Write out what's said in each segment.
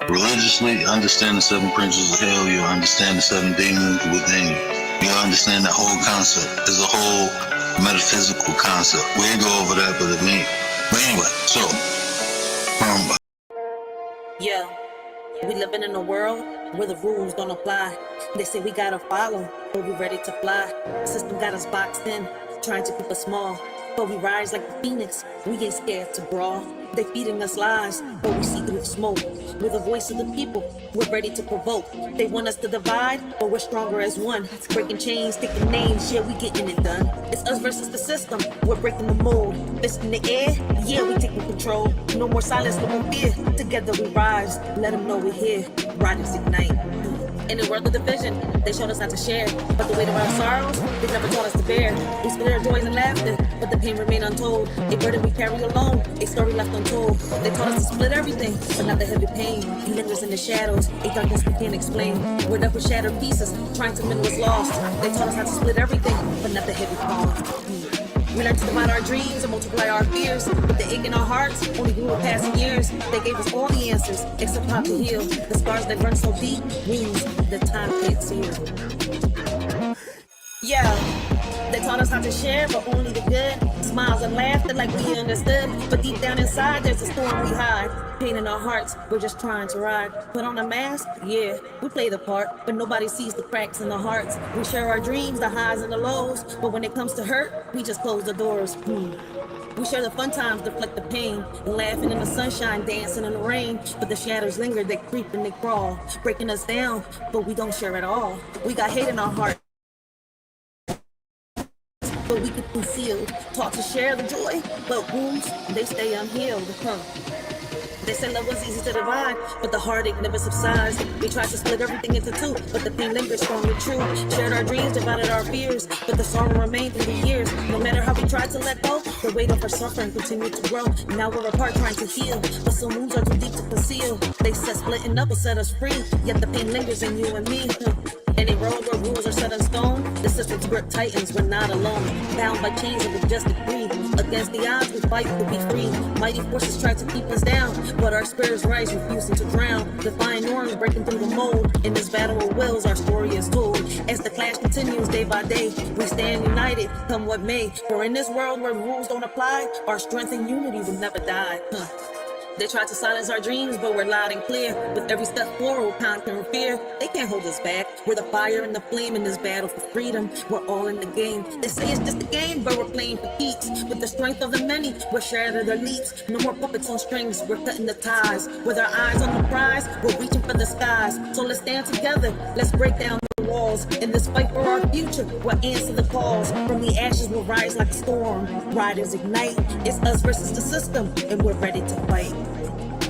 Religiously, understand the seven principles of hell. You'll understand the seven demons within you. You'll understand that whole concept. It's a whole metaphysical concept. We ain't go over that, but anyway, so Yeah, we living in a world where the rules don't apply. They say we gotta follow, but we ready to fly. The system got us boxed in, trying to keep us small. But we rise like the phoenix, we ain't scared to brawl. They feeding us lies, but we see through the smoke. We're the voice of the people, we're ready to provoke. They want us to divide, but we're stronger as one. Breaking chains, taking names, yeah, we getting it done. It's us versus the system, we're breaking the mold. Fist in the air, yeah, we taking control. No more silence, no more fear, together we rise. Let them know we're here, riders ignite. In the world of division, they showed us how to share, but the weight of our sorrows, they never taught us to bear. We split our joys and laughter, but the pain remained untold. A burden we carry alone, a story left untold. They taught us to split everything, but not the heavy pain. He lingers in the shadows, a darkness we can't explain. We're left with shattered pieces, trying to mend what's lost. They taught us how to split everything, but not the heavy cost. We learned to divide our dreams and multiply our fears, but the ache in our hearts only grew with passing years. They gave us all the answers, except how to heal. The scars that run so deep, wounds that time can't seal. Yeah, they taught us how to share, but only the good. Smiles and laughter like we understood, but deep down inside there's a storm we hide. Pain in our hearts, we're just trying to ride. Put on a mask, yeah, we play the part, but nobody sees the cracks in the hearts. We share our dreams, the highs and the lows, but when it comes to hurt, we just close the doors. We share the fun times, deflect the pain, and laughing in the sunshine, dancing in the rain. But the shadows linger, they creep and they crawl, breaking us down, but we don't share at all. We got hate in our heart, but we get concealed. Taught to share the joy, but wounds, they stay unhealed. They said love was easy to divide, but the heartache never subsides. We tried to split everything into two, but the pain lingers strong and true. Shared our dreams, divided our fears, but the sorrow remained through the years. No matter how we tried to let go, the weight of our suffering continued to grow. Now we're apart trying to heal, but some wounds are too deep to conceal. They said splitting up will set us free, yet the pain lingers in you and me. In a world where rules are set in stone, the system's grip tightens, we're not alone. Bound by chains of injustice greed, against the odds we fight to be free. Mighty forces try to keep us down, but our spirits rise, refusing to drown. Defying norms, breaking through the mold. In this battle of wills, our story is told. As the clash continues day by day, we stand united, come what may. For in this world where rules don't apply, our strength and unity will never die. They try to silence our dreams, but we're loud and clear. With every step forward, conquering fear. They can't hold us back. We're the fire and the flame in this battle for freedom. We're all in the game. They say it's just a game, but we're playing for keeps. With the strength of the many, we're shattering their leads. No more puppets on strings, we're cutting the ties. With our eyes on the prize, we're reaching for the skies. So let's stand together, let's break down the walls. In this fight for our future, we'll answer the calls. From the ashes, we'll rise like a storm. Riders ignite, it's us versus the system, and we're ready to fight.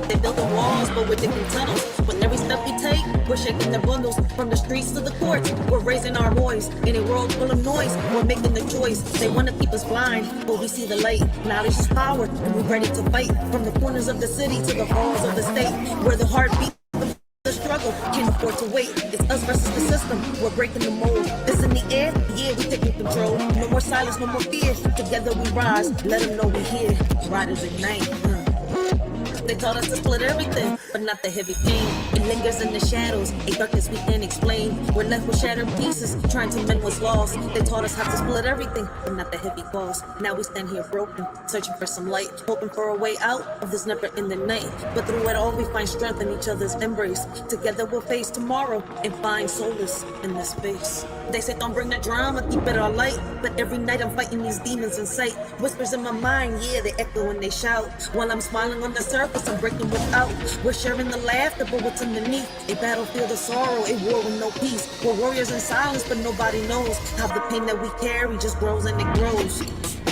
They building walls, but we're digging tunnels. With every step we take, we're shaking the bundles. From the streets to the courts, we're raising our voice. In a world full of noise, we're making the choice. They want to keep us blind, but we see the light. Knowledge is power, and we're ready to fight. From the corners of the city to the halls of the state, where the heartbeat of the struggle can't afford to wait. It's us versus the system, we're breaking the mold. It's in the air, yeah, we're taking control. No more silence, no more fear. Together we rise, let them know we're here. Riders ignite. They taught us to split everything, but not the heavy pain. It lingers in the shadows, a darkness we can't explain. We're left with shattered pieces, trying to mend what's lost. They taught us how to split everything, but not the heavy cost. Now we stand here broken, searching for some light, hoping for a way out of this never-ending night. But through it all, we find strength in each other's embrace. Together we'll face tomorrow and find solace in this space. They say don't bring the drama, keep it all light. But every night I'm fighting these demons in sight. Whispers in my mind, yeah, they echo when they shout. While I'm smiling on the surface, I'm breaking without. We're sharing the laughter, but what's underneath? A battlefield of sorrow, a war with no peace. We're warriors in silence, but nobody knows how the pain that we carry just grows and it grows.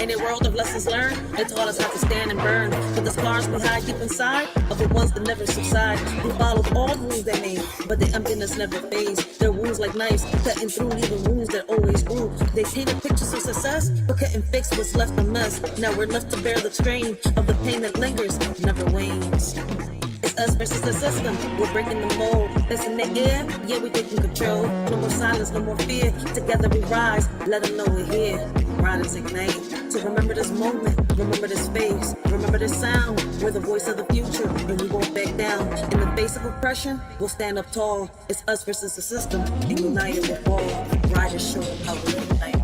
In a world of lessons learned, they taught us how to stand and burn. But the scars we hide deep inside are the ones that never subside. We followed all the rules they made, but the emptiness never fades. Their wounds like knives, cutting through, leaving wounds that always grew. They painted pictures of success, but couldn't fix what's left a mess. Now we're left to bear the strain of the pain that lingers, never wanes. It's us versus the system, we're breaking the mold. That's in the air, yeah, we're taking control. No more silence, no more fear. Together we rise, let them know we're here. Riders ignite, to remember this moment. Remember this face, remember this sound. We're the voice of the future, and we won't back down. In the face of oppression, we'll stand up tall. It's us versus the system, and united with all. Ride is short, how we unite.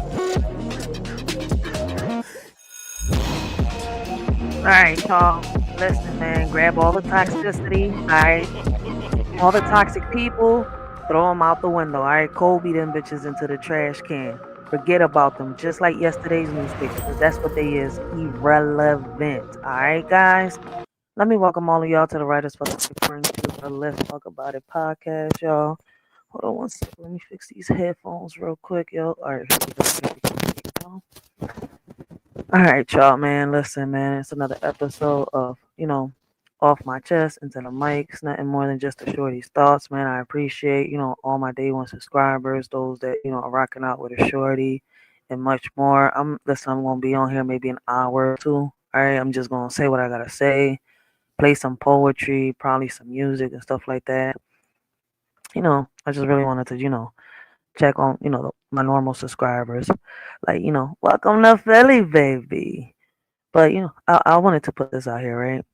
All right, y'all. Listen, man. Grab all the toxicity. All right. All the toxic people, throw them out the window. All right. Kobe them bitches into the trash can. Forget about them. Just like yesterday's newspaper, because that's what they is. Irrelevant. All right, guys. Let me welcome all of y'all to the Writers for the Spring to the Let's Talk About It podcast, y'all. Hold on one second. Let me fix these headphones real quick, yo. All right. All right, y'all, man. Listen, man. It's another episode of, off my chest into the mics. Nothing more than just a Shorty's thoughts, man. I appreciate, all my day one subscribers, those that, are rocking out with a Shorty and much more. I'm gonna be on here maybe an hour or two. All right, I'm just gonna say what I gotta say, play some poetry, probably some music and stuff like that. I just really wanted to, check on, my normal subscribers. Like, welcome to Philly, baby. But, I wanted to put this out here, right?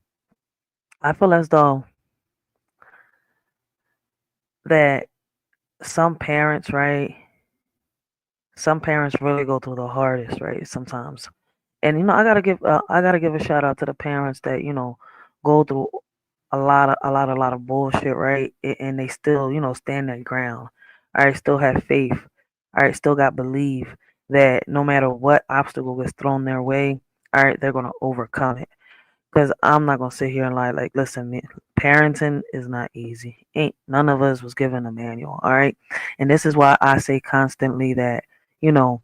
I feel as though that some parents, right? Some parents really go through the hardest, right? Sometimes. And, I gotta give a shout out to the parents that, go through a lot of bullshit, right? And they still, stand their ground. All right, still have faith. All right, still got belief that no matter what obstacle gets thrown their way, all right, they're gonna overcome it. Because I'm not gonna sit here and lie. Like, listen, man, parenting is not easy. Ain't none of us was given a manual, all right? And this is why I say constantly that, you know,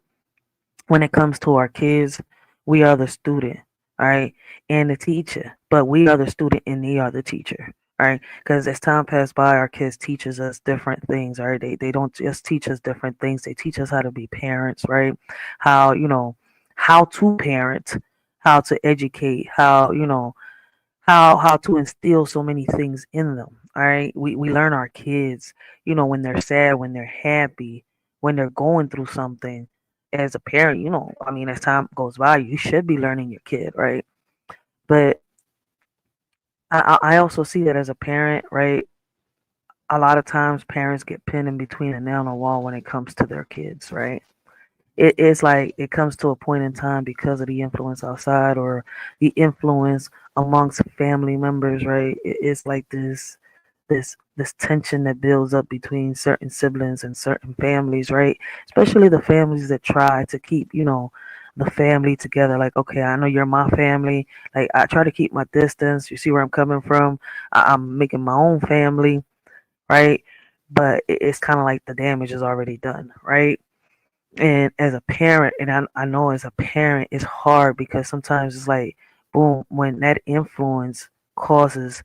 when it comes to our kids, we are the student, all right, and the teacher. But we are the student and they are the teacher, all right? Because as time passes by, our kids teaches us different things, all right? They don't just teach us different things. They teach us how to be parents, right? How, how to parent, how to educate, how, how to instill so many things in them. All right. We learn our kids, when they're sad, when they're happy, when they're going through something. As a parent, I mean, as time goes by, you should be learning your kid, right? But I also see that as a parent, right? A lot of times parents get pinned in between a nail and a wall when it comes to their kids, right? It's like it comes to a point in time because of the influence outside or the influence amongst family members, right? It's like this tension that builds up between certain siblings and certain families, right? Especially the families that try to keep, the family together. Like, okay, I know you're my family. Like, I try to keep my distance. You see where I'm coming from? I'm making my own family, right? But it's kind of like the damage is already done, right? And as a parent, and I know as a parent, it's hard because sometimes it's like, boom, when that influence causes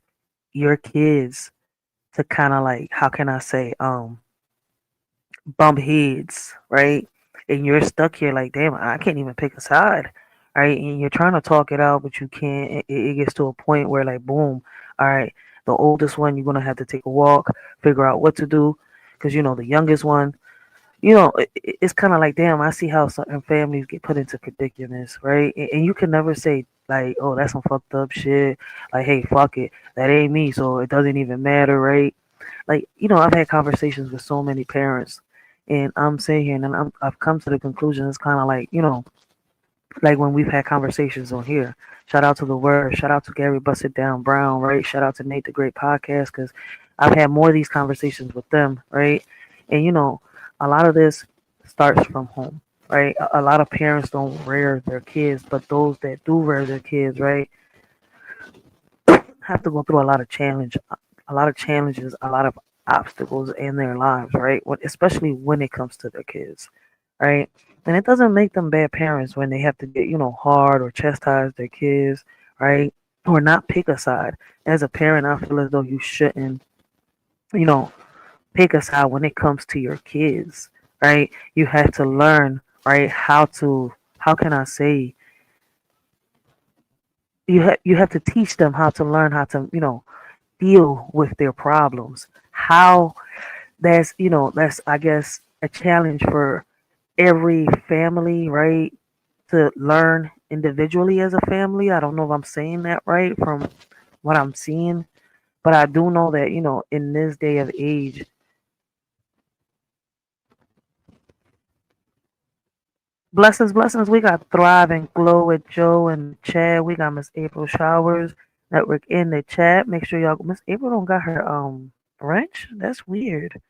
your kids to kind of like, how can I say, bump heads, right? And you're stuck here like, damn, I can't even pick a side, right? And you're trying to talk it out, but you can't. It gets to a point where like, boom, all right, the oldest one, you're gonna have to take a walk, figure out what to do, because the youngest one, it's kind of like, damn, I see how certain families get put into predicaments, right? And you can never say, like, oh, that's some fucked up shit. Like, hey, fuck it. That ain't me, so it doesn't even matter, right? Like, I've had conversations with so many parents, and I'm sitting here and I've come to the conclusion it's kind of like, like when we've had conversations on here. Shout out to the Word. Shout out to Gary Bust It Down Brown, right? Shout out to Nate the Great Podcast, because I've had more of these conversations with them, right? And, a lot of this starts from home, right? A lot of parents don't rear their kids, but those that do rear their kids, right, have to go through a lot of challenges, a lot of obstacles in their lives, right? Especially when it comes to their kids, right? And it doesn't make them bad parents when they have to get, hard or chastise their kids, right? Or not pick a side. As a parent, I feel as though you shouldn't, you know, pick a side when it comes to your kids, right? You have to learn, right, how can I say, you have to teach them how to learn how to, deal with their problems. How that's I guess a challenge for every family, right? To learn individually as a family. I don't know if I'm saying that right from what I'm seeing, but I do know that, in this day of age, blessings. We got Thrive and Glow with Joe and Chad. We got Miss April Showers Network in the chat. Make sure y'all, Miss April don't got her wrench. That's weird.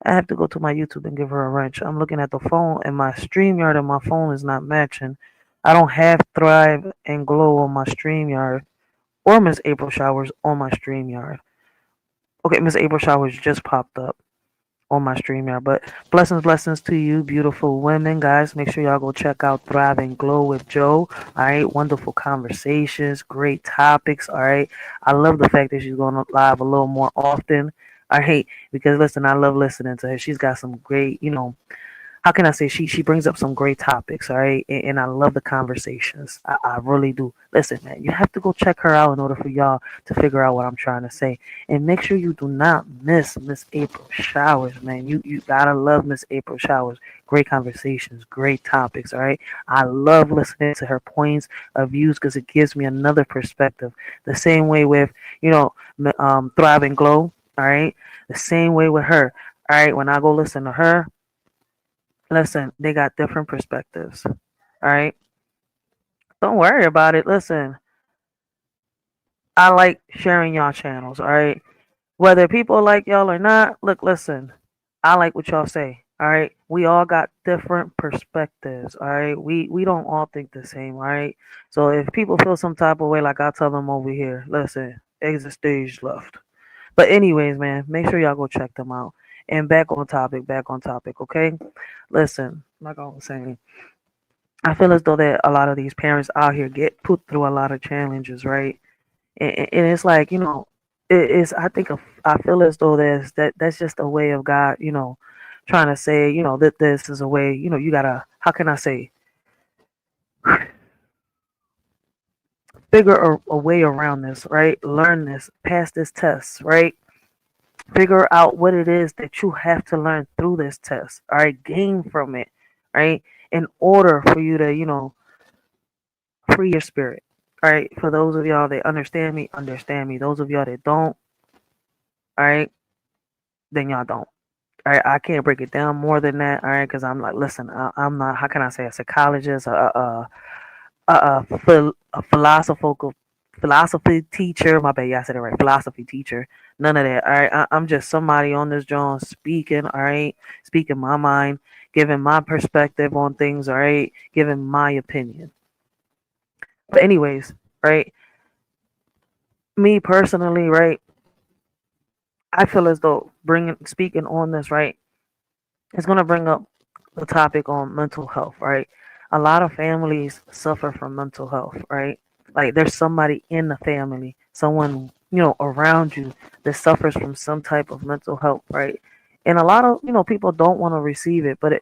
I have to go to my YouTube and give her a wrench. I'm looking at the phone and my StreamYard and my phone is not matching. I don't have Thrive and Glow on my StreamYard or Miss April Showers on my StreamYard. Okay, Miss April Showers just popped up on my StreamYard. But blessings to you, beautiful women, guys. Make sure y'all go check out Thrive and Glow with Joe. All right, wonderful conversations, great topics. All right, I love the fact that she's going live a little more often. All right, because listen, I love listening to her. She's got some great, how can I say, she brings up some great topics, all right, and I love the conversations. I really do. Listen, man, you have to go check her out in order for y'all to figure out what I'm trying to say, and make sure you do not miss Miss April Showers, man. You gotta love Miss April Showers. Great conversations, great topics, all right. I love listening to her points of views because it gives me another perspective. The same way with Thrive and Glow, all right. The same way with her, all right. When I go listen to her, listen, they got different perspectives. All right. Don't worry about it. Listen, I like sharing y'all channels. All right. Whether people like y'all or not, look, listen, I like what y'all say. All right. We all got different perspectives. All right. We don't all think the same. All right. So if people feel some type of way, like I tell them over here, listen, exit stage left. But anyways, man, make sure y'all go check them out. And back on topic, okay? Listen, like I was saying, I feel as though that a lot of these parents out here get put through a lot of challenges, right? And it's like, it's I feel as though that's just a way of God, trying to say, that this is a way, you gotta, how can I say, figure a way around this, right? Learn this, pass this test, right? Figure out what it is that you have to learn through this test, all right? Gain from it, right? In order for you to, free your spirit, all right? For those of y'all that understand me, understand me. Those of y'all that don't, all right, then y'all don't. All right, I can't break it down more than that, all right? Because I'm like, listen, I'm not, how can I say, a psychologist, a philosophy teacher. My bad, yeah, I said it right. Philosophy teacher. None of that. All right, I'm just somebody on this joint speaking. All right, speaking my mind, giving my perspective on things. All right, giving my opinion. But anyways, right. Me personally, right. I feel as though speaking on this, right, it's gonna bring up the topic on mental health, right? A lot of families suffer from mental health, right? Like there's somebody in the family, someone, around you that suffers from some type of mental health, right? And a lot of, people don't want to receive it, but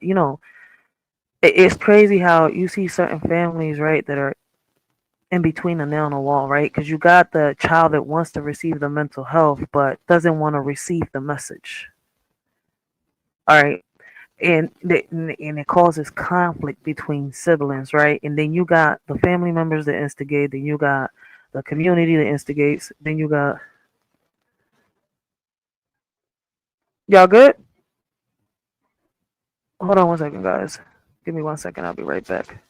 it's crazy how you see certain families, right, that are in between the nail and the wall, right? Because you got the child that wants to receive the mental health but doesn't want to receive the message. All right, and it causes conflict between siblings, right? And then you got the family members that instigate, then you got the community that instigates, then you got y'all good? Hold on one second, guys. Give me 1 second. I'll be right back.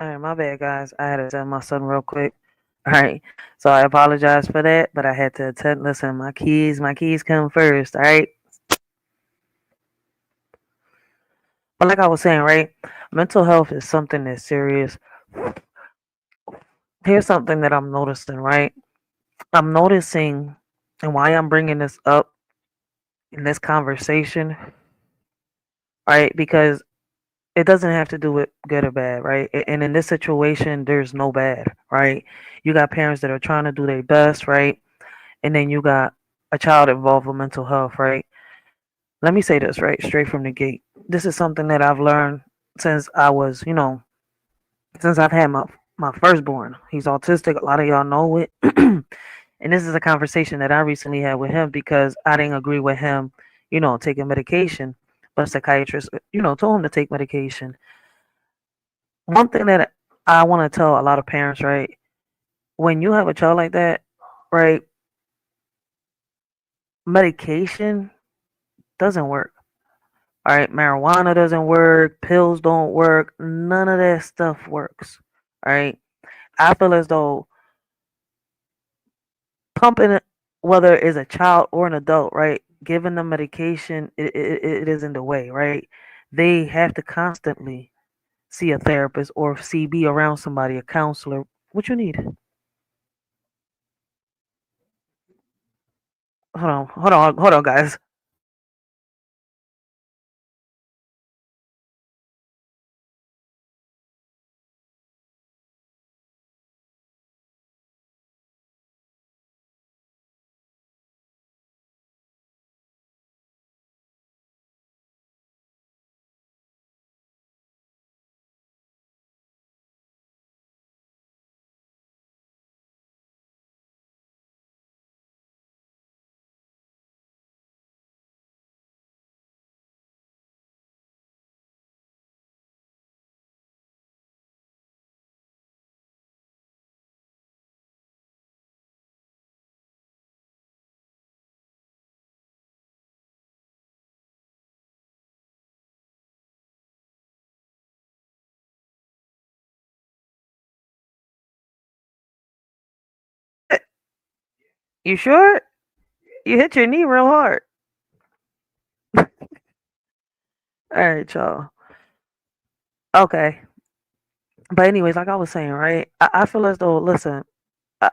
All right, my bad, guys. I had to send my son real quick. All right, so I apologize for that, but I had to attend. Listen, my keys come first. All right, but like I was saying, right, mental health is something that's serious. Here's something that I'm noticing, right? I'm noticing, and why I'm bringing this up in this conversation, right? Because it doesn't have to do with good or bad, right? And in this situation, there's no bad, right? You got parents that are trying to do their best, right? And then you got a child involved with mental health, right? Let me say this, right? Straight from the gate. this is something that I've learned since I was, since I've had my firstborn. He's autistic. A lot of y'all know it. And this is a conversation that I recently had with him because I didn't agree with him, taking medication. But a psychiatrist, told him to take medication. One thing that I want to tell a lot of parents, right? When you have a child like that, right, medication doesn't work. All right, marijuana doesn't work, pills don't work, none of that stuff works. All right, I feel as though pumping, whether it's a child or an adult, right, giving them medication, it isn't the way, right? They have to constantly see a therapist or see be around somebody, a counselor. What you need? Hold on, guys. You sure? You hit your knee real hard. All right, y'all. Okay. But anyways, like I was saying, right? I feel as though, listen, I,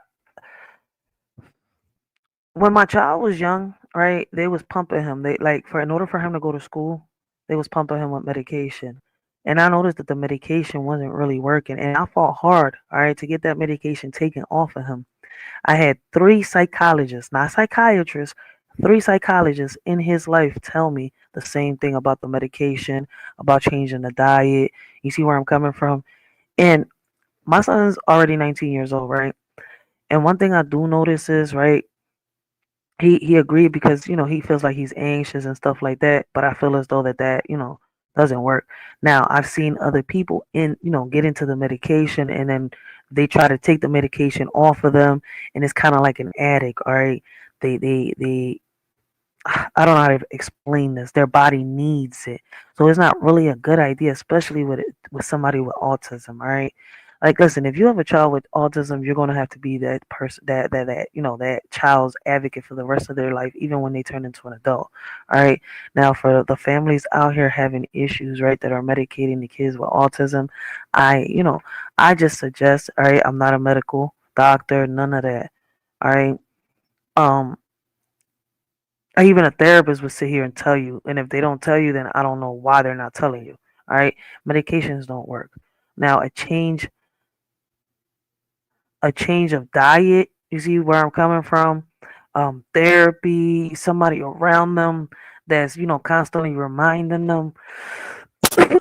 when my child was young, right, they was pumping him. They like for in order for him to go to school, they was pumping him with medication. And I noticed that the medication wasn't really working. And I fought hard, all right, to get that medication taken off of him. I had three psychologists, not psychiatrists, three psychologists in his life tell me the same thing about the medication, about changing the diet. You see where I'm coming from? And my son's already 19 years old, right? And one thing I do notice is, right, he agreed because he feels like he's anxious and stuff like that. But I feel as though that doesn't work. Now I've seen other people get into the medication and then they try to take the medication off of them, and it's kind of like an addict. All right, they I don't know how to explain this. Their body needs it, so it's not really a good idea, especially with somebody with autism. All right, like listen, if you have a child with autism, you're gonna have to be that person, that child's advocate for the rest of their life, even when they turn into an adult. All right, now for the families out here having issues, right, that are medicating the kids with autism, I just suggest, all right, I'm not a medical doctor, none of that. All right, um even a therapist would sit here and tell you, and if they don't tell you, then I don't know why they're not telling you. All right, medications don't work. Now a change of diet. You see where I'm coming from? Therapy, somebody around them that's constantly reminding them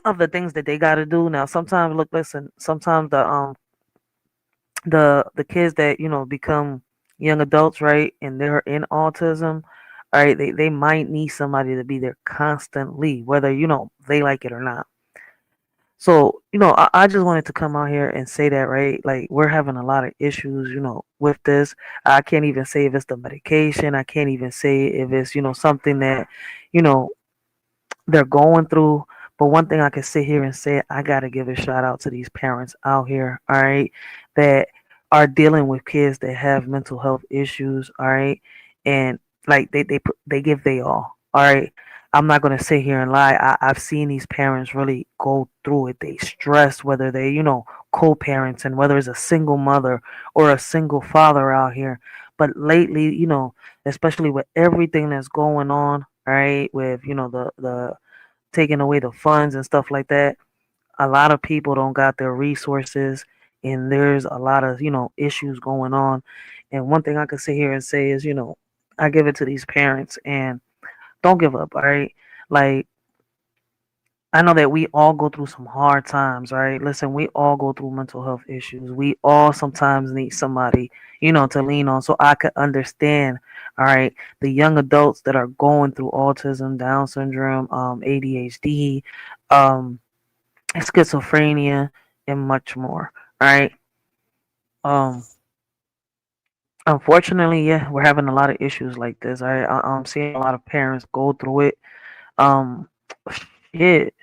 of the things that they got to do. Now, sometimes, look, listen. Sometimes the kids that become young adults, right, and they're in autism, all right, they might need somebody to be there constantly, whether they like it or not. So I just wanted to come out here and say that, right, like we're having a lot of issues with this. I can't even say if it's the medication. I can't even say if it's something that you know they're going through. But one thing I can sit here and say, I gotta give a shout out to these parents out here, all right, that are dealing with kids that have mental health issues, all right, and like they give they all right. I'm not gonna sit here and lie. I've seen these parents really go through it. They stress whether they co-parents and whether it's a single mother or a single father out here. But lately, especially with everything that's going on, right, with the taking away the funds and stuff like that, a lot of people don't got their resources, and there's a lot of issues going on. And one thing I could sit here and say is, I give it to these parents, and don't give up. All right, like I know that we all go through some hard times, right? Listen, we all go through mental health issues. We all sometimes need somebody, to lean on. So I could understand, all right, the young adults that are going through autism, Down syndrome, ADHD, um, schizophrenia, and much more, right? Um, Unfortunately, yeah, we're having a lot of issues like this. I'm seeing a lot of parents go through it. Um, shit.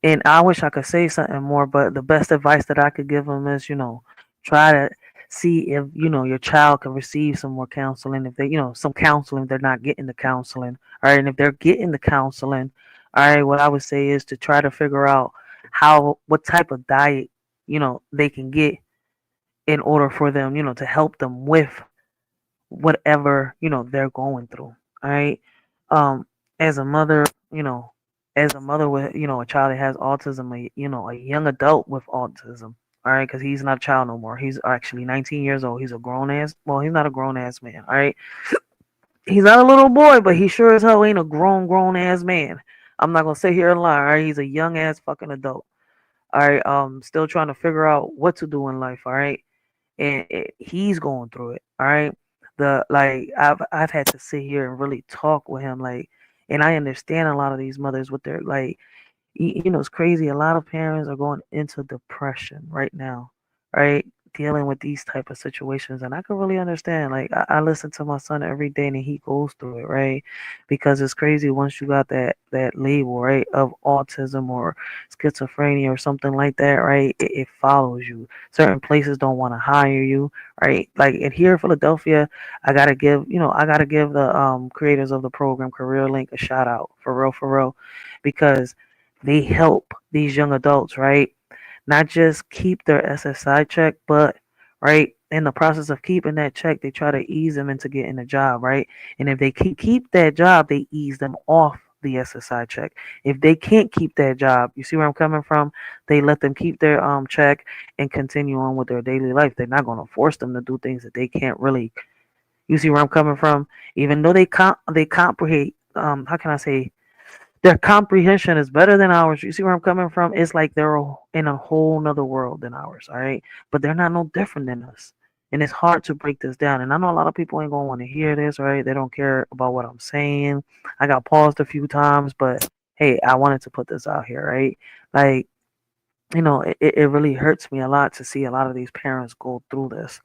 And I wish I could say something more, but the best advice that I could give them is, try to see if, your child can receive some more counseling. If they, some counseling, they're not getting the counseling. All right. And if they're getting the counseling, all right, what I would say is to try to figure out what type of diet, they can get in order for them, to help them with whatever they're going through. All right. um as a mother, as a mother with a child that has autism, a young adult with autism, all right, because he's not a child no more. He's actually 19 years old. He's a grown ass, well, he's not a grown ass man, all right. He's not a little boy, but he sure as hell ain't a grown ass man. I'm not gonna sit here and lie, all right. He's a young ass fucking adult, all right. Still trying to figure out what to do in life, all right. And he's going through it. All right, I've had to sit here and really talk with him, like, and I understand a lot of these mothers with their like, it's crazy. A lot of parents are going into depression right now, right? Dealing with these type of situations, and I can really understand. Like, I listen to my son every day, and he goes through it, right? Because it's crazy once you got that label, right, of autism or schizophrenia or something like that, right? It follows you. Certain places don't want to hire you, right? Like, in here in Philadelphia, I gotta give the creators of the program Career Link a shout out, for real, because they help these young adults, right? Not just keep their SSI check, but right in the process of keeping that check, they try to ease them into getting a job, right? And if they can keep that job, they ease them off the SSI check. If they can't keep that job, you see where I'm coming from? They let them keep their check and continue on with their daily life. They're not going to force them to do things that they can't really. You see where I'm coming from? Even though they comprehend. How can I say? Their comprehension is better than ours. You see where I'm coming from? It's like they're in a whole nother world than ours, all right? But they're not no different than us. And it's hard to break this down. And I know a lot of people ain't gonna want to hear this, right? They don't care about what I'm saying. I got paused a few times, but hey, I wanted to put this out here, right? Like, it really hurts me a lot to see a lot of these parents go through this,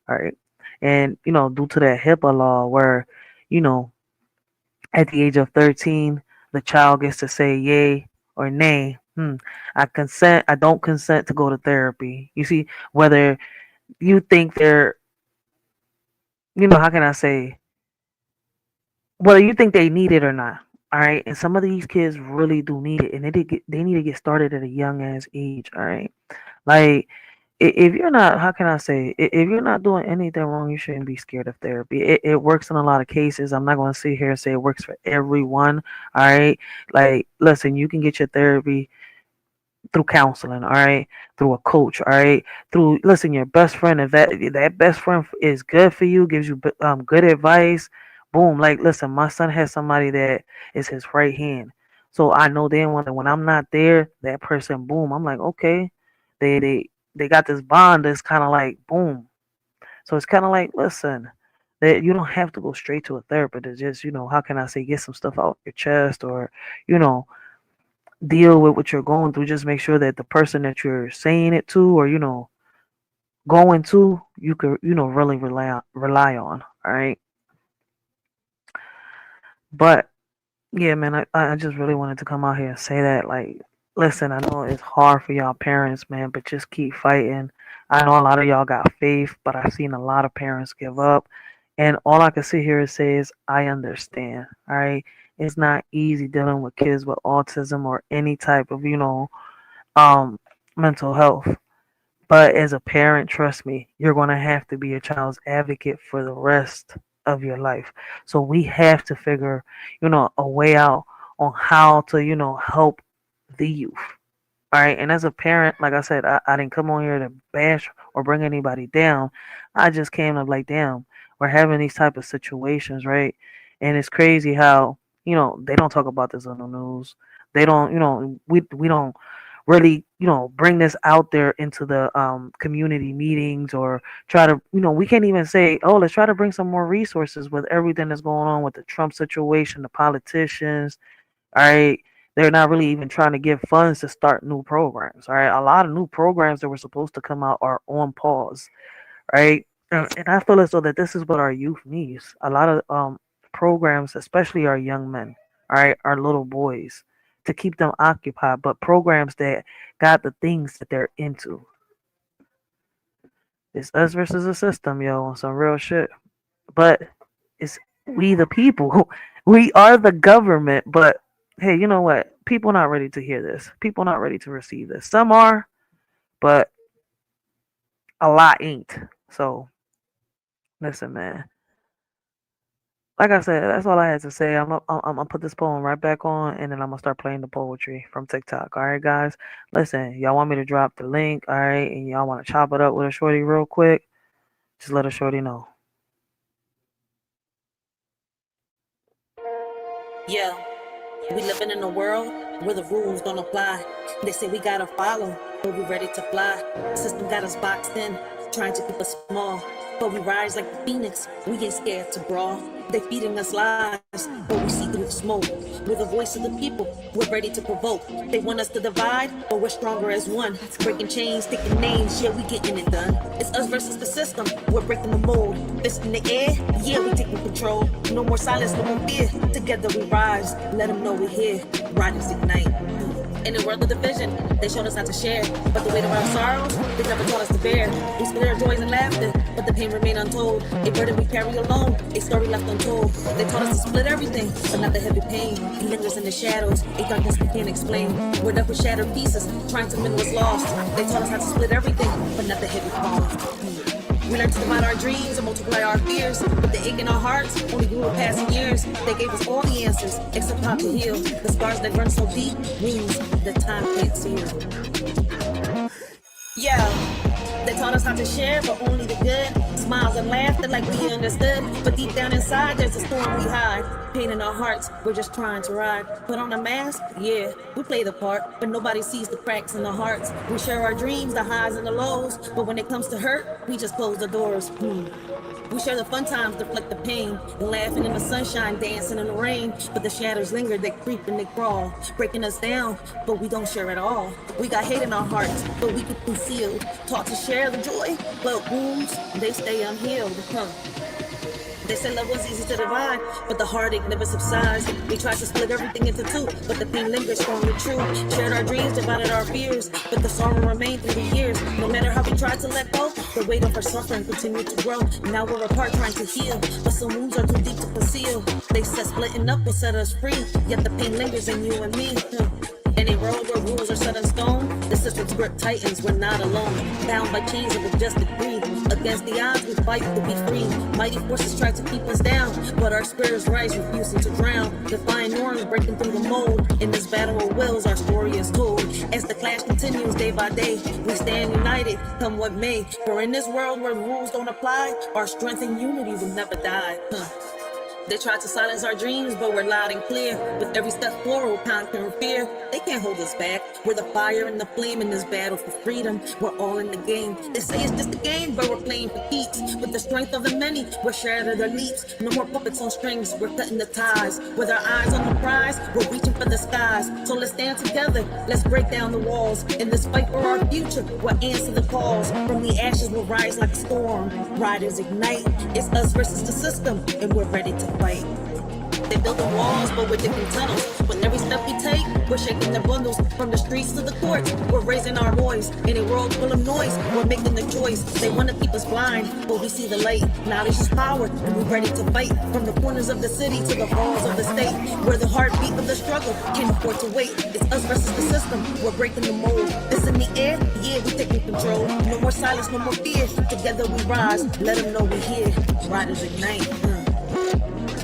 all right? And, due to that HIPAA law where, you know, at the age of 13, the child gets to say yay or nay. I consent. I don't consent to go to therapy. You see, whether you think they're, how can I say, whether you think they need it or not. All right, and some of these kids really do need it, and they need to get started at a young ass age. All right, like, if you're not, how can I say, if you're not doing anything wrong, you shouldn't be scared of therapy. It works in a lot of cases. I'm not going to sit here and say it works for everyone. All right. Like, listen, you can get your therapy through counseling. All right. Through a coach. All right. Through, listen, your best friend, if that best friend is good for you, gives you good advice, boom. Like, listen, my son has somebody that is his right hand. So I know then when I'm not there, that person, boom, I'm like, okay, they got this bond that's kind of like boom. So it's kind of like, listen, that you don't have to go straight to a therapist to just, how can I say, get some stuff out your chest or, you know, deal with what you're going through. Just make sure that the person that you're saying it to or, going to, you could, really rely on. All right. But yeah, man, I just really wanted to come out here and say that, like, listen, I know it's hard for y'all parents, man, but just keep fighting. I know a lot of y'all got faith, but I've seen a lot of parents give up. And all I can sit here and say is, I understand. All right. It's not easy dealing with kids with autism or any type of, um, mental health. But as a parent, trust me, you're going to have to be your child's advocate for the rest of your life. So we have to figure, a way out on how to, help the youth. All right. And as a parent, like I said, I didn't come on here to bash or bring anybody down. I just came up like, damn, we're having these type of situations, right? And it's crazy how, they don't talk about this on the news. They don't, we don't really, bring this out there into the community meetings, or try to, we can't even say, oh, let's try to bring some more resources with everything that's going on with the Trump situation, the politicians. All right. They're not really even trying to give funds to start new programs. All right. A lot of new programs that were supposed to come out are on pause. Right. And I feel as though that this is what our youth needs. A lot of programs, especially our young men, all right, our little boys, to keep them occupied, but programs that got the things that they're into. It's us versus the system, yo, on some real shit. But it's we the people. We are the government, but hey, you know what? People not ready to hear this. People not ready to receive this. Some are, but a lot ain't. So listen, man. Like I said, that's all I had to say. I'm gonna put this poem right back on, and then I'm gonna start playing the poetry from TikTok. All right, guys. Listen, y'all want me to drop the link, all right, and y'all want to chop it up with a shorty real quick? Just let a shorty know. Yeah, we living in a world where the rules don't apply. They say we gotta follow, but we ready to fly. The system got us boxed in, trying to keep us small. But we rise like the phoenix, we ain't scared to brawl. They feeding us lies, but we see through the smoke. We're the voice of the people, we're ready to provoke. They want us to divide, but we're stronger as one. Breaking chains, taking names, yeah, we getting it done. It's us versus the system, we're breaking the mold. Fist in the air, yeah, we taking control. No more silence, no more fear. Together we rise, let them know we're here. Riders ignite. In the world of division, they showed us how to share. But the weight of our sorrows, they never taught us to bear. We split our joys and laughter, but the pain remained untold. A burden we carry alone, a story left untold. They taught us to split everything, but not the heavy pain. It lingers in the shadows, a darkness we can't explain. We're left with shattered pieces, trying to mend what's lost. They taught us how to split everything, but not the heavy cost. We learned to divide our dreams and multiply our fears, but the ache in our hearts only grew with passing years. They gave us all the answers, except how to heal. The scars that run so deep, wounds that time can't seal. Yeah, they taught us how to share, but only the good. Smiles and laughter like we understood, but deep down inside there's a storm we hide. Pain in our hearts, we're just trying to ride. Put on a mask, yeah, we play the part, but nobody sees the cracks in the hearts. We share our dreams, the highs and the lows, but when it comes to hurt, we just close the doors. We share the fun times, deflect the pain, laughing in the sunshine, dancing in the rain. But the shadows linger, they creep and they crawl, breaking us down, but we don't share at all. We got hate in our hearts, but we keep concealed. Taught to share the joy, but wounds, they stay unhealed. They say love was easy to divide, but the heartache never subsides. We tried to split everything into two, but the pain lingers strong and true. Shared our dreams, divided our fears, but the sorrow remained through the years. No matter how we tried to let go, the weight of our suffering continued to grow. Now we're apart trying to heal, but some wounds are too deep to conceal. They said splitting up will set us free, yet the pain lingers in you and me. In a world where rules are set in stone, the system's grip tightens, we're not alone. Bound by chains of adjusted greed. Against the odds, we fight to be free. Mighty forces try to keep us down, but our spirits rise, refusing to drown. Defying norms, breaking through the mold. In this battle of wills, our story is told. As the clash continues day by day, we stand united, come what may. For in this world where rules don't apply, our strength and unity will never die. They tried to silence our dreams, but we're loud and clear. With every step forward, conquering fear. They can't hold us back. We're the fire and the flame in this battle for freedom. We're all in the game. They say it's just a game, but we're playing for keeps. With the strength of the many, we're sharing their leaps. No more puppets on strings, we're cutting the ties. With our eyes on the prize, we're reaching for the skies. So let's stand together, let's break down the walls. In this fight for our future, we'll answer the calls. From the ashes, we'll rise like a storm. Riders ignite, it's us versus the system, and we're ready to fight. They're building walls, but we're digging tunnels. With every step we take, we're shaking the bundles. From the streets to the courts, we're raising our voice. In a world full of noise, we're making the choice. They want to keep us blind, but we see the light. Knowledge is power, and we're ready to fight. From the corners of the city to the halls of the state, where the heartbeat of the struggle can't afford to wait. It's us versus the system, we're breaking the mold. This in the air, yeah, we're taking control. No more silence, no more fear. Together we rise, let them know we're here. Riders ignite.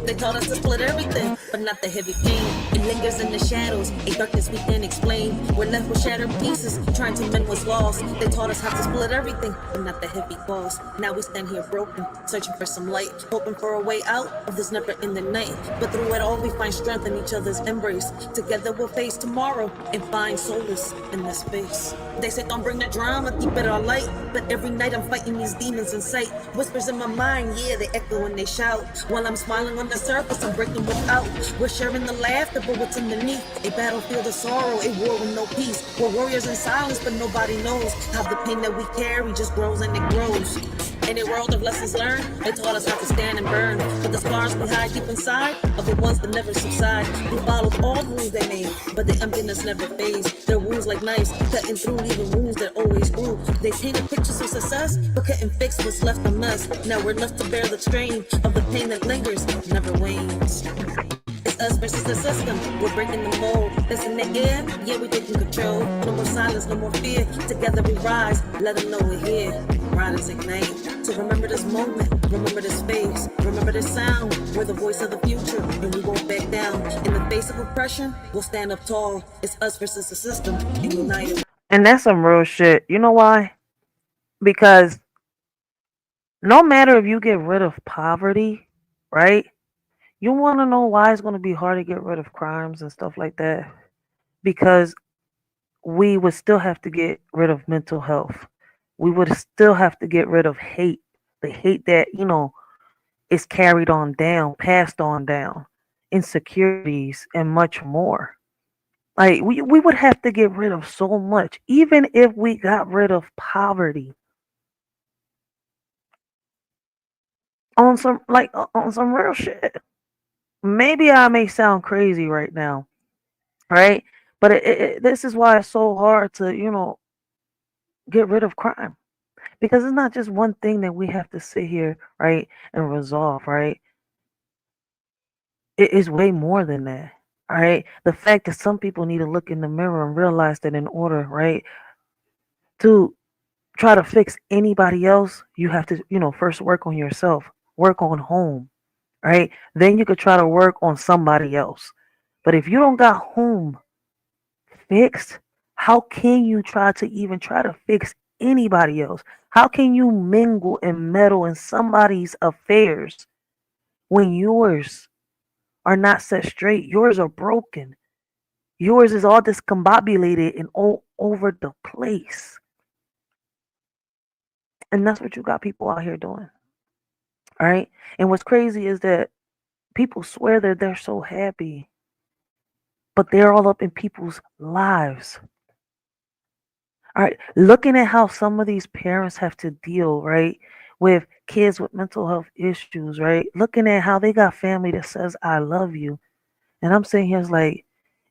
They taught us to split everything, but not the heavy pain. It lingers in the shadows, a darkness we can't explain. We're left with shattered pieces, trying to mend what's lost. They taught us how to split everything, but not the heavy cost. Now we stand here broken, searching for some light, hoping for a way out of this never-ending night. But through it all, we find strength in each other's embrace. Together we'll face tomorrow and find solace in this space. They say don't bring the drama, keep it all light. But every night I'm fighting these demons in sight. Whispers in my mind, yeah, they echo when they shout. While I'm smiling on the surface, I'm breaking without. We're sharing the laughter, but what's underneath? A battlefield of sorrow, a war with no peace. We're warriors in silence, but nobody knows how the pain that we carry just grows and it grows. In a world of lessons learned, they taught us how to stand and burn. But the scars we hide deep inside are the ones that never subside. We followed all the rules they made, but the emptiness never fades. Their wounds like knives, cutting through, leaving wounds that always grew. They painted pictures of success, but couldn't fix what's left on us. Now we're left to bear the strain of the pain that lingers, never wanes. It's us versus the system, we're breaking the mold. That's in the air, yeah, we're taking control. No more silence, no more fear. Together we rise, let them know we're here. Riders ignite. So remember this moment, remember this space, remember this sound. We're the voice of the future, and we won't back down. In the face of oppression, we'll stand up tall. It's us versus the system, and united. And that's some real shit. You know why? Because no matter if you get rid of poverty, right? You want to know why it's going to be hard to get rid of crimes and stuff like that? Because we would still have to get rid of mental health. We would still have to get rid of hate. The hate that, is carried on down, passed on down, insecurities, and much more. Like, we would have to get rid of so much, even if we got rid of poverty. On some real shit. Maybe I may sound crazy right now, right? But this is why it's so hard to, get rid of crime. Because it's not just one thing that we have to sit here, right, and resolve, right? It is way more than that, all right? The fact that some people need to look in the mirror and realize that in order, right, to try to fix anybody else, you have to, first work on yourself, work on home, right? Then you could try to work on somebody else. But if you don't got home fixed, how can you try to fix anybody else? How can you mingle and meddle in somebody's affairs when yours are not set straight? Yours are broken. Yours is all discombobulated and all over the place. And that's what you got people out here doing. All right. And what's crazy is that people swear that they're so happy, but they're all up in people's lives. All right. Looking at how some of these parents have to deal, right, with kids with mental health issues, right? Looking at how they got family that says, I love you. And I'm sitting here,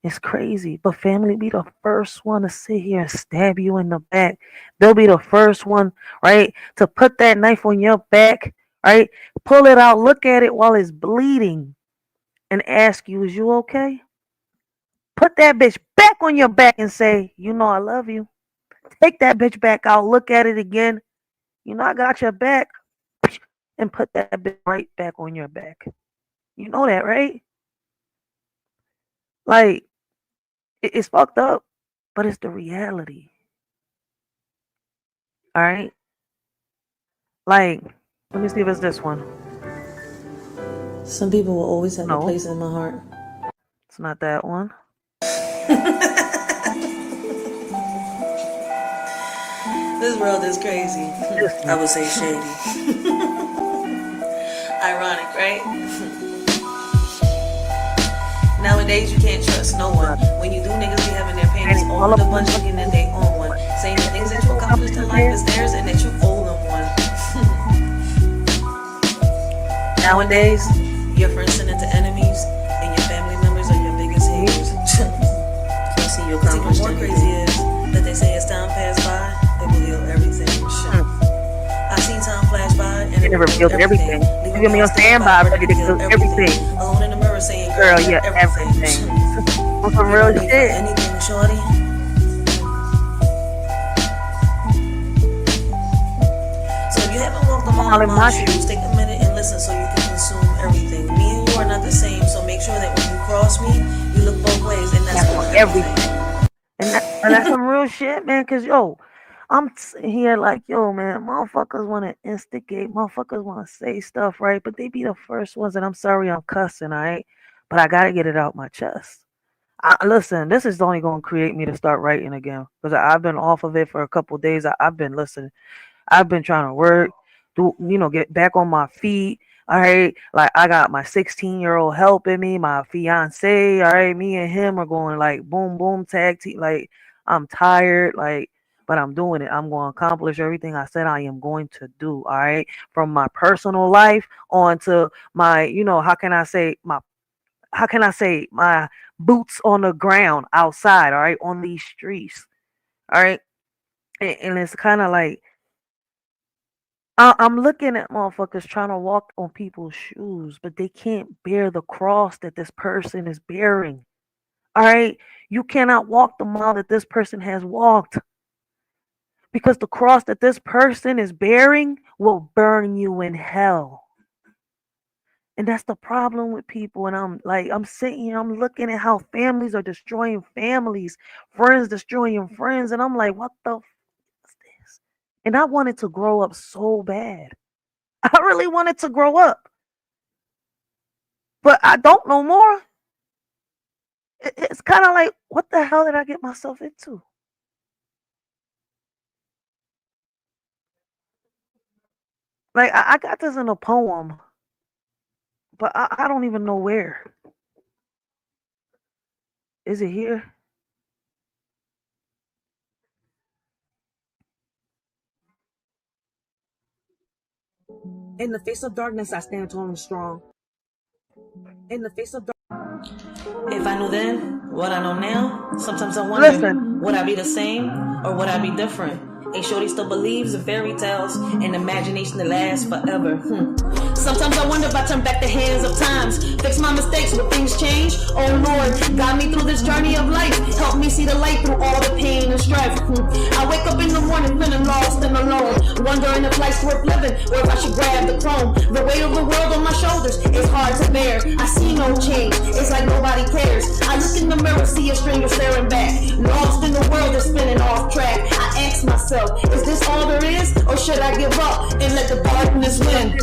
it's crazy. But family be the first one to sit here and stab you in the back. They'll be the first one, right, to put that knife on your back, right? Pull it out, look at it while it's bleeding, and ask you, is you okay? Put that bitch back on your back and say, I love you. Take that bitch back out, look at it again. I got your back. And put that bitch right back on your back. You know that, right? Like, it's fucked up, but it's the reality. All right? Like, let me see if it's this one. Some people will always have No. a place in my heart. It's not that one. This world is crazy. I would say shady. Ironic, right? Nowadays you can't trust no one. When you do, niggas be having their panties all in a bunch, looking at they own one, saying the things that you accomplished in life is theirs and that you owe them one. Nowadays, your friends turn into enemies, and your family members are your biggest haters. Can't see you accomplish. What's more crazy is that they say as time pass by, it will heal everything. I seen time flash by and it never revealed everything. You get me on standby, ready to kill everything. Alone in the mirror saying, girl, yeah, everything. On some real shit. Anything, shorty. So if you haven't walked the mile in my shoes, take a minute and listen so you can consume everything. Me and you are sure that when you cross me, you look both ways, and that's for everything. And that's some real shit, man. Cause yo, I'm sitting here like, yo, man, motherfuckers want to instigate, motherfuckers want to say stuff, right? But they be the first ones, and I'm sorry I'm cussing, all right? But I gotta get it out my chest. Listen, this is only gonna create me to start writing again because I've been off of it for a couple of days. I've been listening. I've been trying to work, get back on my feet. All right, like I got my 16-year-old helping me, my fiance. All right, me and him are going like boom, boom, tag team. Like I'm tired, like, but I'm doing it. I'm going to accomplish everything I said I am going to do. All right, from my personal life on to my, how can I say my boots on the ground outside. All right, on these streets. All right, and it's kind of like. I'm looking at motherfuckers trying to walk on people's shoes, but they can't bear the cross that this person is bearing. All right? You cannot walk the mile that this person has walked because the cross that this person is bearing will burn you in hell. And that's the problem with people. And I'm sitting here, I'm looking at how families are destroying families, friends destroying friends. And I'm like, what the And I wanted to grow up so bad. I really wanted to grow up. But I don't no more. It's kind of like, what the hell did I get myself into? Like, I got this in a poem, but I don't even know where. Is it here? In the face of darkness, I stand tall and strong. In the face of darkness. If I knew then what I know now, sometimes I wonder, would I be the same or would I be different? A shorty still believes in fairy tales and imagination that lasts forever. Sometimes I wonder if I turn back the hands of times, fix my mistakes, will things change? Oh Lord, guide me through this journey of life, help me see the light through all the pain and strife. I wake up in the morning feeling lost and alone, wondering if life's worth living or if I should grab the throne. The weight of the world on my shoulders is hard to bear. I see no change, it's like nobody cares. I look in the mirror, see a stranger staring back, lost in the world that's spinning off track. I ask myself, is this all there is, or should I give up and let the darkness win?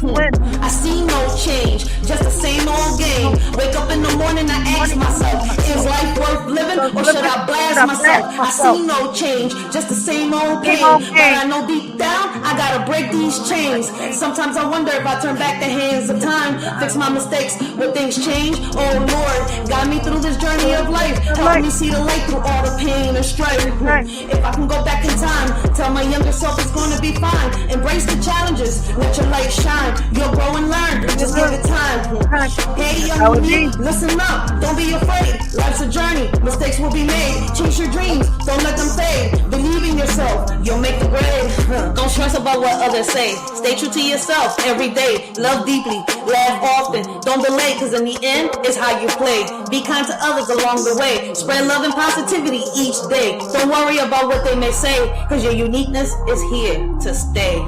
I see no change, just the same old game. Wake up in the morning, I ask myself, is life worth living, or should I blast myself? I see no change, just the same old pain. But I know deep down, I gotta break these chains. Sometimes I wonder if I turn back the hands of time, fix my mistakes, will things change? Oh Lord, guide me through this journey of life, help me see the light through all the pain and strife. If I can go back in time, tell my younger self it's gonna be fine. Embrace the challenges, let your light shine. You'll grow and learn, just give it time. Hey young me, listen up, don't be afraid. Life's a journey, mistakes will be made. Chase your dreams, don't let them fade. Believe in yourself, you'll make the grade. Don't stress about what others say. Stay true to yourself every day. Love deeply, laugh often. Don't delay, cause in the end, it's how you play. Be kind to others along the way. Spread love and positivity each day. Don't worry about what they may say, cause your uniqueness is here to stay.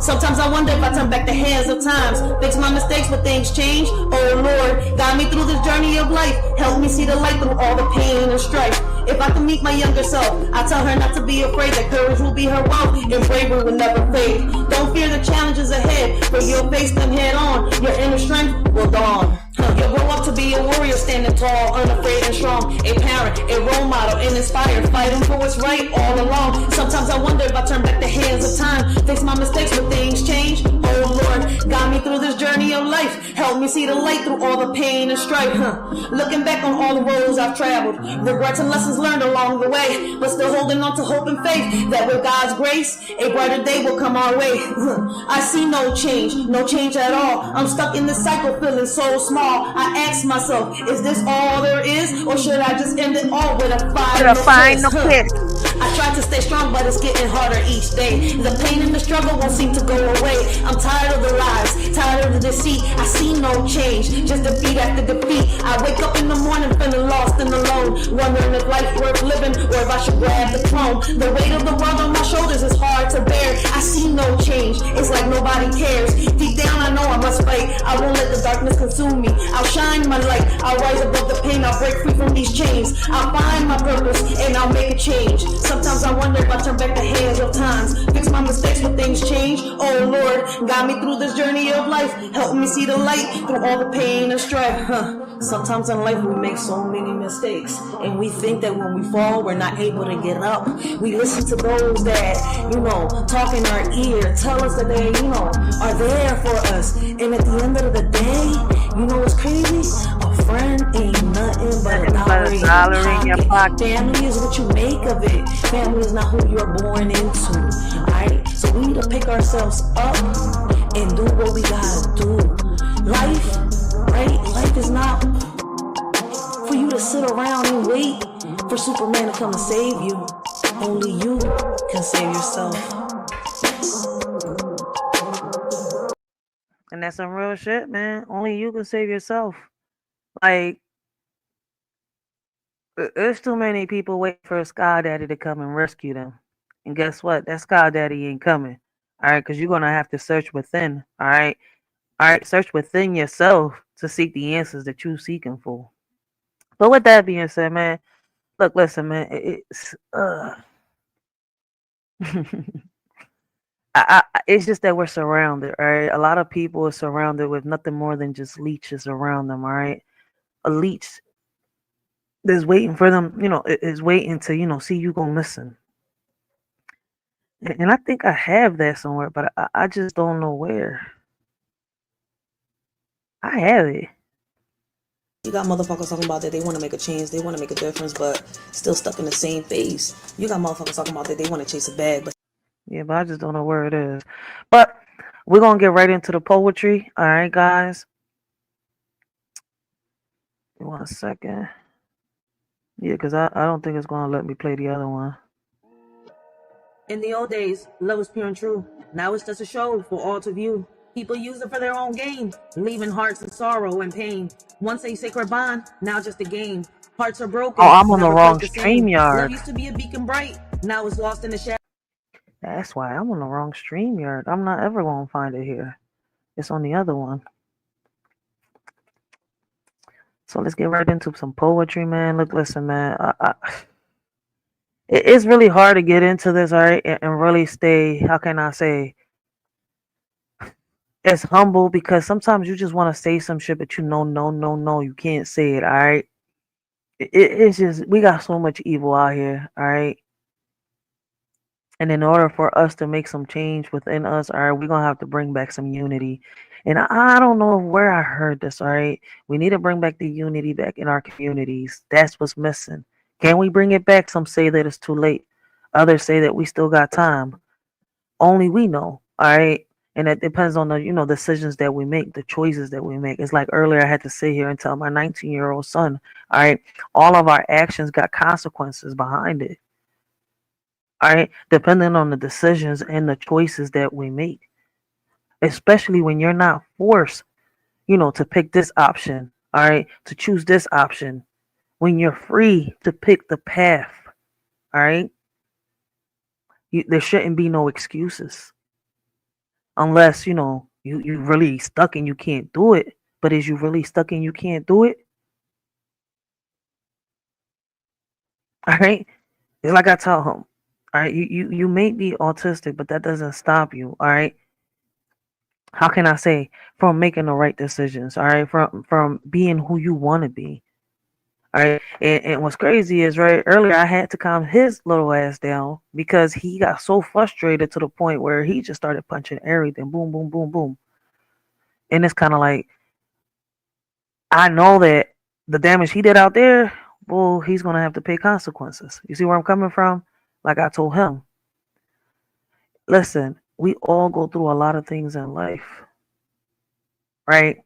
Sometimes I wonder if I turn back the hands of times, fix my mistakes, but things change. Oh Lord, guide me through this journey of life, help me see the light through all the pain and strife. If I can meet my younger self, I tell her not to be afraid, that courage will be her wealth and bravery will never fade. Don't fear the challenges ahead, for you'll face them head on. Your inner strength will dawn. You'll grow up to be a warrior, standing tall, unafraid and strong. A parent, a role model, and inspired, fighting for what's right all along. Sometimes I wonder if I turn back the hands of time, fix my mistakes, but things change. Oh Lord, guide me through this journey of life, help me see the light through all the pain and strife. Looking back on all the roads I've traveled, regrets and lessons learned along the way, but still holding on to hope and faith that with God's grace, a brighter day will come our way. I see no change at all. I'm stuck in this cycle, feeling so small. I ask myself, is this all there is, or should I just end it all with a final kiss? I try to stay strong, but it's getting harder each day. The pain and the struggle won't seem to go away. I'm tired of the lies, tired of the deceit. I see no change, just defeat after defeat. I wake up in the morning feeling lost and alone, wondering if life's worth living or if I should grab the throne. The weight of the world on my shoulders is hard to bear. I see no change, it's like nobody cares. Deep down I know I must fight. I won't let the darkness consume me. I'll shine my light, I'll rise above the pain. I'll break free from these chains. I'll find my purpose and I'll make a change. Sometimes I wonder if I turn back the hands of times, fix my mistakes when things change. Oh Lord, guide me through this journey of life. Help me see the light through all the pain and strife. Sometimes in life we make so many mistakes, and we think that when we fall we're not able to get up. We listen to those that, talk in our ear, tell us that they, are there for us. And at the end of the day, you know what's crazy? A friend ain't nothing but a dollar in your pocket. Family is what you make of it. Family is not who you're born into. Alright? So we need to pick ourselves up and do what we gotta do. Life, right? Life is not for you to sit around and wait for Superman to come and save you. Only you can save yourself. And that's some real shit, man. Only you can save yourself. Like, there's too many people waiting for a Sky Daddy to come and rescue them. And guess what? That Sky Daddy ain't coming. All right, because you're going to have to search within. All right. All right, search within yourself to seek the answers that you're seeking for. But with that being said, man, look, listen, man, it's it's just that we're surrounded, all right? A lot of people are surrounded with nothing more than just leeches around them, all right? A leech that's waiting for them, is waiting to, see you go missing. And I think I have that somewhere, but I just don't know where. I have it. You got motherfuckers talking about that they want to make a change, they want to make a difference, but still stuck in the same phase. You got motherfuckers talking about that they want to chase a bag, but yeah, but I just don't know where it is. But we're gonna get right into the poetry. All right, guys. 1 second. Yeah, because I don't think it's gonna let me play the other one. in the old days, love was pure and true. Now it's just a show for all to view. People use it for their own gain, leaving hearts in sorrow and pain. Once a sacred bond, now just a game. Hearts are broken. Oh, I'm on the never wrong quite the same. StreamYard. Love used to be a beacon bright, now it's lost in the shadow. That's why I'm on the wrong StreamYard. I'm not ever gonna find it here. It's on the other one. So let's get right into some poetry, man. Look, listen, man. It's really hard to get into this, all right, and really stay, how can I say, as humble, because sometimes you just want to say some shit, but no, you can't say it, all right? It's just, we got so much evil out here, all right? And in order for us to make some change within us, all right, we're going to have to bring back some unity. And I don't know where I heard this, all right? We need to bring back the unity back in our communities. That's what's missing. Can we bring it back? Some say that it's too late. Others say that we still got time. Only we know, all right? And it depends on the, decisions that we make, the choices that we make. It's like earlier I had to sit here and tell my 19-year-old son, all right, all of our actions got consequences behind it. All right, depending on the decisions and the choices that we make, especially when you're not forced, to pick this option, all right, to choose this option, when you're free to pick the path, all right, there shouldn't be no excuses, unless, you really stuck and you can't do it. But is you really stuck and you can't do it? All right, it's like I tell him. All right, you may be autistic, but that doesn't stop you. All right, how can I say, from making the right decisions? All right, from being who you want to be. All right, and what's crazy is, right, earlier I had to calm his little ass down because he got so frustrated to the point where he just started punching everything, boom, boom, boom, boom. And it's kind of like, I know that the damage he did out there, well, he's gonna have to pay consequences. You see where I'm coming from? Like I told him, listen, we all go through a lot of things in life, right?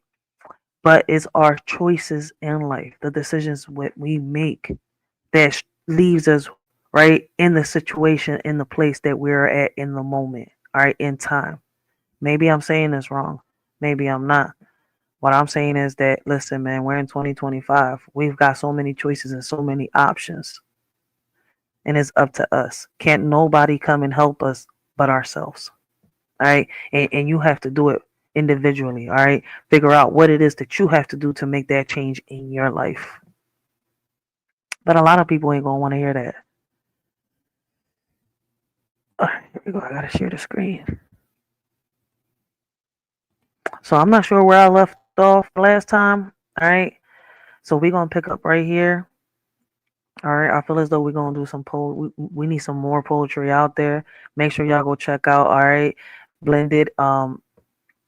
But it's our choices in life, the decisions what we make, that leaves us right? In the situation, in the place that we're at in the moment, all right, in time. Maybe I'm saying this wrong. Maybe I'm not. What I'm saying is that, listen, man, we're in 2025. We've got so many choices and so many options, and it's up to us. Can't nobody come and help us but ourselves, all right? And you have to do it individually, all right? Figure out what it is that you have to do to make that change in your life. But a lot of people ain't gonna want to hear that. All right, here we go. I gotta share the screen. So I'm not sure where I left off last time. All right. So we're gonna pick up right here. All right. I feel as though we're gonna do some we need some more poetry out there. Make sure y'all go check out. All right. Blended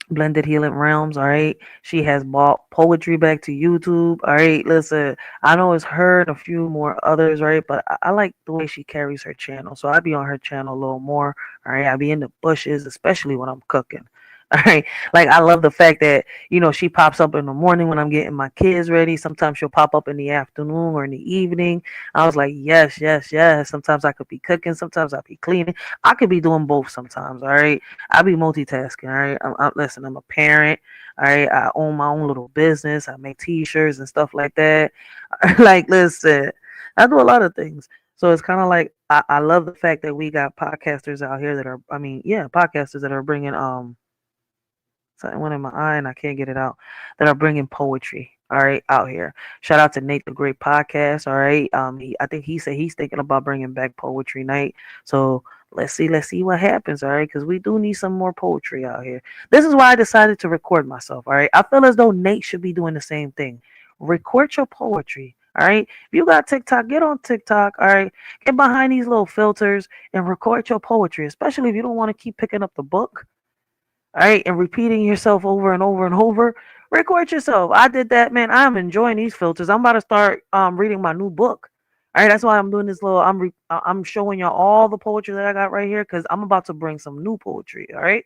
Blended Healing Realms. All right. She has brought poetry back to YouTube. All right. Listen, I know it's her and a few more others, right? But I like the way she carries her channel. So I'll be on her channel a little more. All right. I'll be in the bushes, especially when I'm cooking. All right. Like, I love the fact that, she pops up in the morning when I'm getting my kids ready. Sometimes she'll pop up in the afternoon or in the evening. I was like, yes, yes, yes. Sometimes I could be cooking. Sometimes I'll be cleaning. I could be doing both sometimes. All right. I be multitasking. All right. Listen, I'm a parent. All right. I own my own little business. I make t-shirts and stuff like that. Like, listen, I do a lot of things. So it's kind of like, I love the fact that we got podcasters out here that are, podcasters that are bringing, something went in my eye and I can't get it out, that are bringing poetry, all right, out here. Shout out to Nate the Great Podcast, all right. I think he said he's thinking about bringing back poetry night. So let's see what happens, all right, because we do need some more poetry out here. This is why I decided to record myself, all right. I feel as though Nate should be doing the same thing. Record your poetry. All right. If you got TikTok, get on TikTok. All right. Get behind these little filters and record your poetry, especially if you don't want to keep picking up the book, all right, and repeating yourself over and over and over. Record yourself. I did that, man. I'm enjoying these filters. I'm about to start reading my new book. All right, that's why I'm doing this little. I'm showing y'all all the poetry that I got right here because I'm about to bring some new poetry. All right.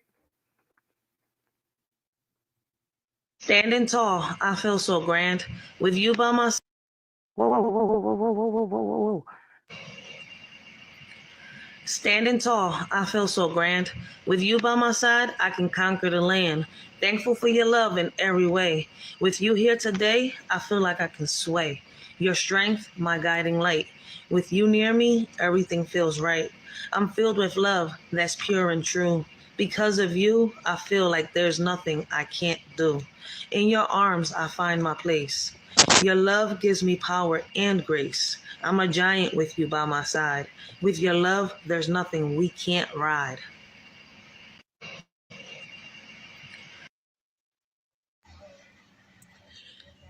Standing tall, I feel so grand. With you by my side. Whoa, whoa, whoa, whoa, whoa, whoa, whoa, whoa, whoa, whoa, whoa. Standing tall, I feel so grand. With you by my side, I can conquer the land. Thankful for your love in every way. With you here today, I feel like I can sway. Your strength, my guiding light. With you near me, everything feels right. I'm filled with love that's pure and true. Because of you, I feel like there's nothing I can't do. In your arms, I find my place. Your love gives me power and grace. I'm a giant with you by my side. With your love, there's nothing we can't ride.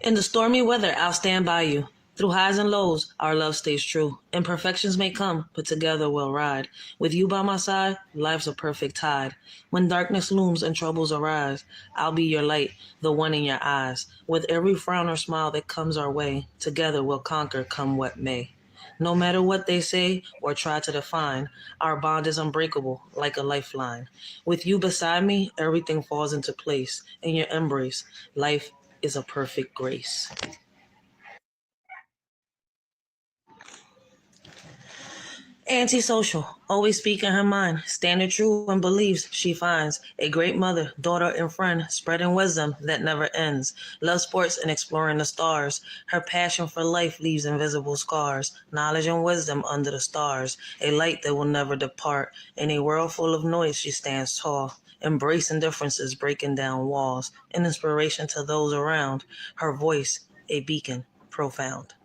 In the stormy weather, I'll stand by you. Through highs and lows, our love stays true. Imperfections may come, but together we'll ride. With you by my side, life's a perfect tide. When darkness looms and troubles arise, I'll be your light, the one in your eyes. With every frown or smile that comes our way, together we'll conquer come what may. No matter what they say or try to define, our bond is unbreakable like a lifeline. With you beside me, everything falls into place. In your embrace, life is a perfect grace. Antisocial, always speaking her mind, standing true and believes she finds a great mother, daughter, and friend, spreading wisdom that never ends. Love sports and exploring the stars. Her passion for life leaves invisible scars. Knowledge and wisdom under the stars, a light that will never depart. In a world full of noise, she stands tall, embracing differences, breaking down walls. An inspiration to those around. Her voice, a beacon, profound.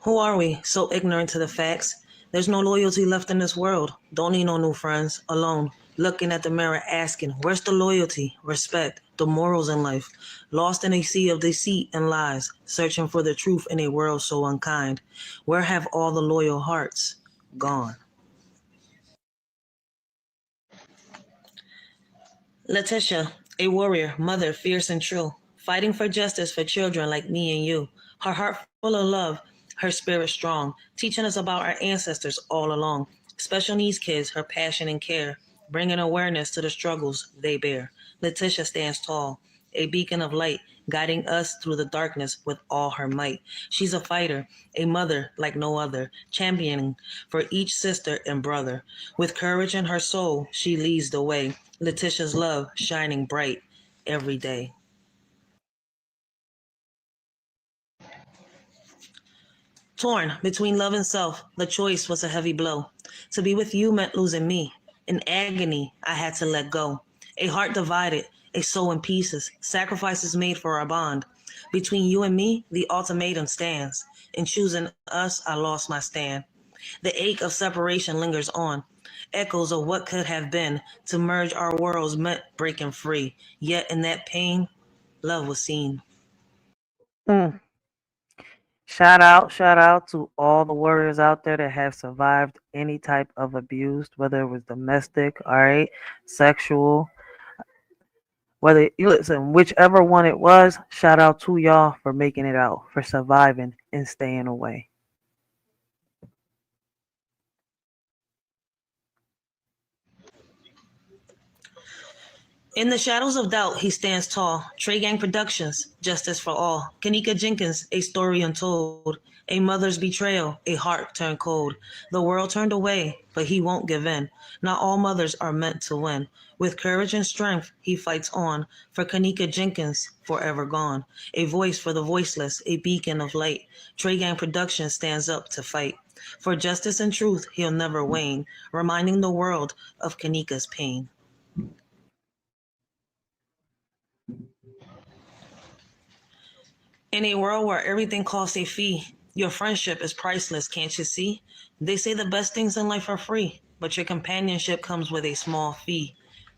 Who are we, so ignorant to the facts? There's no loyalty left in this world. Don't need no new friends. Alone, looking at the mirror, asking, where's the loyalty, respect, the morals in life? Lost in a sea of deceit and lies, searching for the truth in a world so unkind. Where have all the loyal hearts gone? Letitia, a warrior, mother, fierce and true, fighting for justice for children like me and you. Her heart full of love, her spirit strong, teaching us about our ancestors all along. Special needs kids, her passion and care, bringing awareness to the struggles they bear. Letitia stands tall, a beacon of light guiding us through the darkness with all her might. She's a fighter, a mother like no other, championing for each sister and brother. With courage in her soul, she leads the way. Letitia's love shining bright every day. Torn between love and self, the choice was a heavy blow. To be with you meant losing me. In agony, I had to let go. A heart divided, a soul in pieces, sacrifices made for our bond. Between you and me, the ultimatum stands. In choosing us, I lost my stand. The ache of separation lingers on. Echoes of what could have been. To merge our worlds meant breaking free. Yet in that pain, love was seen. Mm. Shout out to all the warriors out there that have survived any type of abuse, whether it was domestic, all right, sexual, whether you listen, whichever one it was, shout out to y'all for making it out, for surviving and staying away. In the shadows of doubt, he stands tall. Trey Gang Productions, Justice for All. Kanika Jenkins, A Story Untold. A mother's betrayal, a heart turned cold. The world turned away, but he won't give in. Not all mothers are meant to win. With courage and strength, he fights on. For Kanika Jenkins, forever gone. A voice for the voiceless, a beacon of light. Trey Gang Productions stands up to fight. For justice and truth, he'll never wane, reminding the world of Kanika's pain. In a world where everything costs a fee, your friendship is priceless, can't you see? They say the best things in life are free, but your companionship comes with a small fee.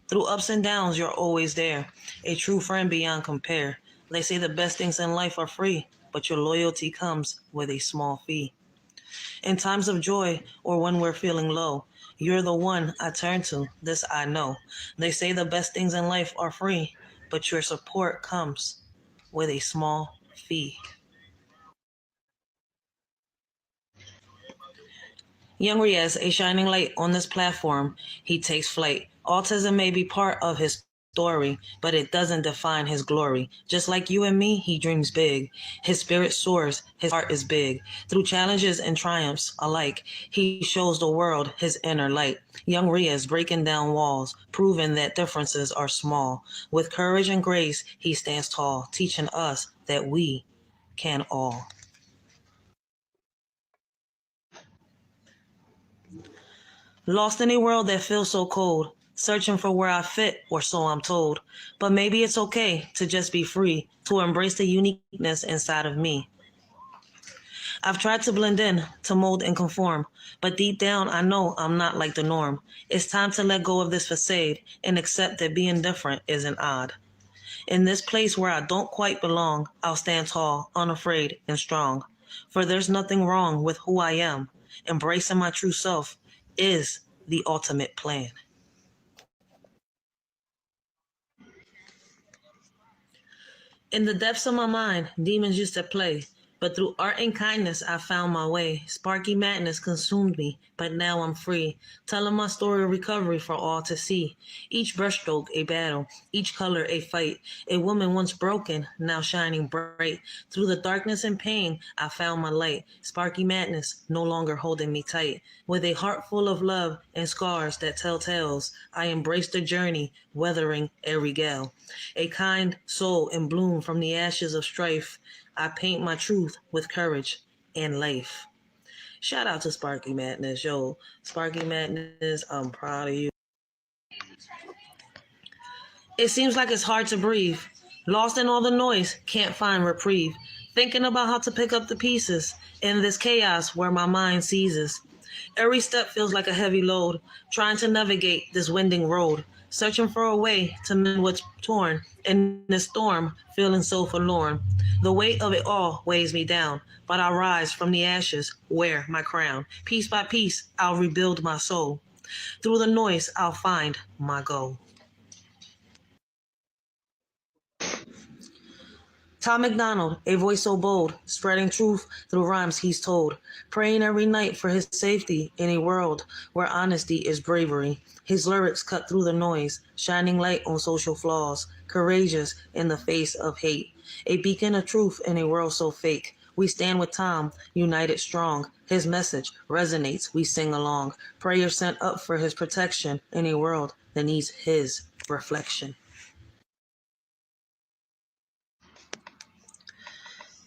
Through ups and downs, you're always there, a true friend beyond compare. They say the best things in life are free, but your loyalty comes with a small fee. In times of joy or when we're feeling low, you're the one I turn to, this I know. They say the best things in life are free, but your support comes with a small fee. Young Riaz, a shining light on this platform, he takes flight. Autism may be part of his story, but it doesn't define his glory. Just like you and me, he dreams big. His spirit soars, his heart is big. Through challenges and triumphs alike, he shows the world his inner light. Young Riaz breaking down walls, proving that differences are small. With courage and grace, he stands tall, teaching us that we can all. Lost in a world that feels so cold, searching for where I fit, or so I'm told. But maybe it's okay to just be free, to embrace the uniqueness inside of me. I've tried to blend in, to mold and conform, but deep down I know I'm not like the norm. It's time to let go of this facade and accept that being different isn't odd. In this place where I don't quite belong, I'll stand tall, unafraid, and strong. For there's nothing wrong with who I am. Embracing my true self is the ultimate plan. In the depths of my mind, demons used to play. But through art and kindness, I found my way. Sparky madness consumed me, but now I'm free. Telling my story of recovery for all to see. Each brushstroke a battle, each color a fight. A woman once broken, now shining bright. Through the darkness and pain, I found my light. Sparky madness, no longer holding me tight. With a heart full of love and scars that tell tales, I embrace the journey, weathering every gale. A kind soul in bloom from the ashes of strife. I paint my truth with courage and life. Shout out to Sparky Madness. Yo, Sparky Madness, I'm proud of you. It seems like it's hard to breathe. Lost in all the noise, can't find reprieve. Thinking about how to pick up the pieces in this chaos where my mind seizes. Every step feels like a heavy load, trying to navigate this winding road. Searching for a way to mend what's torn. In this storm, feeling so forlorn. The weight of it all weighs me down, but I rise from the ashes, wear my crown. Piece by piece, I'll rebuild my soul. Through the noise, I'll find my goal. Tom MacDonald, a voice so bold, spreading truth through rhymes he's told, praying every night for his safety in a world where honesty is bravery. His lyrics cut through the noise, shining light on social flaws, courageous in the face of hate, a beacon of truth in a world so fake. We stand with Tom, united strong. His message resonates, we sing along. Prayer sent up for his protection in a world that needs his reflection.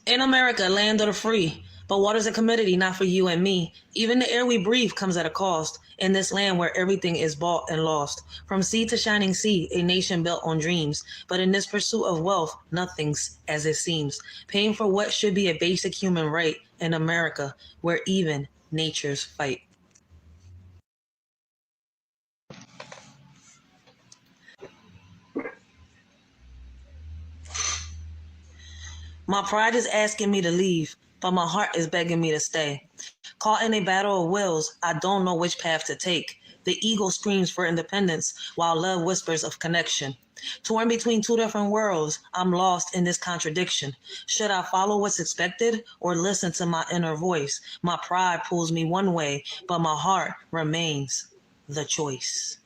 In America, land of the free. But water's a commodity, not for you and me. Even the air we breathe comes at a cost. In this land where everything is bought and lost. From sea to shining sea, a nation built on dreams. But in this pursuit of wealth, nothing's as it seems. Paying for what should be a basic human right in America, where even nature's fight. My pride is asking me to leave, but my heart is begging me to stay. Caught in a battle of wills, I don't know which path to take. The ego screams for independence, while love whispers of connection. Torn between two different worlds, I'm lost in this contradiction. Should I follow what's expected or listen to my inner voice? My pride pulls me one way, but my heart remains the choice.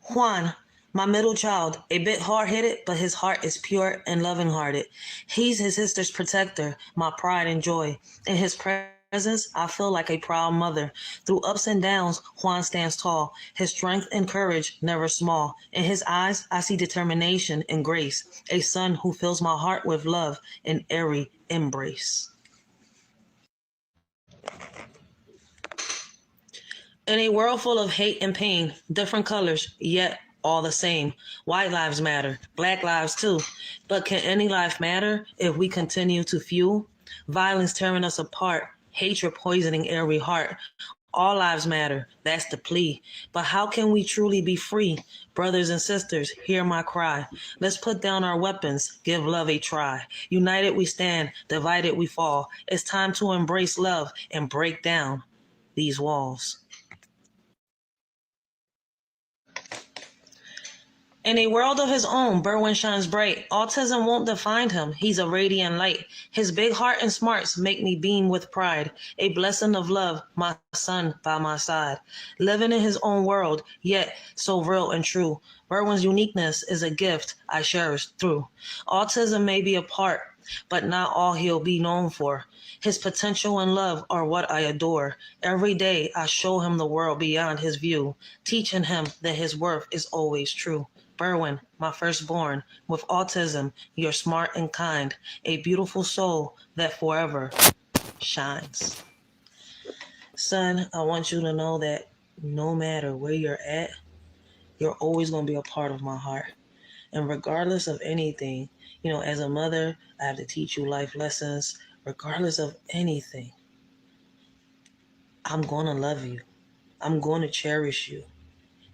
Juan, my middle child, a bit hard-headed, but his heart is pure and loving-hearted. He's his sister's protector, my pride and joy. In his presence, I feel like a proud mother. Through ups and downs, Juan stands tall, his strength and courage never small. In his eyes, I see determination and grace, a son who fills my heart with love and every embrace. In a world full of hate and pain, different colors, yet all the same. White lives matter, black lives too. But can any life matter if we continue to fuel? Violence tearing us apart, hatred poisoning every heart. All lives matter, that's the plea. But how can we truly be free? Brothers and sisters, hear my cry. Let's put down our weapons, give love a try. United we stand, divided we fall. It's time to embrace love and break down these walls. In a world of his own, Berwin shines bright. Autism won't define him. He's a radiant light. His big heart and smarts make me beam with pride. A blessing of love, my son by my side. Living in his own world, yet so real and true. Berwin's uniqueness is a gift I cherish through. Autism may be a part, but not all he'll be known for. His potential and love are what I adore. Every day I show him the world beyond his view, teaching him that his worth is always true. Berwin, my firstborn, with autism, you're smart and kind, a beautiful soul that forever shines. Son, I want you to know that no matter where you're at, you're always going to be a part of my heart. And regardless of anything, as a mother, I have to teach you life lessons. Regardless of anything, I'm going to love you. I'm going to cherish you.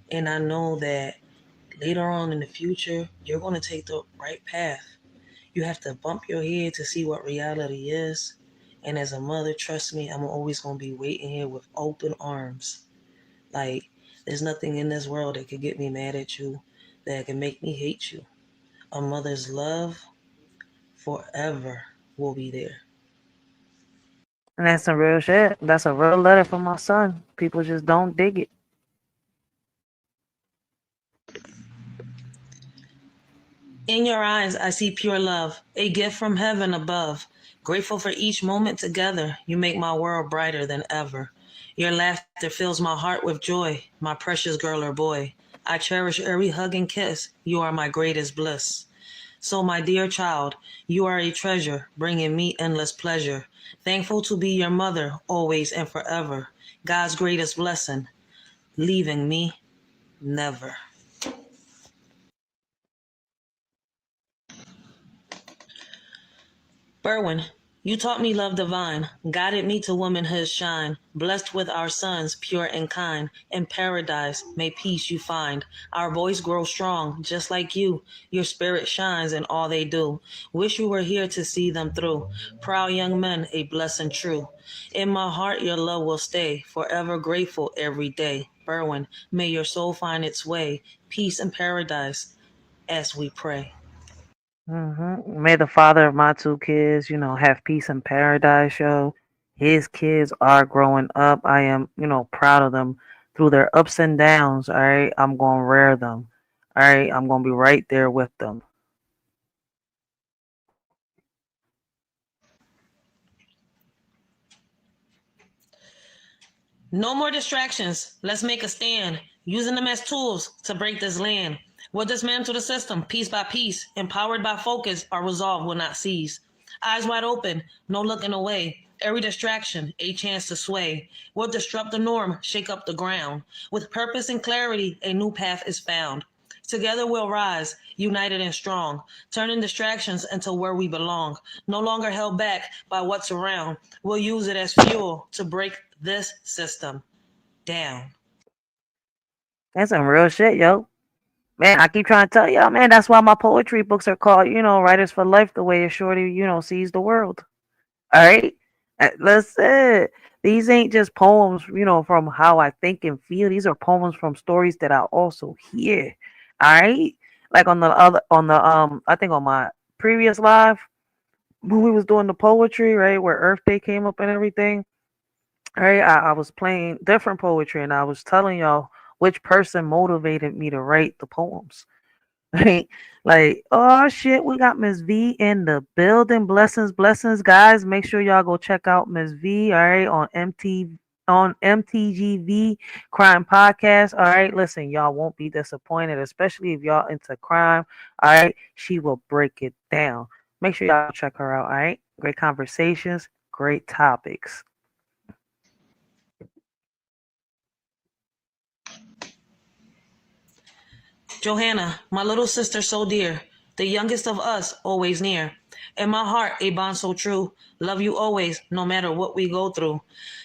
And I know that later on in the future, you're going to take the right path. You have to bump your head to see what reality is. And as a mother, trust me, I'm always going to be waiting here with open arms. Like, there's nothing in this world that could get me mad at you, that can make me hate you. A mother's love forever will be there. And that's some real shit. That's a real letter from my son. People just don't dig it. In your eyes, I see pure love, a gift from heaven above. Grateful for each moment together, you make my world brighter than ever. Your laughter fills my heart with joy, my precious girl or boy. I cherish every hug and kiss, you are my greatest bliss. So my dear child, you are a treasure, bringing me endless pleasure. Thankful to be your mother, always and forever. God's greatest blessing, leaving me never. Berwin, you taught me love divine, guided me to womanhood's shine, blessed with our sons, pure and kind. In paradise, may peace you find. Our boys grow strong, just like you. Your spirit shines in all they do. Wish you were here to see them through. Proud young men, a blessing true. In my heart, your love will stay, forever grateful every day. Berwin, may your soul find its way, peace and paradise, as we pray. May the father of my two kids, have peace and paradise, yo. His kids are growing up. I am, proud of them. through their ups and downs. All right, I'm gonna rear them. All right, I'm gonna be right there with them. No more distractions. Let's make a stand. Using them as tools to break this land. We'll dismantle the system piece by piece. Empowered by focus, our resolve will not cease. Eyes wide open, no looking away. Every distraction, a chance to sway. We'll disrupt the norm, shake up the ground. With purpose and clarity, a new path is found. Together we'll rise, united and strong, turning distractions into where we belong. No longer held back by what's around. We'll use it as fuel to break this system down. That's some real shit, yo. Man, I keep trying to tell y'all, man, that's why my poetry books are called, Writers for Life, the way a shorty, sees the world. All right? Listen, these ain't just poems, from how I think and feel. These are poems from stories that I also hear. All right? Like I think on my previous live, when we was doing the poetry, right, where Earth Day came up and everything, right, I was playing different poetry and I was telling y'all which person motivated me to write the poems. Right? Like, oh shit, we got Miss V in the building. Blessings, blessings, guys. Make sure y'all go check out Miss V, all right, on MTGV Crime Podcast. All right. Listen, y'all won't be disappointed, especially if y'all into crime. All right. She will break it down. Make sure y'all check her out. All right. Great conversations, great topics. Johanna, my little sister so dear, the youngest of us, always near. In my heart, a bond so true. Love you always, no matter what we go through.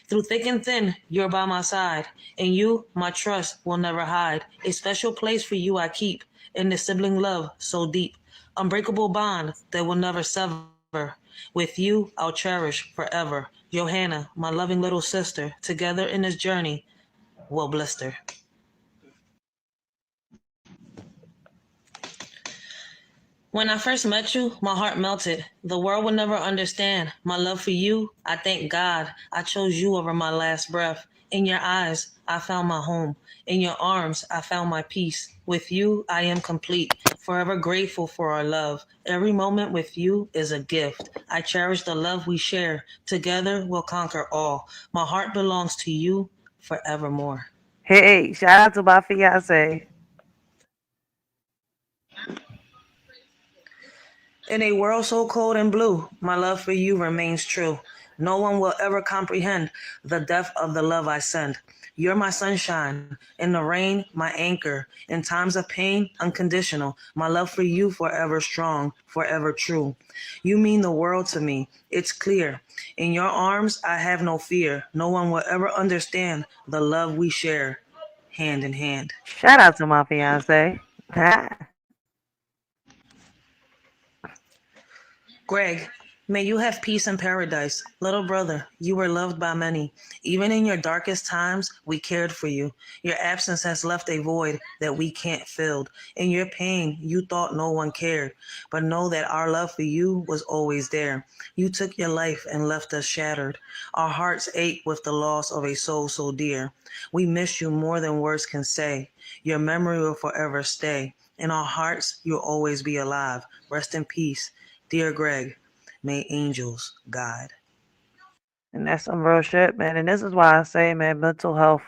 Through thick and thin, you're by my side. And you, my trust, will never hide. A special place for you I keep. In the sibling love so deep. Unbreakable bond that will never sever. With you, I'll cherish forever. Johanna, my loving little sister, together in this journey, we'll blister. When I first met you, my heart melted. The world would never understand. My love for you, I thank God I chose you over my last breath. In your eyes, I found my home. In your arms, I found my peace. With you, I am complete. Forever grateful for our love. Every moment with you is a gift. I cherish the love we share. Together, we'll conquer all. My heart belongs to you forevermore. Hey, shout out to my fiance. In a world so cold and blue, my love for you remains true. No one will ever comprehend the depth of the love I send. You're my sunshine, in the rain, my anchor. In times of pain, unconditional. My love for you forever strong, forever true. You mean the world to me, it's clear. In your arms, I have no fear. No one will ever understand the love we share, hand in hand. Shout out to my fiance. Greg, may you have peace in paradise. Little brother, you were loved by many. Even in your darkest times, we cared for you. Your absence has left a void that we can't fill. In your pain, you thought no one cared. But know that our love for you was always there. You took your life and left us shattered. Our hearts ache with the loss of a soul so dear. We miss you more than words can say. Your memory will forever stay. In our hearts, you'll always be alive. Rest in peace. Dear Greg, may angels guide. And that's some real shit, man. And this is why I say, man, mental health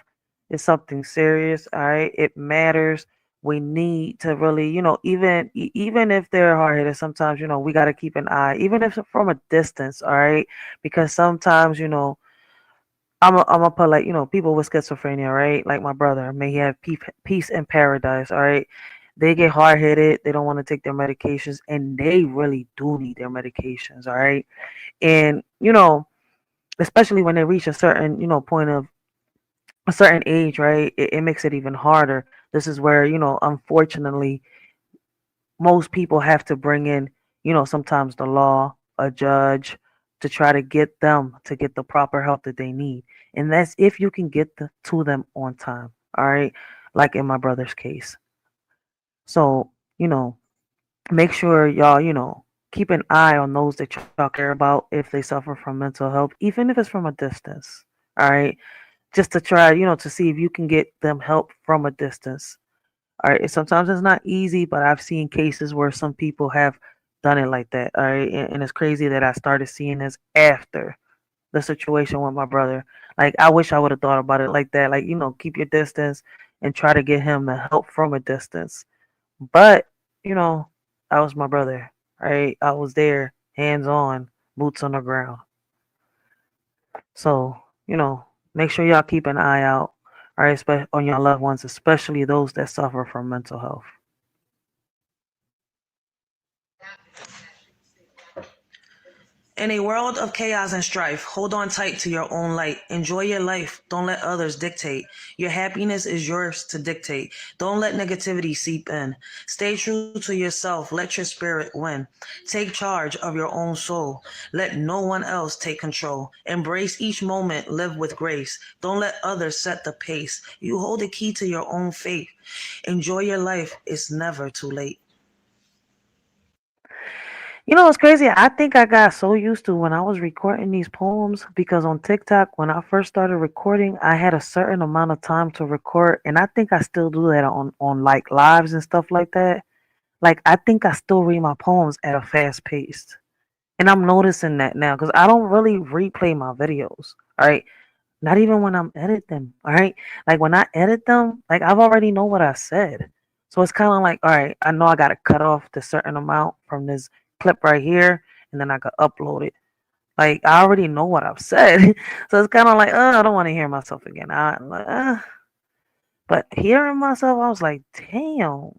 is something serious. All right, it matters. We need to really, even if they're hard headed, sometimes we got to keep an eye, even if it's from a distance. All right, because sometimes I'm gonna put like people with schizophrenia, right? Like my brother, may he have peace in paradise. All right, they get hard headed. They don't want to take their medications, and they really do need their medications. All right, and especially when they reach a certain point of a certain age, right, it makes it even harder. This is where unfortunately most people have to bring in sometimes the law, a judge, to try to get them to get the proper help that they need, and that's if you can get to them on time. All right, like in my brother's case. So make sure y'all keep an eye on those that y'all care about if they suffer from mental health, even if it's from a distance. All right. just to try, to see if you can get them help from a distance. All right. Sometimes it's not easy, but I've seen cases where some people have done it like that. All right. And it's crazy that I started seeing this after the situation with my brother. Like, I wish I would have thought about it like that. Like, keep your distance and try to get him the help from a distance. But, you know, I was my brother. Right. I was there, hands on, boots on the ground. So, make sure y'all keep an eye out, all right, on your loved ones, especially those that suffer from mental health. In a world of chaos and strife, hold on tight to your own light. Enjoy your life. Don't let others dictate. Your happiness is yours to dictate. Don't let negativity seep in. Stay true to yourself. Let your spirit win. Take charge of your own soul. Let no one else take control. Embrace each moment. Live with grace. Don't let others set the pace. You hold the key to your own fate. Enjoy your life. It's never too late. What's crazy? I think I got so used to when I was recording these poems because on TikTok, when I first started recording, I had a certain amount of time to record, and I think I still do that on like lives and stuff like that. Like, I think I still read my poems at a fast pace, and I'm noticing that now because I don't really replay my videos. All right, not even when I'm editing them. All right, like when I edit them, like I've already know what I said, so it's kind of like, all right, I know I got to cut off the certain amount from this clip right here, and then I could upload it. Like, I already know what I've said, so it's kind of like, I don't want to hear myself again. But hearing myself, I was like, damn,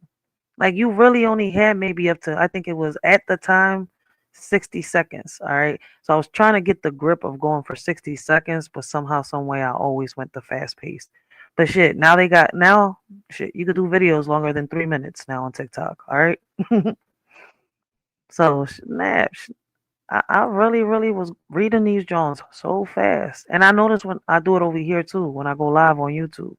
like you really only had maybe up to, I think it was at the time, 60 seconds. All right, so I was trying to get the grip of going for 60 seconds, but somehow, some way, I always went the fast pace. But shit, now shit, you could do videos longer than 3 minutes now on TikTok. All right. So snap. I really, really was reading these Jones so fast. And I noticed when I do it over here too, when I go live on YouTube,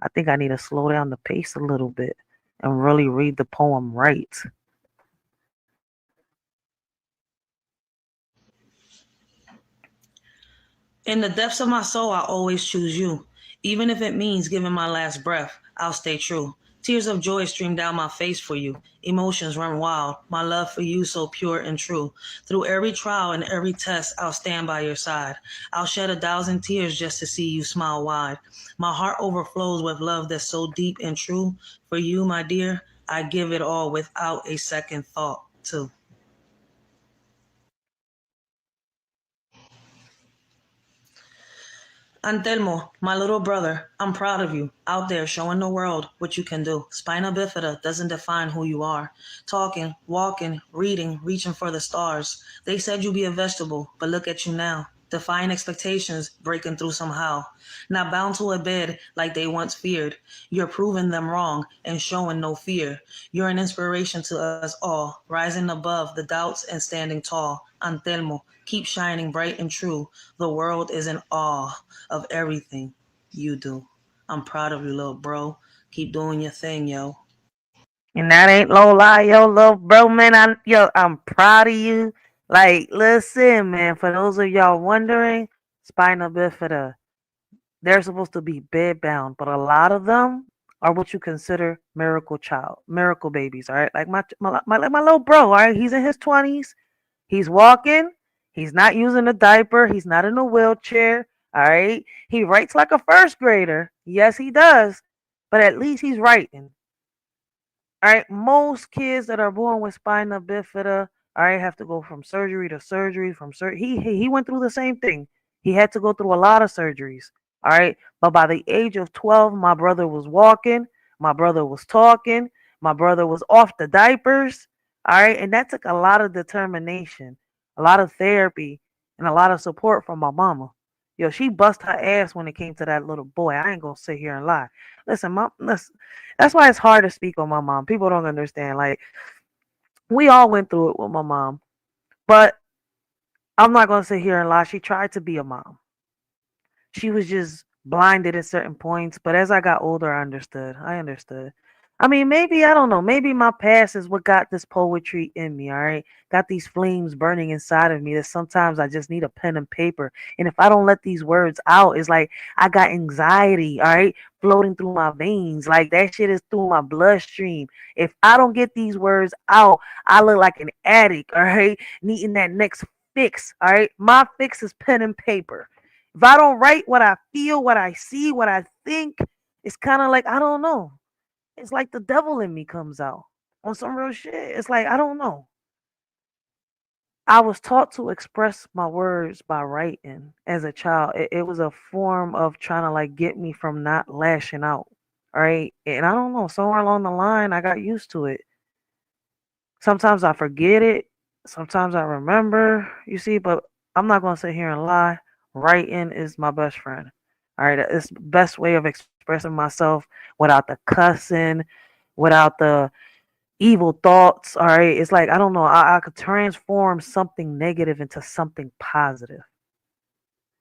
I think I need to slow down the pace a little bit and really read the poem right. In the depths of my soul, I always choose you. Even if it means giving my last breath, I'll stay true. Tears of joy stream down my face for you. Emotions run wild. My love for you so pure and true. Through every trial and every test, I'll stand by your side. I'll shed 1,000 tears just to see you smile wide. My heart overflows with love that's so deep and true. For you, my dear, I give it all without a second thought, too. Antelmo, my little brother, I'm proud of you. Out there showing the world what you can do. Spina bifida doesn't define who you are. Talking, walking, reading, reaching for the stars. They said you'd be a vegetable, but look at you now. Defying expectations, breaking through somehow. Not bound to a bed like they once feared. You're proving them wrong and showing no fear. You're an inspiration to us all, rising above the doubts and standing tall. Antelmo, keep shining bright and true. The world is in awe of everything you do. I'm proud of you, little bro. Keep doing your thing, yo. And that ain't low lie, yo, little bro, man. I'm proud of you. Like, listen, man, for those of y'all wondering, spina bifida, they're supposed to be bedbound, but a lot of them are what you consider miracle babies, all right? Like my little bro, all right? He's in his 20s. He's walking. He's not using a diaper. He's not in a wheelchair, all right? He writes like a first grader. Yes, he does. But at least he's writing. All right, most kids that are born with spina bifida, all right, have to go from surgery to surgery. He went through the same thing. He had to go through a lot of surgeries. All right, but by the age of 12, my brother was walking. My brother was talking. My brother was off the diapers. All right, and that took a lot of determination, a lot of therapy, and a lot of support from my mama. Yo, she bust her ass when it came to that little boy. I ain't gonna sit here and lie. Listen, that's why it's hard to speak on my mom. People don't understand. Like, we all went through it with my mom, but I'm not gonna sit here and lie. She tried to be a mom. She was just blinded at certain points. But as I got older, I understood. I mean, maybe, I don't know. Maybe my past is what got this poetry in me, all right? Got these flames burning inside of me that sometimes I just need a pen and paper. And if I don't let these words out, it's like I got anxiety, all right, floating through my veins. Like that shit is through my bloodstream. If I don't get these words out, I look like an addict, all right, needing that next fix, all right? My fix is pen and paper. If I don't write what I feel, what I see, what I think, it's kind of like, I don't know. It's like the devil in me comes out on some real shit. It's like, I don't know. I was taught to express my words by writing as a child. It was a form of trying to like get me from not lashing out. All right. And I don't know, somewhere along the line, I got used to it. Sometimes I forget it. Sometimes I remember, you see, but I'm not going to sit here and lie. Writing is my best friend. All right. It's the best way of expressing myself without the cussing, without the evil thoughts. All right. It's like, I don't know. I could transform something negative into something positive.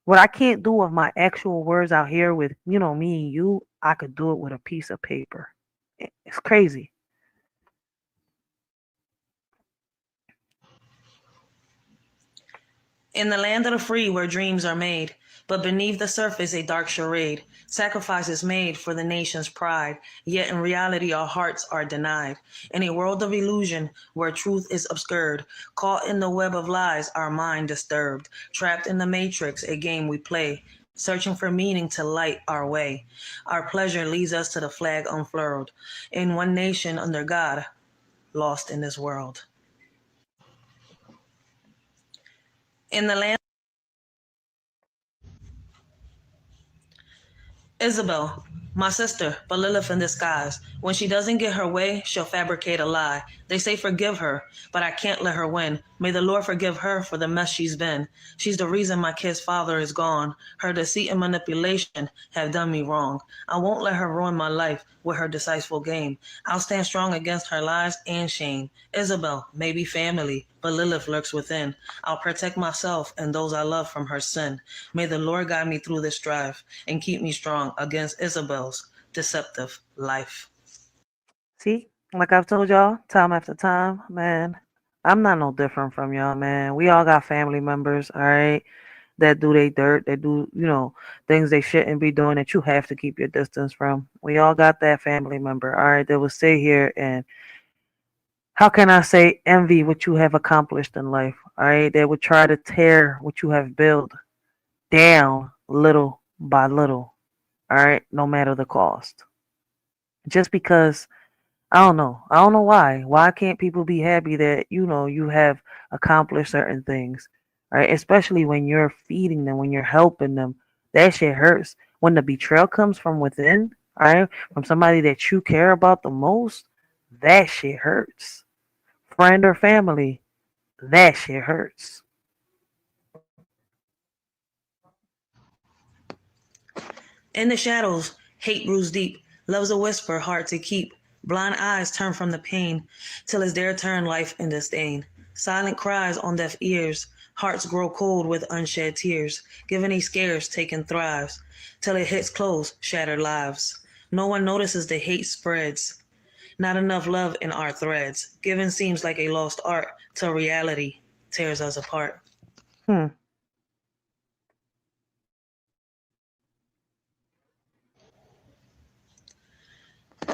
What I can't do with my actual words out here with, me and you, I could do it with a piece of paper. It's crazy. In the land of the free where dreams are made, but beneath the surface a dark charade. Sacrifice is made for the nation's pride, yet in reality our hearts are denied. In a world of illusion where truth is obscured, caught in the web of lies, our mind disturbed, trapped in the matrix, a game we play, searching for meaning to light our way. Our pleasure leads us to the flag unfurled, in one nation under God, lost in this world. In the land Isabel, my sister, but Lilith in disguise. When she doesn't get her way, she'll fabricate a lie. They say forgive her, but I can't let her win. May the Lord forgive her for the mess she's been. She's the reason my kid's father is gone. Her deceit and manipulation have done me wrong. I won't let her ruin my life with her decisive game. I'll stand strong against her lies and shame. Isabel may be family, but Lilith lurks within. I'll protect myself and those I love from her sin. May the Lord guide me through this strife and keep me strong against Isabel's deceptive life. See, like I've told y'all time after time, man, I'm not no different from y'all, man. We all got family members, all right, that do they dirt, that do, things they shouldn't be doing that you have to keep your distance from. We all got that family member, all right, that will sit here and, how can I say, envy what you have accomplished in life, all right? They would try to tear what you have built down little by little, all right, no matter the cost. Just because I don't know. I don't know why. Why can't people be happy that you have accomplished certain things, right? Especially when you're feeding them, when you're helping them. That shit hurts. When the betrayal comes from within, right, from somebody that you care about the most, that shit hurts. Friend or family, that shit hurts. In the shadows, hate brews deep. Love's a whisper, hard to keep. Blind eyes turn from the pain, till it's their turn, life in disdain. Silent cries on deaf ears, hearts grow cold with unshed tears. Given he scares, taken thrives, till it hits close, shattered lives. No one notices the hate spreads. Not enough love in our threads. Giving seems like a lost art, till reality tears us apart. Hmm.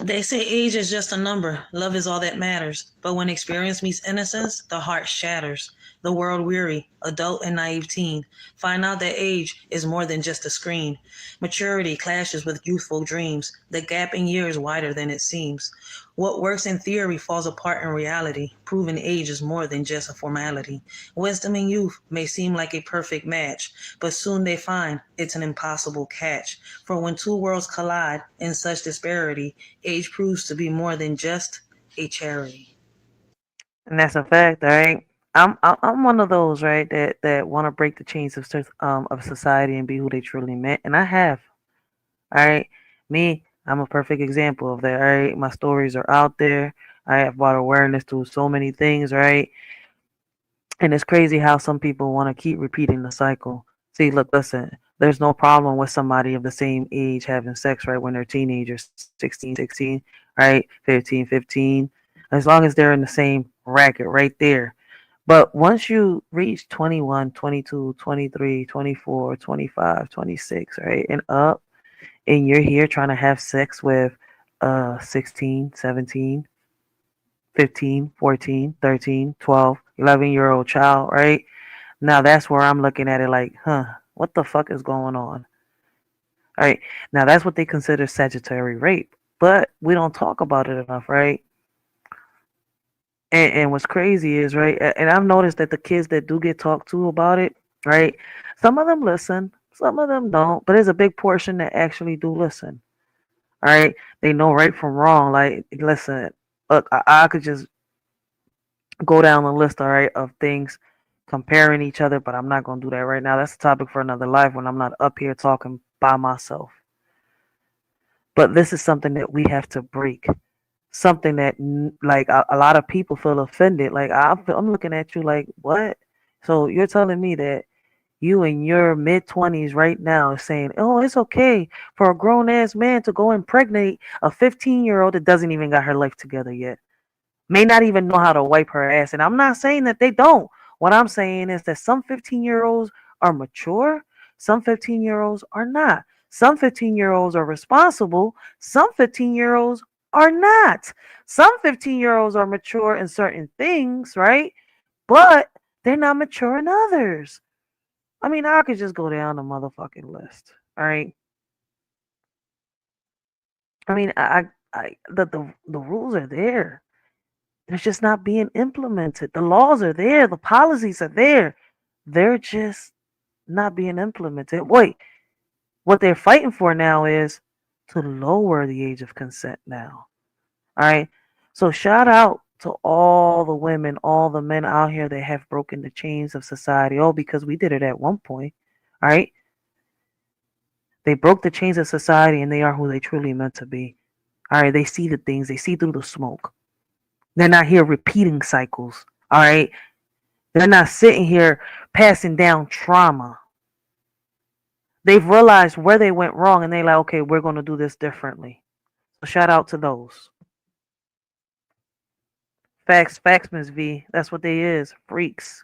They say age is just a number, love is all that matters. But when experience meets innocence, the heart shatters. The world weary, adult and naive teen find out that age is more than just a screen. Maturity clashes with youthful dreams. The gap in years wider than it seems. What works in theory falls apart in reality. Proven age is more than just a formality. Wisdom and youth may seem like a perfect match, but soon they find it's an impossible catch. For when two worlds collide in such disparity, age proves to be more than just a charity. And that's a fact, all right? I'm one of those, right, that want to break the chains of society and be who they truly meant, and I have. All right, me, I'm a perfect example of that. All right, my stories are out there. I have brought awareness to so many things, right? And it's crazy how some people want to keep repeating the cycle. See, look, listen, there's no problem with somebody of the same age having sex, right, when they're teenagers, 16, 16. right? 15, 15. As long as they're in the same bracket right there. But once you reach 21, 22, 23, 24, 25, 26, right, and up, and you're here trying to have sex with 16, 17, 15, 14, 13, 12, 11-year-old child, right? Now that's where I'm looking at it like, what the fuck is going on? All right. Now that's what they consider statutory rape. But we don't talk about it enough, right? And what's crazy is, right, and I've noticed that the kids that do get talked to about it, right, some of them listen, some of them don't, but there's a big portion that actually do listen. All right. They know right from wrong. Like, listen, look, I could just go down the list, all right, of things comparing each other, but I'm not going to do that right now. That's a topic for another life when I'm not up here talking by myself. But this is something that we have to break. Something that, like, a lot of people feel offended. Like, I'm looking at you like, what? So you're telling me that you in your mid-20s right now is saying, oh, it's okay for a grown-ass man to go impregnate a 15-year-old that doesn't even got her life together yet. May not even know how to wipe her ass. And I'm not saying that they don't. What I'm saying is that some 15-year-olds are mature, some 15-year-olds are not. Some 15-year-olds are responsible, some 15-year-olds are not. Some 15-year-olds are mature in certain things, right? But they're not mature in others. I mean, I could just go down the motherfucking list, all right? I mean, the rules are there. They're just not being implemented. The laws are there. The policies are there. They're just not being implemented. Wait, what they're fighting for now is to lower the age of consent now. All right. So shout out to all the women, all the men out here that have broken the chains of society. Oh, because we did it at one point. All right. They broke the chains of society and they are who they truly meant to be. All right. They see the things, they see through the smoke. They're not here repeating cycles. All right. They're not sitting here passing down trauma. They've realized where they went wrong and they're like, okay, we're going to do this differently. So shout out to those. Facts, Miss V. That's what they is. Freaks.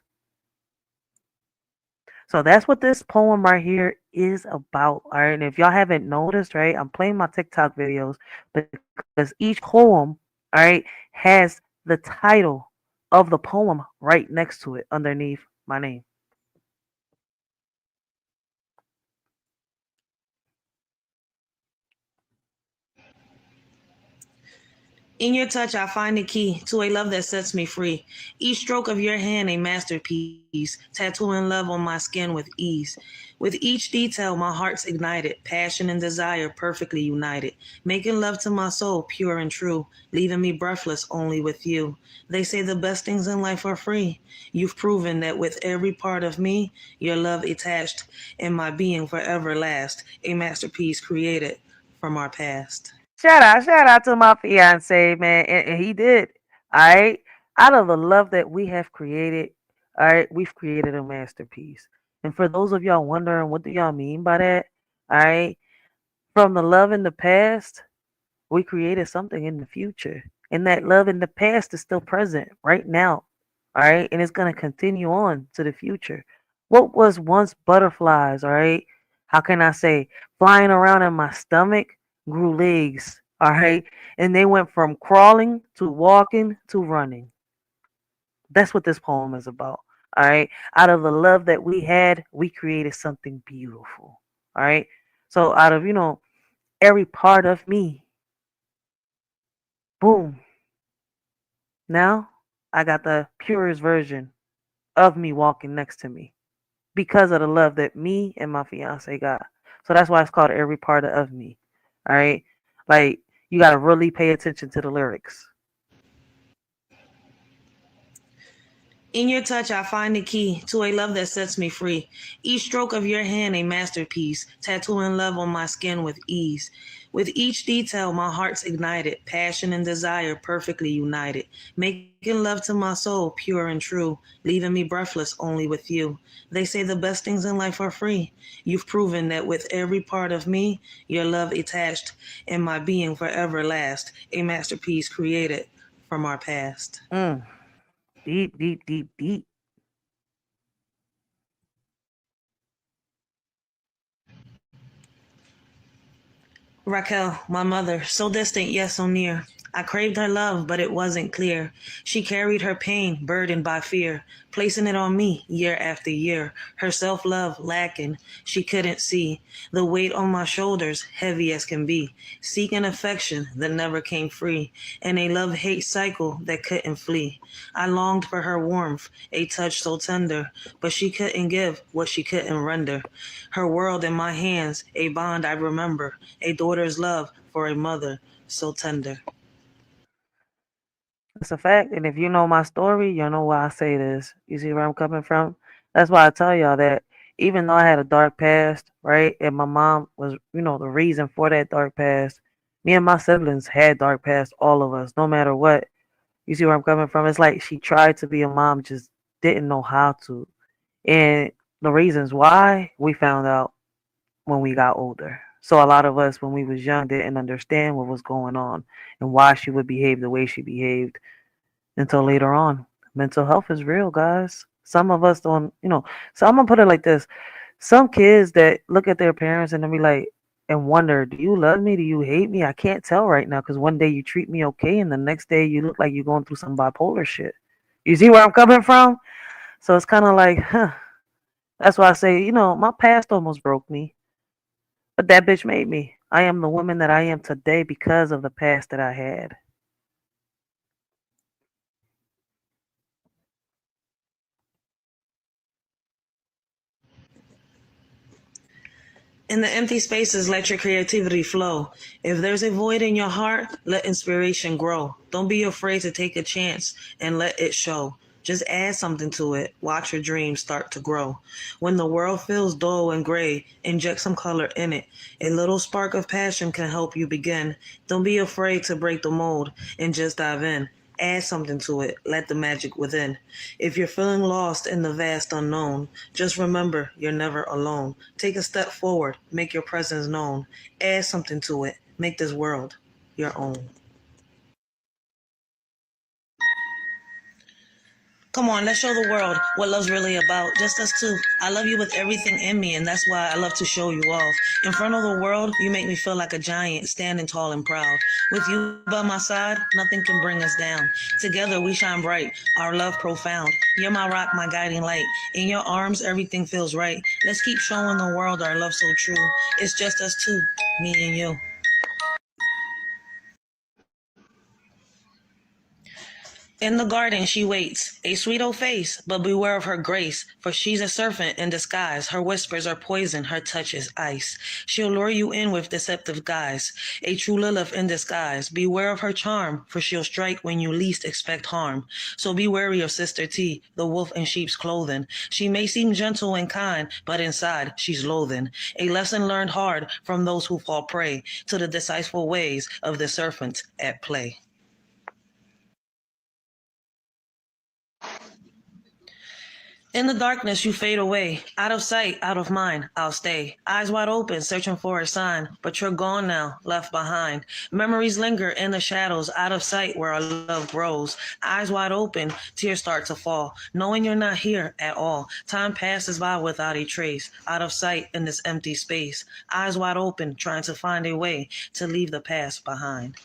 So that's what this poem right here is about. All right. And if y'all haven't noticed, right, I'm playing my TikTok videos because each poem, all right, has the title of the poem right next to it underneath my name. In your touch, I find the key to a love that sets me free. Each stroke of your hand, a masterpiece, tattooing love on my skin with ease. With each detail, my heart's ignited, passion and desire perfectly united, making love to my soul pure and true, leaving me breathless only with you. They say the best things in life are free. You've proven that with every part of me, your love attached, and my being forever last, a masterpiece created from our past. Shout out to my fiance, man. And he did. All right. Out of the love that we have created, all right, we've created a masterpiece. And for those of y'all wondering, what do y'all mean by that? All right. From the love in the past, we created something in the future. And that love in the past is still present right now. All right. And it's going to continue on to the future. What was once butterflies, all right? How can I say flying around in my stomach grew legs, all right? And they went from crawling to walking to running. That's what this poem is about. All right. Out of the love that we had, we created something beautiful. All right. So out of, every part of me, boom. Now I got the purest version of me walking next to me because of the love that me and my fiance got. So that's why it's called every part of me. All right. Like, you got to really pay attention to the lyrics. In your touch, I find the key to a love that sets me free. Each stroke of your hand, a masterpiece, tattooing love on my skin with ease. With each detail, my heart's ignited, passion and desire perfectly united, making love to my soul pure and true, leaving me breathless only with you. They say the best things in life are free. You've proven that with every part of me, your love attached, and my being forever last, a masterpiece created from our past. Deep, deep, deep, deep. Raquel, my mother, so distant yet so near. I craved her love, but it wasn't clear. She carried her pain, burdened by fear, placing it on me year after year. Her self-love lacking, she couldn't see. The weight on my shoulders, heavy as can be. Seeking affection that never came free, and a love-hate cycle that couldn't flee. I longed for her warmth, a touch so tender, but she couldn't give what she couldn't render. Her world in my hands, a bond I remember, a daughter's love for a mother so tender. It's a fact. And if you know my story, you know why I say this. You see where I'm coming from? That's why I tell y'all that even though I had a dark past, right? And my mom was, the reason for that dark past. Me and my siblings had dark past, all of us, no matter what. You see where I'm coming from? It's like she tried to be a mom, just didn't know how to. And the reasons why we found out when we got older. So a lot of us when we was young didn't understand what was going on and why she would behave the way she behaved until later on. Mental health is real, guys. Some of us don't, so I'm gonna put it like this. Some kids that look at their parents and they be like and wonder, do you love me? Do you hate me? I can't tell right now because one day you treat me okay and the next day you look like you're going through some bipolar shit. You see where I'm coming from? So it's kind of like, huh. That's why I say, my past almost broke me, but that bitch made me. I am the woman that I am today because of the past that I had. In the empty spaces, let your creativity flow. If there's a void in your heart, let inspiration grow. Don't be afraid to take a chance and let it show. Just add something to it. Watch your dreams start to grow. When the world feels dull and gray, inject some color in it. A little spark of passion can help you begin. Don't be afraid to break the mold and just dive in. Add something to it. Let the magic within. If you're feeling lost in the vast unknown, just remember you're never alone. Take a step forward. Make your presence known. Add something to it. Make this world your own. Come on, let's show the world what love's really about. Just us two. I love you with everything in me, and that's why I love to show you off. In front of the world, you make me feel like a giant, standing tall and proud. With you by my side, nothing can bring us down. Together, we shine bright, our love profound. You're my rock, my guiding light. In your arms, everything feels right. Let's keep showing the world our love so true. It's just us two, me and you. In the garden she waits, a sweet old face, but beware of her grace, for she's a serpent in disguise. Her whispers are poison, her touch is ice. She'll lure you in with deceptive guise, a true Lilith in disguise. Beware of her charm, for she'll strike when you least expect harm. So be wary of Sister T, the wolf in sheep's clothing. She may seem gentle and kind, but inside she's loathing. A lesson learned hard from those who fall prey to the deceitful ways of the serpent at play. In the darkness, you fade away. Out of sight, out of mind, I'll stay. Eyes wide open, searching for a sign. But you're gone now, left behind. Memories linger in the shadows, out of sight where our love grows. Eyes wide open, tears start to fall. Knowing you're not here at all. Time passes by without a trace. Out of sight in this empty space. Eyes wide open, trying to find a way to leave the past behind.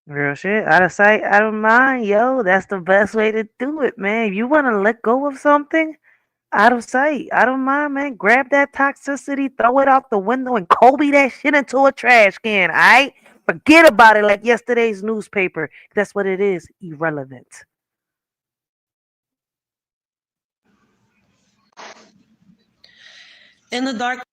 Real shit. Out of sight, out of mind, yo. That's the best way to do it, man. If you want to let go of something, out of sight, out of mind, man. Grab that toxicity, throw it out the window, and Kobe that shit into a trash can, alright? Forget about it like yesterday's newspaper. That's what it is. Irrelevant. In the dark,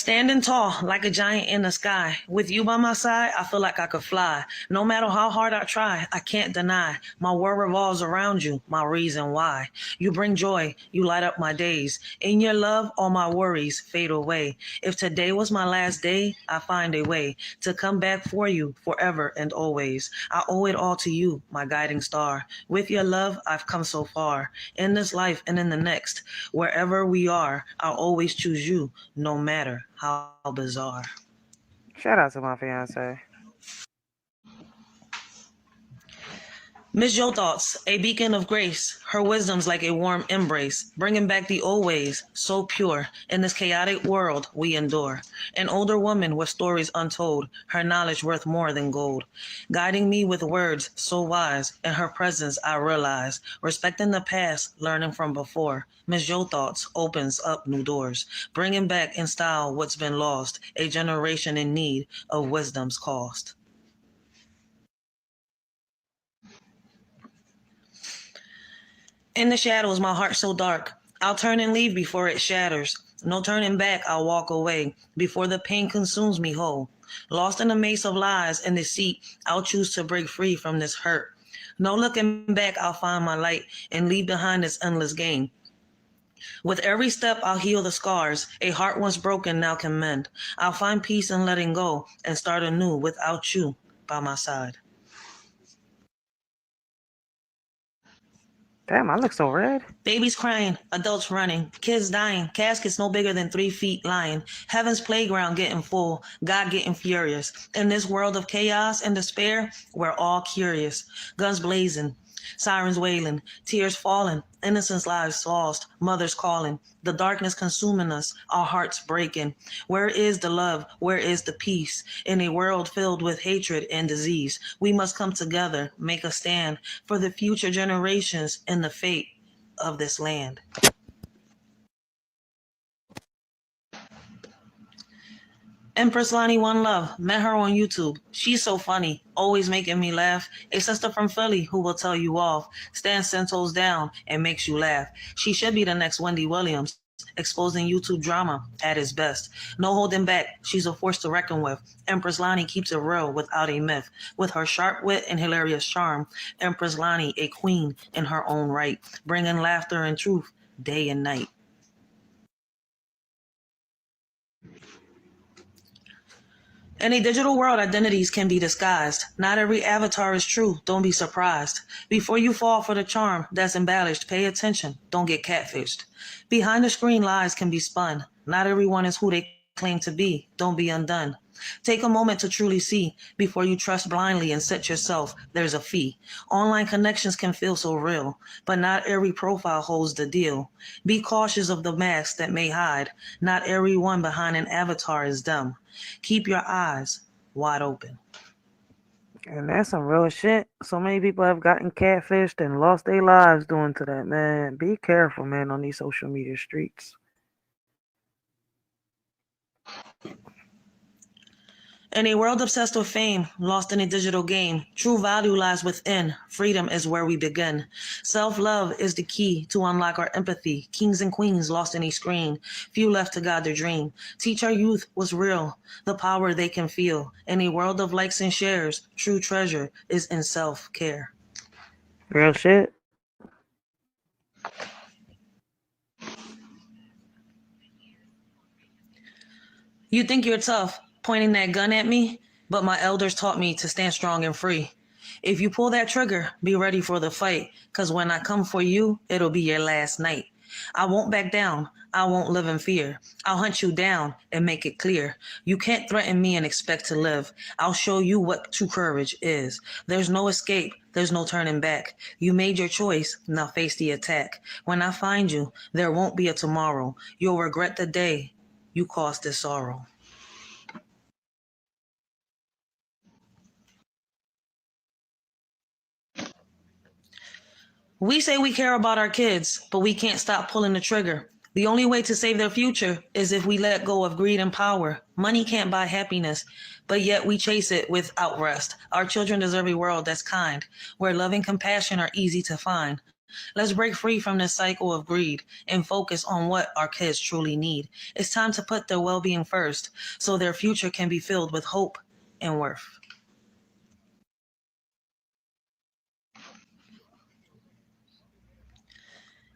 Standing tall like a giant in the sky. With you by my side, I feel like I could fly. No matter how hard I try, I can't deny. My world revolves around you, my reason why. You bring joy, you light up my days. In your love, all my worries fade away. If today was my last day, I find a way to come back for you forever and always. I owe it all to you, my guiding star. With your love, I've come so far. In this life and in the next, wherever we are, I'll always choose you, no matter how bizarre. Shout out to my fiance. Miss Your Thoughts, a beacon of grace, her wisdom's like a warm embrace, bringing back the old ways, so pure, in this chaotic world we endure. An older woman with stories untold, her knowledge worth more than gold, guiding me with words so wise, in her presence I realize, respecting the past, learning from before. Miss Your Thoughts opens up new doors, bringing back in style what's been lost, a generation in need of wisdom's cost. In the shadows, my heart so dark, I'll turn and leave before it shatters. No turning back, I'll walk away before the pain consumes me whole. Lost in a maze of lies and deceit, I'll choose to break free from this hurt. No looking back, I'll find my light and leave behind this endless game. With every step, I'll heal the scars. A heart once broken now can mend. I'll find peace in letting go and start anew without you by my side. Damn, I look so red. Babies crying, adults running, kids dying, caskets no bigger than 3 feet lying, heaven's playground getting full, God getting furious. In this world of chaos and despair, we're all curious. Guns blazing, sirens wailing, tears falling, innocence lives lost, mothers calling, the darkness consuming us, our hearts breaking. Where is the love? Where is the peace? In a world filled with hatred and disease, we must come together, make a stand for the future generations and the fate of this land. Empress Lonnie One Love, met her on YouTube. She's so funny, always making me laugh. A sister from Philly who will tell you off, stands 10 toes down and makes you laugh. She should be the next Wendy Williams, exposing YouTube drama at its best. No holding back, she's a force to reckon with. Empress Lonnie keeps it real without a myth. With her sharp wit and hilarious charm, Empress Lonnie a queen in her own right, bringing laughter and truth day and night. In a digital world, identities can be disguised. Not every avatar is true. Don't be surprised. Before you fall for the charm that's embellished, pay attention. Don't get catfished. Behind the screen, lies can be spun. Not everyone is who they claim to be. Don't be undone. Take a moment to truly see before you trust blindly and set yourself. There's a fee. Online connections can feel so real, but not every profile holds the deal. Be cautious of the masks that may hide. Not everyone behind an avatar is dumb. Keep your eyes wide open. And that's some real shit. So many people have gotten catfished and lost their lives doing to that, man. Be careful, man, on these social media streets. In a world obsessed with fame, lost in a digital game, true value lies within. Freedom is where we begin. Self-love is the key to unlock our empathy. Kings and queens lost in a screen, few left to guide their dream. Teach our youth what's real, the power they can feel. In a world of likes and shares, true treasure is in self-care. Real shit. You think you're tough, pointing that gun at me, but my elders taught me to stand strong and free. If you pull that trigger, be ready for the fight, because when I come for you, it'll be your last night. I won't back down. I won't live in fear. I'll hunt you down and make it clear. You can't threaten me and expect to live. I'll show you what true courage is. There's no escape. There's no turning back. You made your choice. Now face the attack. When I find you, there won't be a tomorrow. You'll regret the day you caused this sorrow. We say we care about our kids, but we can't stop pulling the trigger. The only way to save their future is if we let go of greed and power. Money can't buy happiness, but yet we chase it without rest. Our children deserve a world that's kind, where love and compassion are easy to find. Let's break free from this cycle of greed and focus on what our kids truly need. It's time to put their well-being first so their future can be filled with hope and worth.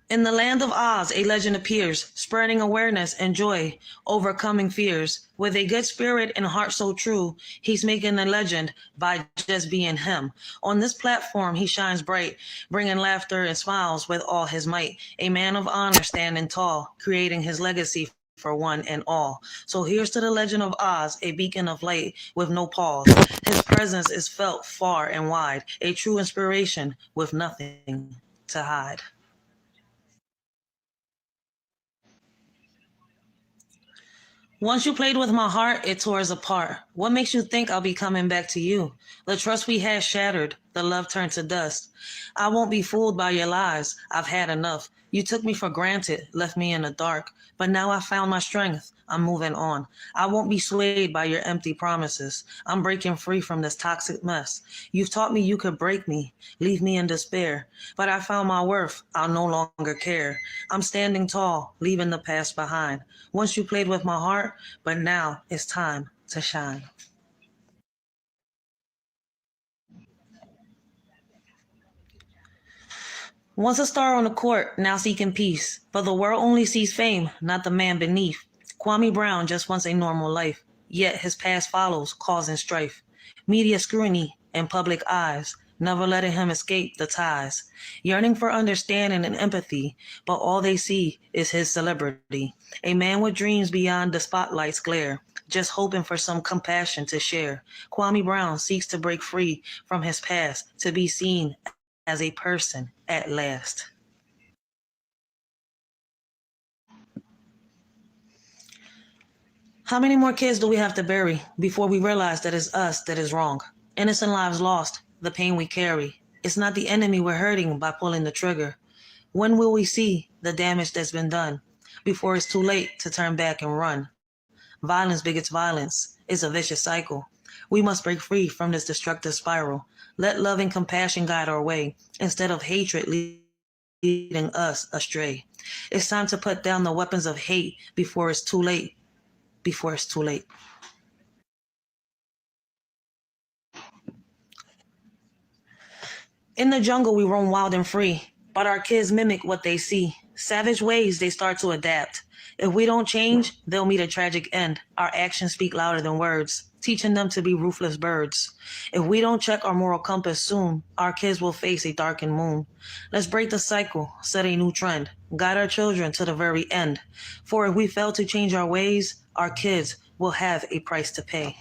In the land of Oz, a legend appears, spreading awareness and joy, overcoming fears. With a good spirit and heart so true, he's making a legend by just being him. On this platform, he shines bright, bringing laughter and smiles with all his might. A man of honor standing tall, creating his legacy for one and all. So here's to the legend of Oz, a beacon of light with no pause. His presence is felt far and wide, a true inspiration with nothing to hide. Once you played with my heart, it tore us apart. What makes you think I'll be coming back to you? The trust we had shattered, the love turned to dust. I won't be fooled by your lies. I've had enough. You took me for granted, left me in the dark. But now I found my strength. I'm moving on. I won't be swayed by your empty promises. I'm breaking free from this toxic mess. You've taught me you could break me, leave me in despair. But I found my worth. I'll no longer care. I'm standing tall, leaving the past behind. Once you played with my heart, but now it's time to shine. Once a star on the court, now seeking peace. But the world only sees fame, not the man beneath. Kwame Brown just wants a normal life, yet his past follows, causing strife. Media scrutiny and public eyes, never letting him escape the ties. Yearning for understanding and empathy, but all they see is his celebrity. A man with dreams beyond the spotlight's glare, just hoping for some compassion to share. Kwame Brown seeks to break free from his past, to be seen as a person at last. How many more kids do we have to bury before we realize that it's us that is wrong? Innocent lives lost, the pain we carry. It's not the enemy we're hurting by pulling the trigger. When will we see the damage that's been done before it's too late to turn back and run? Violence begets violence. It's a vicious cycle. We must break free from this destructive spiral. Let love and compassion guide our way instead of hatred leading us astray. It's time to put down the weapons of hate before it's too late. Before it's too late. In the jungle, we roam wild and free, but our kids mimic what they see. Savage ways, they start to adapt. If we don't change, they'll meet a tragic end. Our actions speak louder than words, teaching them to be ruthless birds. If we don't check our moral compass soon, our kids will face a darkened moon. Let's break the cycle, set a new trend, guide our children to the very end. For if we fail to change our ways, our kids will have a price to pay.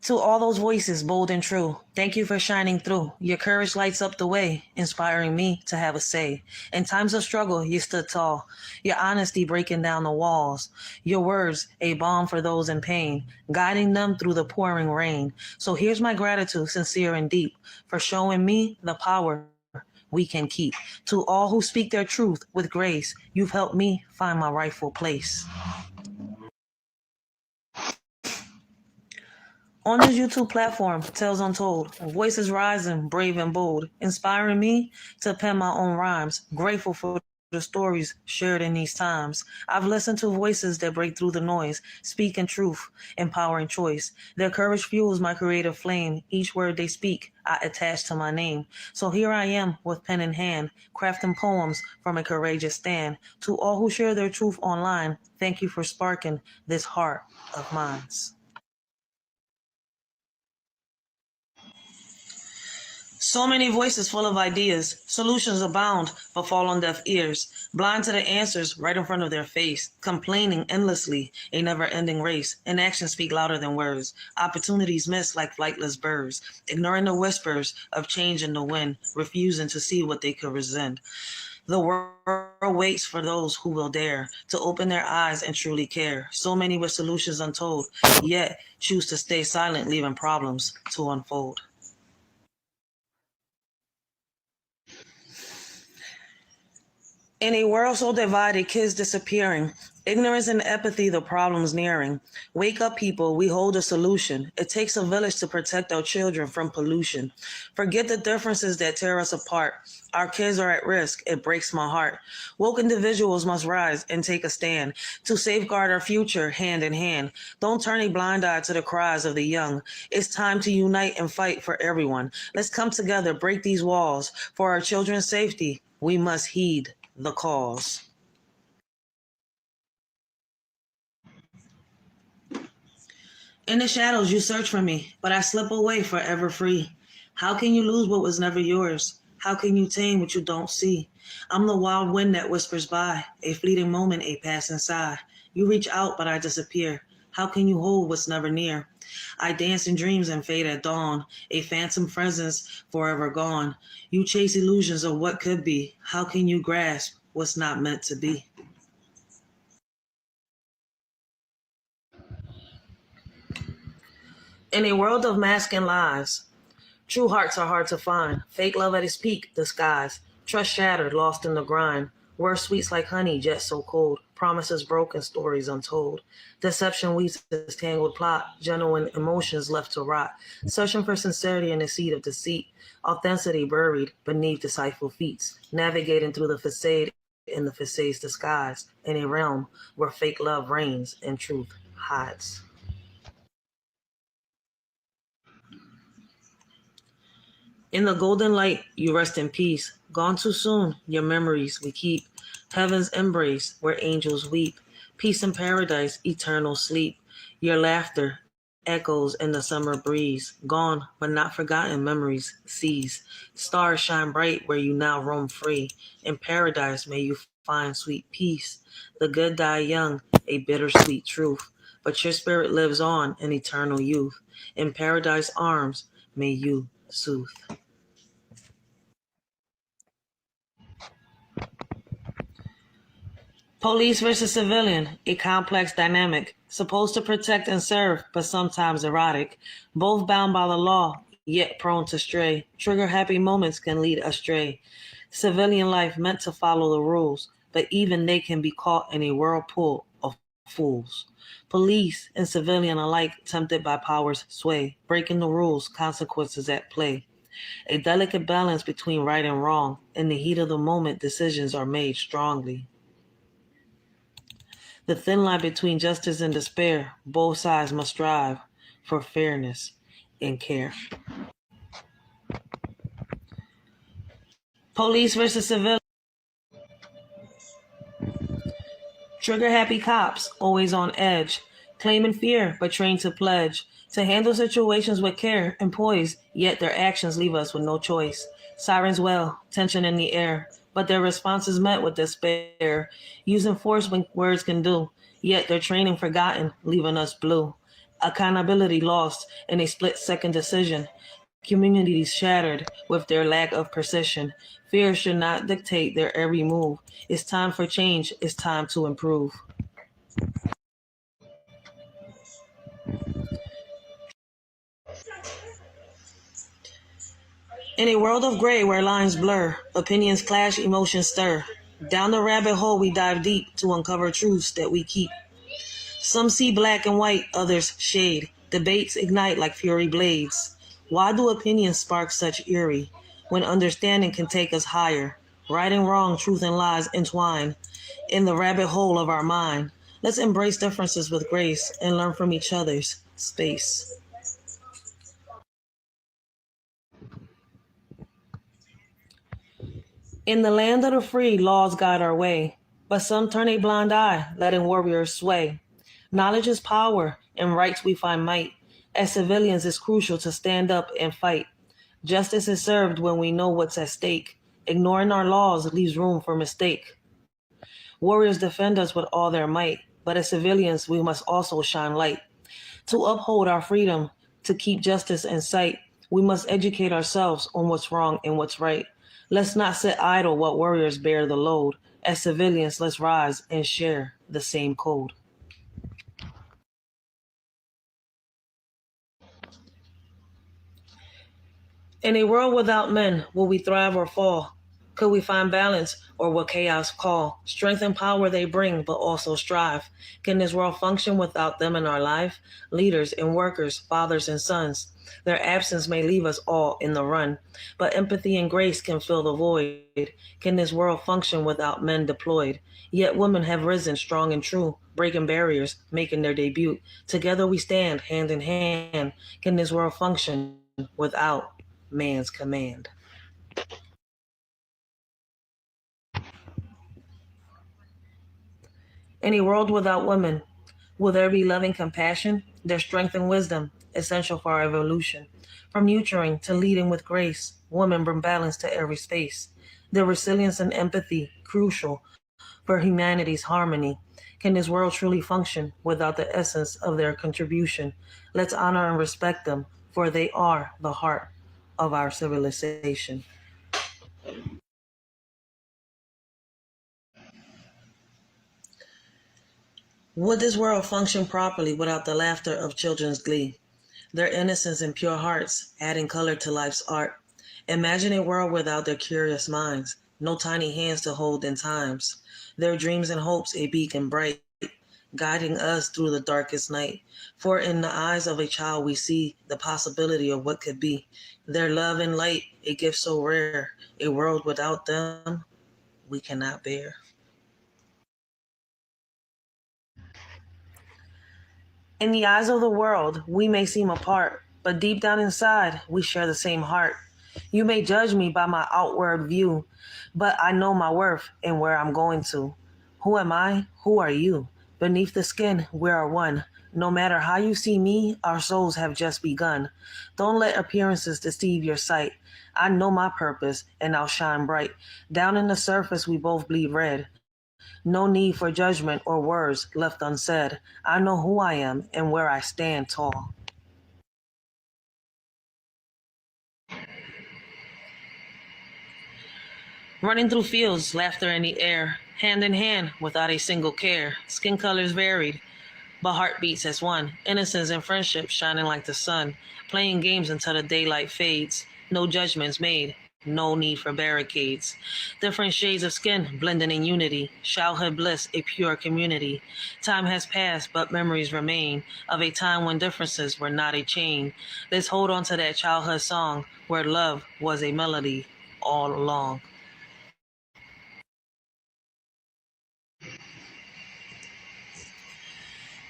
To all those voices, bold and true, thank you for shining through. Your courage lights up the way, inspiring me to have a say. In times of struggle, you stood tall. Your honesty breaking down the walls. Your words, a balm for those in pain, guiding them through the pouring rain. So here's my gratitude, sincere and deep, for showing me the power we can keep. To all who speak their truth with grace, you've helped me find my rightful place. On this YouTube platform, Tales Untold, voices rising, brave and bold, inspiring me to pen my own rhymes, grateful for the stories shared in these times. I've listened to voices that break through the noise, speaking truth, empowering choice. Their courage fuels my creative flame. Each word they speak, I attach to my name. So here I am with pen in hand, crafting poems from a courageous stand. To all who share their truth online, thank you for sparking this heart of mine. So many voices full of ideas, solutions abound, but fall on deaf ears, blind to the answers right in front of their face, complaining endlessly, a never-ending race. Inactions speak louder than words, opportunities miss like flightless birds, ignoring the whispers of change in the wind, refusing to see what they could resent. The world waits for those who will dare to open their eyes and truly care. So many with solutions untold, yet choose to stay silent, leaving problems to unfold. In a world so divided, kids disappearing, Ignorance and apathy, the problem's nearing. Wake up, people, we hold a solution. It takes a village to protect our children from pollution. Forget the differences that tear us apart. Our kids are at risk. It breaks my heart. Woke individuals must rise and take a stand to safeguard our future hand in hand. Don't turn a blind eye to the cries of the young. It's time to unite and fight for everyone. Let's come together, break these walls. For our children's safety, we must heed the cause. In the shadows, you search for me, but I slip away forever free. How can you lose what was never yours? How can you tame what you don't see? I'm the wild wind that whispers by, a fleeting moment, a passing sigh. You reach out, but I disappear. How can you hold what's never near? I dance in dreams and fade at dawn, a phantom presence forever gone. You chase illusions of what could be. How can you grasp what's not meant to be? In a world of masks and lies, true hearts are hard to find. Fake love at its peak, disguise. Trust shattered, lost in the grind. Words sweets like honey, jet so cold. Promises broken, stories untold. Deception weaves its tangled plot. Genuine emotions left to rot. Searching for sincerity in the seed of deceit. Authenticity buried beneath deceitful feats. Navigating through the facade in the facade's disguise. In a realm where fake love reigns and truth hides. In the golden light, you rest in peace. Gone too soon, your memories we keep. Heaven's embrace, where angels weep. Peace in paradise, eternal sleep. Your laughter echoes in the summer breeze. Gone, but not forgotten memories seize. Stars shine bright where you now roam free. In paradise, may you find sweet peace. The good die young, a bittersweet truth. But your spirit lives on in eternal youth. In paradise arms, may you soothe. Police versus civilian, a complex dynamic, supposed to protect and serve, but sometimes erotic. Both bound by the law, yet prone to stray. Trigger happy moments can lead astray. Civilian life meant to follow the rules, but even they can be caught in a whirlpool of fools. Police and civilian alike tempted by power's sway, breaking the rules, consequences at play. A delicate balance between right and wrong. In the heat of the moment, decisions are made strongly. The thin line between justice and despair, both sides must strive for fairness and care. Police versus civilian. Trigger happy cops, always on edge, claiming fear but trained to pledge, to handle situations with care and poise, yet their actions leave us with no choice. Sirens wail, tension in the air, but their response is met with despair, using force when words can do, yet their training forgotten, leaving us blue. Accountability lost in a split-second decision. Communities shattered with their lack of precision. Fear should not dictate their every move. It's time for change. It's time to improve. In a world of gray where lines blur, opinions clash, emotions stir. Down the rabbit hole we dive deep to uncover truths that we keep. Some see black and white, others shade. Debates ignite like fury blades. Why do opinions spark such eerie when understanding can take us higher? Right and wrong, truth and lies entwine in the rabbit hole of our mind. Let's embrace differences with grace and learn from each other's space. In the land of the free, laws guide our way, but some turn a blind eye, letting warriors sway. Knowledge is power, and rights we find might. As civilians, it's crucial to stand up and fight. Justice is served when we know what's at stake. Ignoring our laws leaves room for mistake. Warriors defend us with all their might, but as civilians, we must also shine light. To uphold our freedom, to keep justice in sight, we must educate ourselves on what's wrong and what's right. Let's not sit idle while warriors bear the load. As civilians, let's rise and share the same code. In a world without men, will we thrive or fall? Could we find balance, or what chaos call? Strength and power they bring, but also strive. Can this world function without them in our life? Leaders and workers, fathers and sons. Their absence may leave us all in the run, but empathy and grace can fill the void. Can this world function without men deployed? Yet women have risen strong and true, breaking barriers, making their debut. Together we stand, hand in hand. Can this world function without man's command? In a world without women, will there be loving compassion? Their strength and wisdom, essential for our evolution. From nurturing to leading with grace, women bring balance to every space. Their resilience and empathy, crucial for humanity's harmony. Can this world truly function without the essence of their contribution? Let's honor and respect them, for they are the heart of our civilization. Would this world function properly without the laughter of children's glee, their innocence and pure hearts adding color to life's art? Imagine a world without their curious minds, no tiny hands to hold in times, their dreams and hopes a beacon bright, guiding us through the darkest night. For in the eyes of a child we see the possibility of what could be, their love and light, a gift so rare, a world without them we cannot bear. In the eyes of the world, we may seem apart, but deep down inside, we share the same heart. You may judge me by my outward view, but I know my worth and where I'm going to. Who am I? Who are you? Beneath the skin, we are one. No matter how you see me, our souls have just begun. Don't let appearances deceive your sight. I know my purpose, and I'll shine bright. Down in the surface, we both bleed red. No need for judgment or words left unsaid. I know who I am and where I stand tall. Running through fields, laughter in the air, hand in hand without a single care. Skin colors varied, but heartbeats as one. Innocence and friendship shining like the sun. Playing games until the daylight fades. No judgments made. No need for barricades. Different shades of skin blending in unity. Childhood bliss, a pure community. Time has passed, but memories remain of a time when differences were not a chain. Let's hold on to that childhood song where love was a melody all along.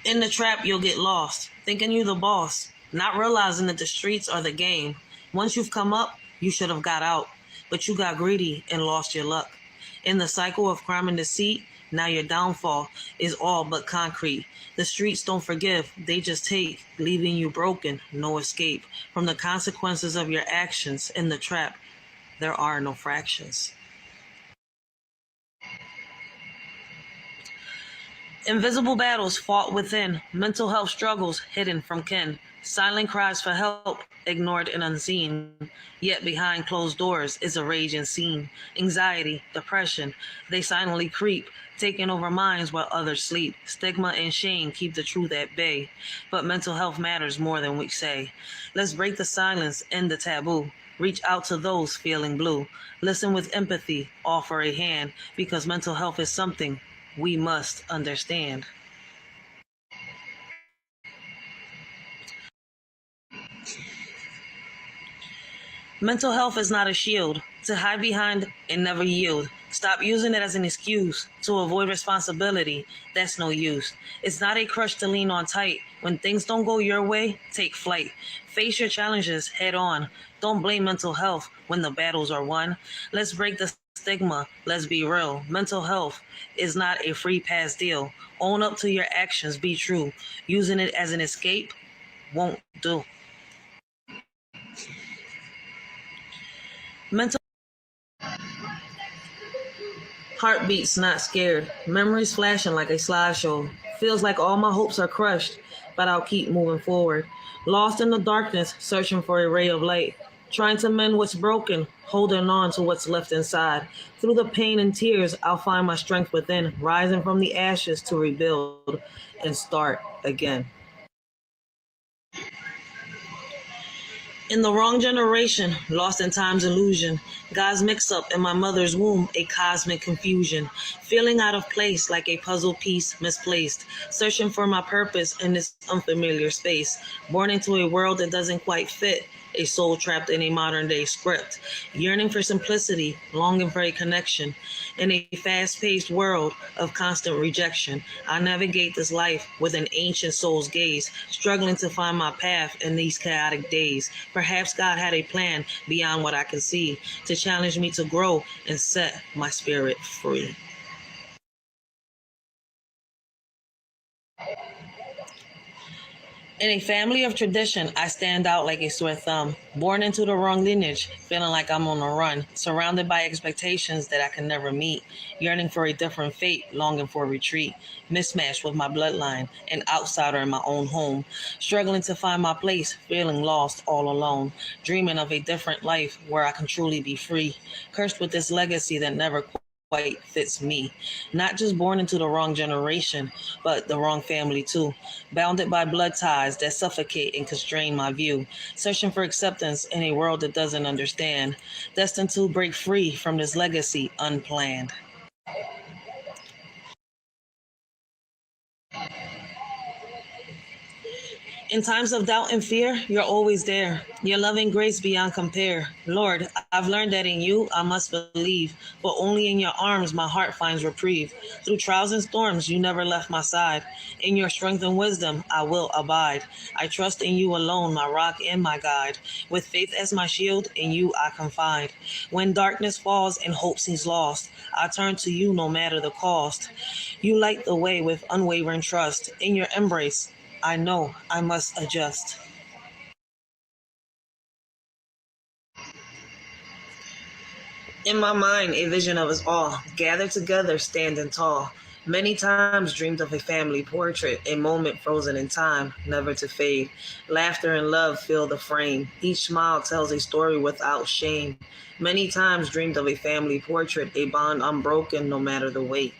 In the trap, you'll get lost, thinking you're the boss, not realizing that the streets are the game. Once you've come up, you should have got out, but you got greedy and lost your luck. In the cycle of crime and deceit, now your downfall is all but concrete. The streets don't forgive, they just take, leaving you broken, no escape. From the consequences of your actions in the trap, there are no fractions. Invisible battles fought within, mental health struggles hidden from kin, silent cries for help ignored and unseen, yet behind closed doors is a raging scene. Anxiety, depression, they silently creep, taking over minds while others sleep. Stigma and shame keep the truth at bay, but mental health matters more than we say. Let's break the silence, end the taboo. Reach out to those feeling blue. Listen with empathy, offer a hand, because mental health is something we must understand. Mental health is not a shield to hide behind and never yield. Stop using it as an excuse to avoid responsibility. That's no use. It's not a crutch to lean on tight. When things don't go your way, take flight. Face your challenges head on. Don't blame mental health when the battles are won. Let's break the stigma. Let's be real. Mental health is not a free pass deal. Own up to your actions. Be true. Using it as an escape won't do. Mental heartbeats not scared. Memories flashing like a slideshow. Feels like all my hopes are crushed, but I'll keep moving forward. Lost in the darkness, searching for a ray of light. Trying to mend what's broken, holding on to what's left inside. Through the pain and tears, I'll find my strength within, rising from the ashes to rebuild and start again. In the wrong generation, lost in time's illusion, God's mix-up in my mother's womb, a cosmic confusion, feeling out of place like a puzzle piece misplaced, searching for my purpose in this unfamiliar space, born into a world that doesn't quite fit, a soul trapped in a modern-day script, yearning for simplicity, longing for a connection. In a fast-paced world of constant rejection, I navigate this life with an ancient soul's gaze, struggling to find my path in these chaotic days. Perhaps God had a plan beyond what I can see, to challenge me to grow and set my spirit free. In a family of tradition, I stand out like a sore thumb. Born into the wrong lineage, feeling like I'm on a run, surrounded by expectations that I can never meet, yearning for a different fate, longing for retreat, mismatched with my bloodline, an outsider in my own home, struggling to find my place, feeling lost all alone, dreaming of a different life where I can truly be free, cursed with this legacy that never quite fits me. Not just born into the wrong generation, but the wrong family too. Bounded by blood ties that suffocate and constrain my view. Searching for acceptance in a world that doesn't understand. Destined to break free from this legacy unplanned. In times of doubt and fear, you're always there. Your loving grace beyond compare. Lord, I've learned that in you I must believe, but only in your arms my heart finds reprieve. Through trials and storms, you never left my side. In your strength and wisdom, I will abide. I trust in you alone, my rock and my guide. With faith as my shield, in you I confide. When darkness falls and hope seems lost, I turn to you no matter the cost. You light the way with unwavering trust. In your embrace, I know I must adjust. In my mind, a vision of us all, gathered together, standing tall. Many times dreamed of a family portrait, a moment frozen in time, never to fade. Laughter and love fill the frame. Each smile tells a story without shame. Many times dreamed of a family portrait, a bond unbroken no matter the weight.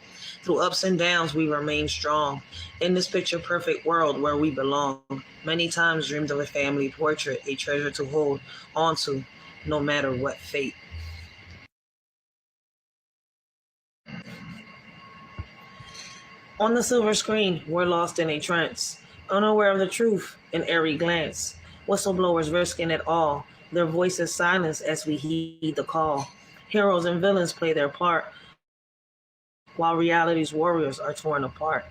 Through ups and downs, we remain strong. In this picture perfect world where we belong. Many times dreamed of a family portrait, a treasure to hold onto, no matter what fate. On the silver screen, we're lost in a trance, unaware of the truth, an airy glance. Whistleblowers risking it all, their voices silenced as we heed the call. Heroes and villains play their part, while reality's warriors are torn apart.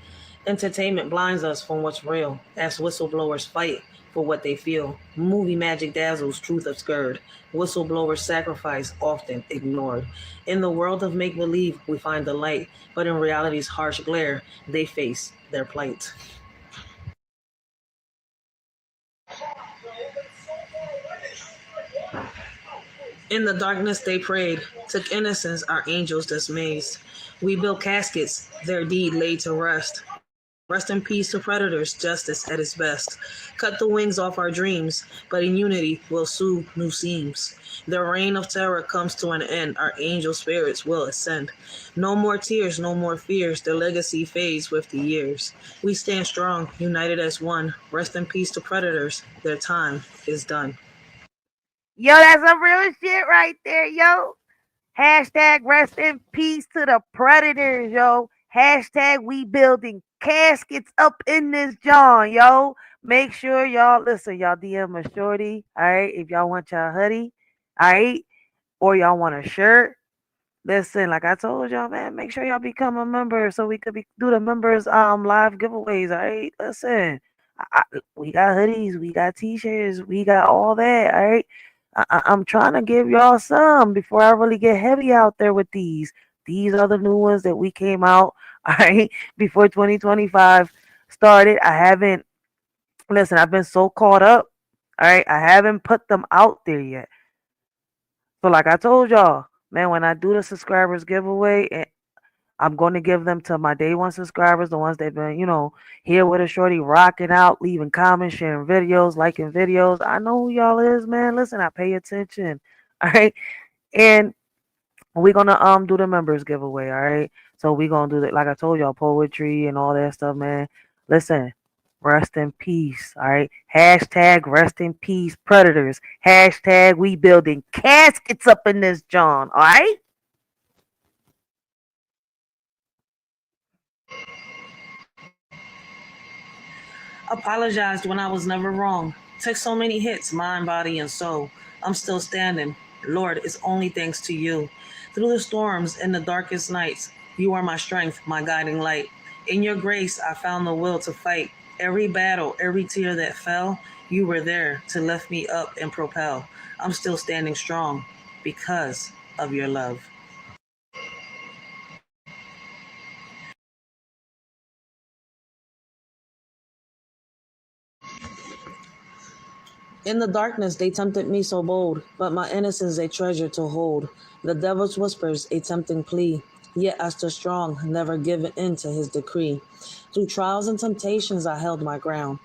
Entertainment blinds us from what's real, as whistleblowers fight for what they feel. Movie magic dazzles, truth obscured. Whistleblowers sacrifice, often ignored. In the world of make-believe, we find the light, but in reality's harsh glare, they face their plight. In the darkness they prayed, took innocence our angels dismayed. We built caskets, their deed laid to rest. Rest in peace to predators, justice at its best. Cut the wings off our dreams, but in unity we'll sew new seams. The reign of terror comes to an end, our angel spirits will ascend. No more tears, no more fears, their legacy fades with the years. We stand strong, united as one. Rest in peace to predators, their time is done. Yo, that's some real shit right there, yo. Hashtag rest in peace to the predators, yo. Hashtag we building caskets up in this John, yo. Make sure y'all listen, y'all DM a shorty, all right? If y'all want y'all hoodie, all right, or y'all want a shirt. Listen, like I told y'all, man, make sure y'all become a member so we could do the members live giveaways. All right, listen, we got hoodies, we got t-shirts, we got all that. All right, I'm trying to give y'all some before I really get heavy out there with these. These are the new ones that we came out. All right, before 2025 started. I haven't listen. I've been so caught up. All right, I haven't put them out there yet. So like I told y'all, man, when I do the subscribers giveaway, I'm going to give them to my day one subscribers, the ones that been, here with a shorty rocking out, leaving comments, sharing videos, liking videos. I know who y'all is, man. Listen, I pay attention. All right. And we're gonna do the members giveaway, all right? So we're gonna do that, like I told y'all, poetry and all that stuff, man. Listen, Rest in peace. All right. Hashtag rest in peace, predators. Hashtag we building caskets up in this John. All right. Apologized when I was never wrong. Took so many hits, mind, body, and soul. I'm still standing. Lord, it's only thanks to you. Through the storms and the darkest nights, you are my strength, my guiding light. In your grace, I found the will to fight. Every battle, every tear that fell, you were there to lift me up and propel. I'm still standing strong because of your love. In the darkness they tempted me so bold, but my innocence a treasure to hold. The devil's whispers a tempting plea, yet I stood strong, never giving in to his decree. Through trials and temptations I held my ground,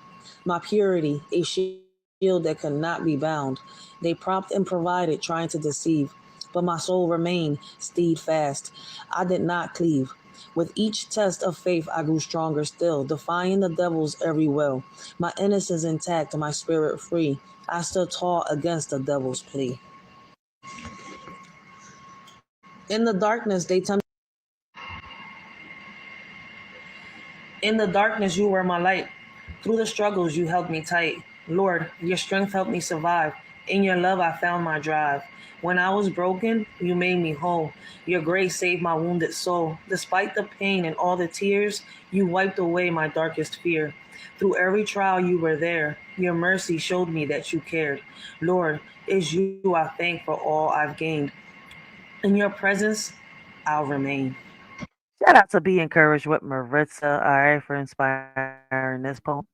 my purity a shield that could not be bound. They propped and provided, trying to deceive, but my soul remained steadfast. I did not cleave. With each test of faith, I grew stronger still, defying the devil's every will. My innocence intact, my spirit free. I stood tall against the devil's plea. In the darkness, they tempted. In the darkness, you were my light. Through the struggles, you held me tight. Lord, your strength helped me survive. In your love, I found my drive. When I was broken, you made me whole. Your grace saved my wounded soul. Despite the pain and all the tears, you wiped away my darkest fear. Through every trial, you were there. Your mercy showed me that you cared. Lord, it's you I thank for all I've gained. In your presence, I'll remain. Shout out to Be Encouraged with Maritza, all right, for inspiring this poem.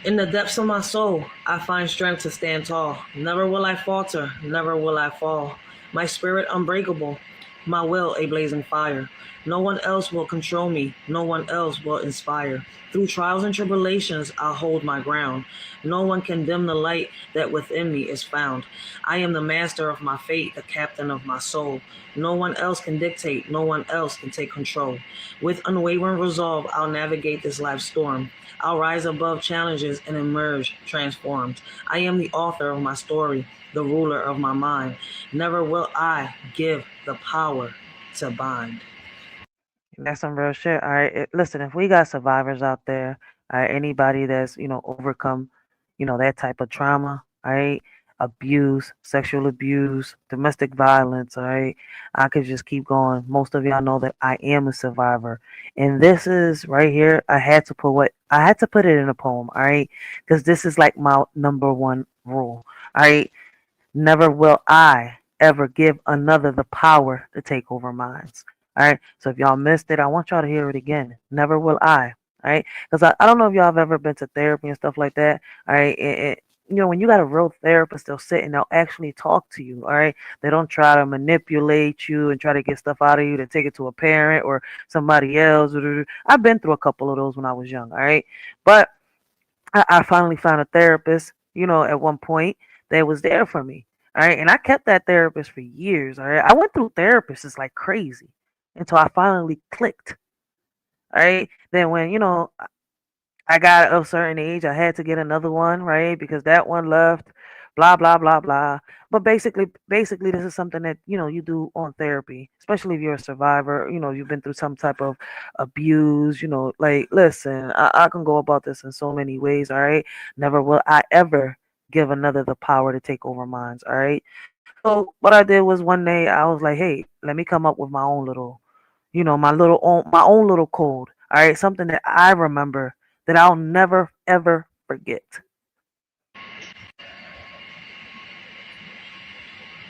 In the depths of my soul, I find strength to stand tall. Never will I falter, never will I fall. My spirit unbreakable, my will a blazing fire. No one else will control me, no one else will inspire. Through trials and tribulations, I'll hold my ground. No one can dim the light that within me is found. I am the master of my fate, the captain of my soul. No one else can dictate, no one else can take control. With unwavering resolve, I'll navigate this life storm. I'll rise above challenges and emerge transformed. I am the author of my story, the ruler of my mind. Never will I give the power to bind. That's some real shit. All right. Listen, if we got survivors out there, all right, anybody that's, overcome, that type of trauma, all right, abuse, sexual abuse, domestic violence, all right, I could just keep going. Most of y'all know that I am a survivor. And this is right here, I had to put it in a poem, all right, because this is like my number one rule, all right. Never will I ever give another the power to take over minds. All right. So if y'all missed it, I want y'all to hear it again. Never will I. All right. Because I don't know if y'all have ever been to therapy and stuff like that. All right. When you got a real therapist, they'll sit and they'll actually talk to you. All right. They don't try to manipulate you and try to get stuff out of you to take it to a parent or somebody else. I've been through a couple of those when I was young. All right. But I finally found a therapist, at one point that was there for me. All right. And I kept that therapist for years. All right. I went through therapists it's like crazy until I finally clicked. All right. Then when, I got of a certain age, I had to get another one, right? Because that one left, blah, blah, blah, blah. But basically, this is something that, you do on therapy, especially if you're a survivor, you've been through some type of abuse, like, listen, I can go about this in so many ways, all right? Never will I ever give another the power to take over minds, all right? So what I did was one day I was like, hey, let me come up with my own little, my own little code, all right? Something that I remember that I'll never ever forget.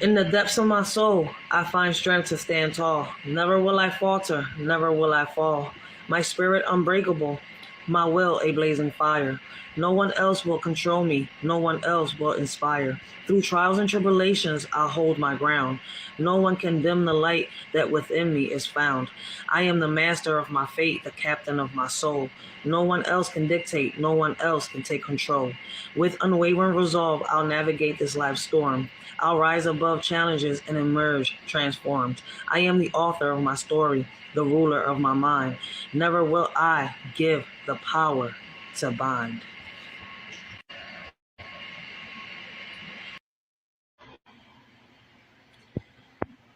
In the depths of my soul, I find strength to stand tall. Never will I falter, never will I fall. My spirit unbreakable, my will a blazing fire. No one else will control me, no one else will inspire. Through trials and tribulations, I'll hold my ground. No one can dim the light that within me is found. I am the master of my fate, the captain of my soul. No one else can dictate, no one else can take control. With unwavering resolve, I'll navigate this life storm. I'll rise above challenges and emerge transformed. I am the author of my story, the ruler of my mind. Never will I give the power to bind.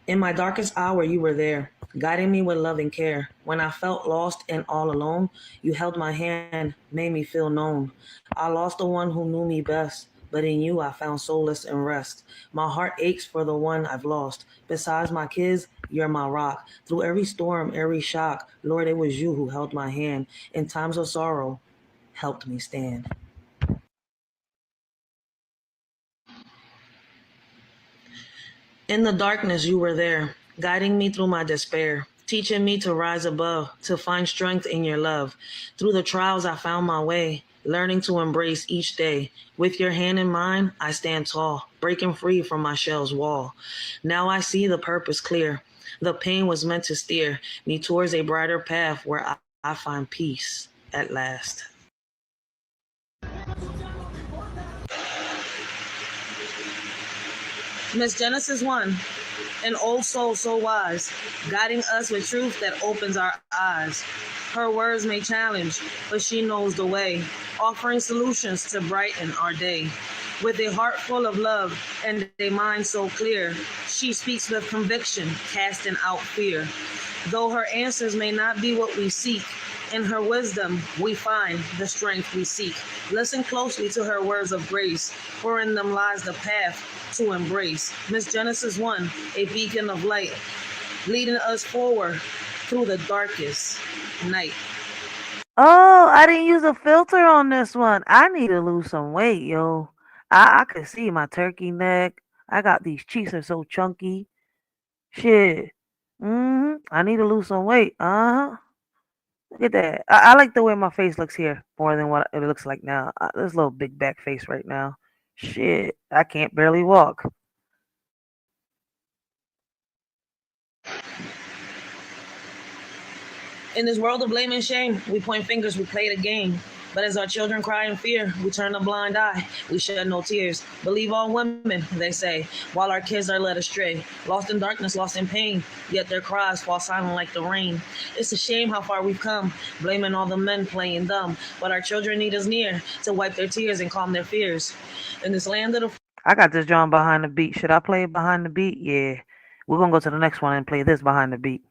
In my darkest hour, you were there, guiding me with loving care. When I felt lost and all alone, you held my hand, made me feel known. I lost the one who knew me best, but in you I found solace and rest. My heart aches for the one I've lost. Besides my kids, you're my rock. Through every storm, every shock, Lord, it was you who held my hand. In times of sorrow, helped me stand. In the darkness, you were there, guiding me through my despair, teaching me to rise above, to find strength in your love. Through the trials, I found my way, learning to embrace each day. With your hand in mine, I stand tall, breaking free from my shell's wall. Now I see the purpose clear. The pain was meant to steer me towards a brighter path where I find peace at last. Miss Genesis 1, an old soul so wise, guiding us with truth that opens our eyes. Her words may challenge, but she knows the way, offering solutions to brighten our day. With a heart full of love and a mind so clear, she speaks with conviction, casting out fear. Though her answers may not be what we seek, in her wisdom we find the strength we seek. Listen closely to her words of grace, for in them lies the path to embrace. Miss Genesis 1, a beacon of light, leading us forward through the darkest night. Oh, I didn't use a filter on this one. I need to lose some weight, yo. I could see my turkey neck. I got these cheeks are so chunky. Shit. I need to lose some weight. Look at that. I like the way my face looks here more than what it looks like now. This little big back face right now. Shit. I can't barely walk. In this world of blame and shame, we point fingers, we play the game. But as our children cry in fear, we turn a blind eye. We shed no tears. Believe all women, they say, while our kids are led astray. Lost in darkness, lost in pain, yet their cries fall silent like the rain. It's a shame how far we've come, blaming all the men playing dumb. But our children need us near to wipe their tears and calm their fears. In this land of the... I got this John behind the beat. Should I play it behind the beat? Yeah. We're going to go to the next one and play this behind the beat.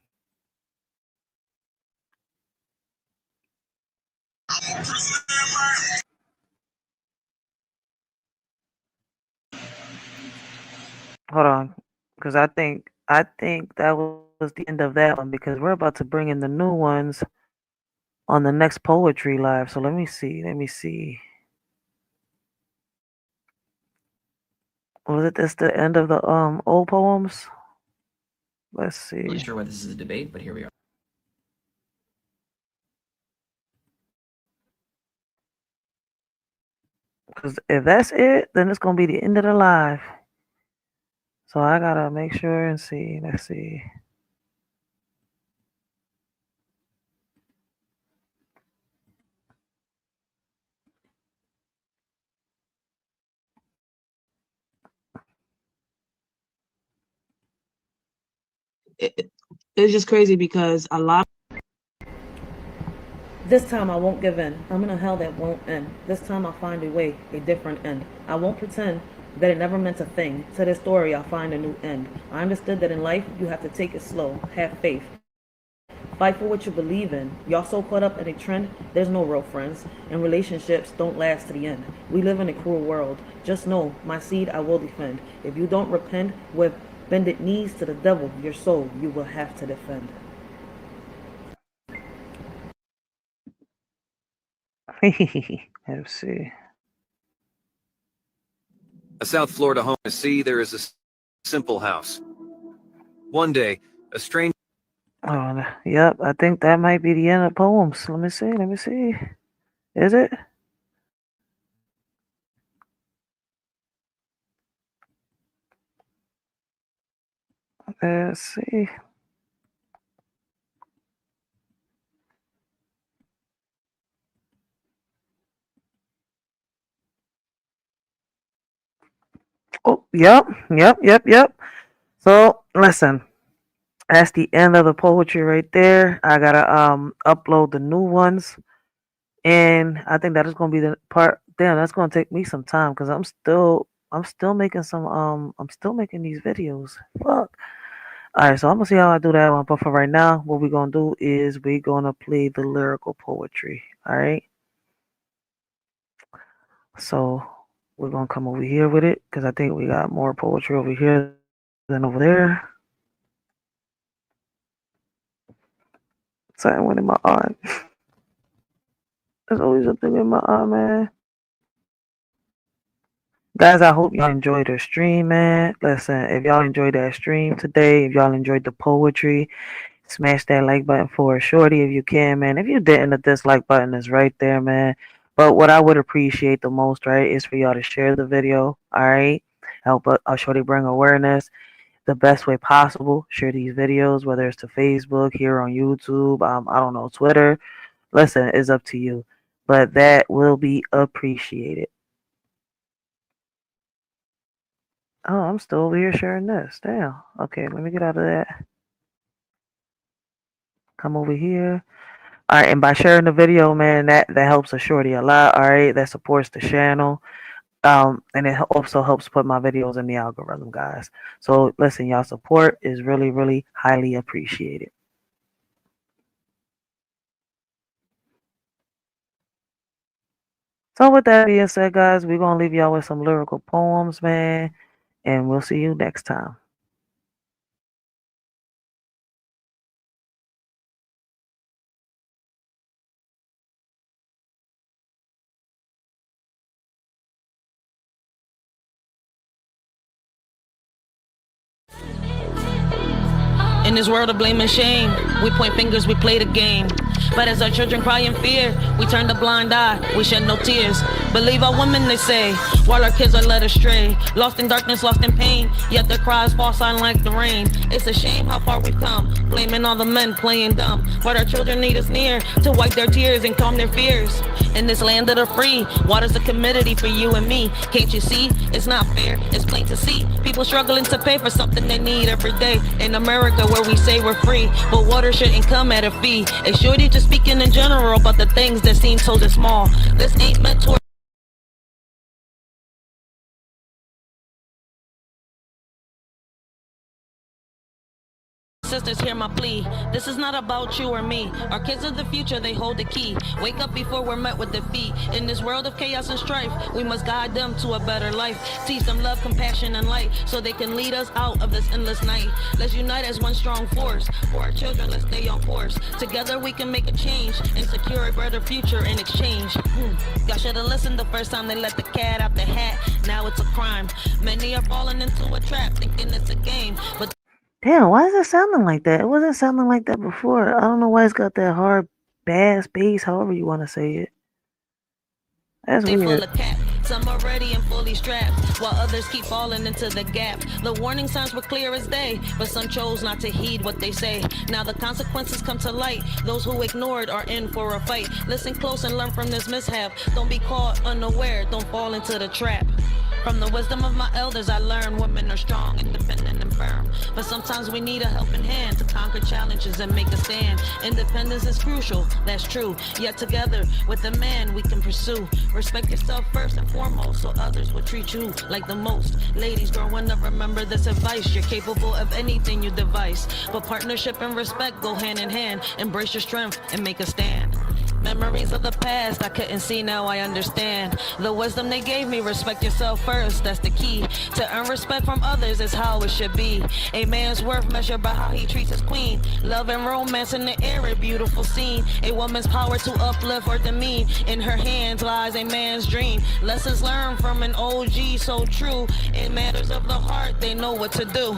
Hold on, because I think that was the end of that one because we're about to bring in the new ones on the next poetry live. So let me see. Was this the end of the old poems? Let's see. I'm not really sure why this is a debate, but here we are. Because if that's it, then it's gonna be the end of the live. So I gotta make sure and see. Let's see. It's just crazy because a lot... This time I won't give in. I'm in a hell that won't end. This time I'll find a way, a different end. I won't pretend that it never meant a thing. To this story I'll find a new end. I understood that in life you have to take it slow, have faith. Fight for what you believe in. Y'all so caught up in a trend, there's no real friends. And relationships don't last to the end. We live in a cruel world. Just know, my seed I will defend. If you don't repent with bended knees to the devil, your soul you will have to defend. Let's see. A South Florida home to see, there is a simple house. One day, a stranger... Oh, yep. I think that might be the end of poems. Let me see. Is it? Let's see. Oh, yep. So listen, that's the end of the poetry right there. I gotta upload the new ones, and I think that is gonna be the part. Damn, that's gonna take me some time because I'm still making these videos. Fuck. All right, so I'm gonna see how I do that one. But for right now, what we're gonna do is we're gonna play the lyrical poetry. All right. So we're gonna come over here with it because I think we got more poetry over here than over there. Something went in my eye. There's always something in my eye, man. Guys, I hope y'all enjoyed the stream, man. Listen, if y'all enjoyed that stream today, if y'all enjoyed the poetry, smash that like button for Shorty if you can, man. If you didn't, the dislike button is right there, man. But what I would appreciate the most, right, is for y'all to share the video, all right? Help Shorty bring awareness the best way possible. Share these videos, whether it's to Facebook, here on YouTube, I don't know, Twitter. Listen, it's up to you. But that will be appreciated. Oh, I'm still over here sharing this. Damn. Okay, let me get out of that. Come over here. All right, and by sharing the video, man, that helps a Shorty a lot. All right, that supports the channel. And it also helps put my videos in the algorithm, guys. So listen, y'all support is really, really highly appreciated. So with that being said, guys, we're gonna leave y'all with some lyrical poems, man, and we'll see you next time. In this world of blame and shame, we point fingers, we play the game. But as our children cry in fear, we turn the blind eye, we shed no tears. Believe our women, they say, while our kids are led astray. Lost in darkness, lost in pain, yet their cries fall silent like the rain. It's a shame how far we've come, blaming all the men playing dumb. But our children need us near to wipe their tears and calm their fears. In this land of the free, water's a commodity for you and me. Can't you see? It's not fair, it's plain to see. People struggling to pay for something they need every day. In America where we say we're free, but water shouldn't come at a fee. A Shorty just speaking in general about the things that seem so small. This ain't meant to sisters, hear my plea. This is not about you or me. Our kids are the future, they hold the key. Wake up before we're met with defeat. In this world of chaos and strife, we must guide them to a better life. Teach them love, compassion, and light, so they can lead us out of this endless night. Let's unite as one strong force. For our children, let's stay on course. Together we can make a change and secure a better future in exchange. Y'all should have listened the first time they let the cat out the hat. Now it's a crime. Many are falling into a trap, thinking it's a game. But Damn, why is it sounding like that? It wasn't sounding like that before. I don't know why it's got that hard bass, bass, however you want to say it. That's they weird. full of cap. Some are ready and fully strapped, while others keep falling into the gap. The warning signs were clear as day, but some chose not to heed what they say. Now the consequences come to light. Those who ignored are in for a fight. Listen close and learn from this mishap. Don't be caught unaware, don't fall into the trap. From the wisdom of my elders, I learned women are strong, independent, and firm. But sometimes we need a helping hand to conquer challenges and make a stand. Independence is crucial, that's true. Yet together, with a man, we can pursue. Respect yourself first and foremost, so others will treat you like the most. Ladies, growing up, remember this advice. You're capable of anything you devise. But partnership and respect go hand in hand. Embrace your strength and make a stand. Memories of the past I couldn't see, now I understand. The wisdom they gave me, respect yourself first, that's the key. To earn respect from others is how it should be. A man's worth measured by how he treats his queen. Love and romance in the air, a beautiful scene. A woman's power to uplift or demean. In her hands lies a man's dream. Lessons learned from an OG so true. In matters of the heart, they know what to do.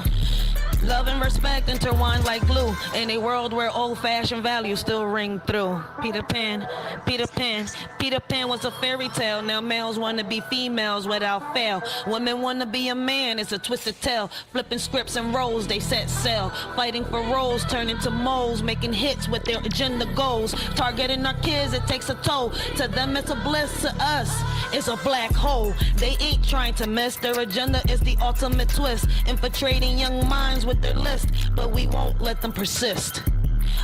Love and respect intertwined like glue in a world where old-fashioned values still ring through. Peter Pan, Peter Pan, Peter Pan was a fairy tale. Now males want to be females without fail. Women want to be a man, it's a twisted tale. Flipping scripts and roles, they set sail. Fighting for roles, turning to moles, making hits with their agenda goals. Targeting our kids, it takes a toll. To them it's a bliss, to us it's a black hole. They ain't trying to miss, their agenda is the ultimate twist. Infiltrating young minds with their list, but we won't let them persist.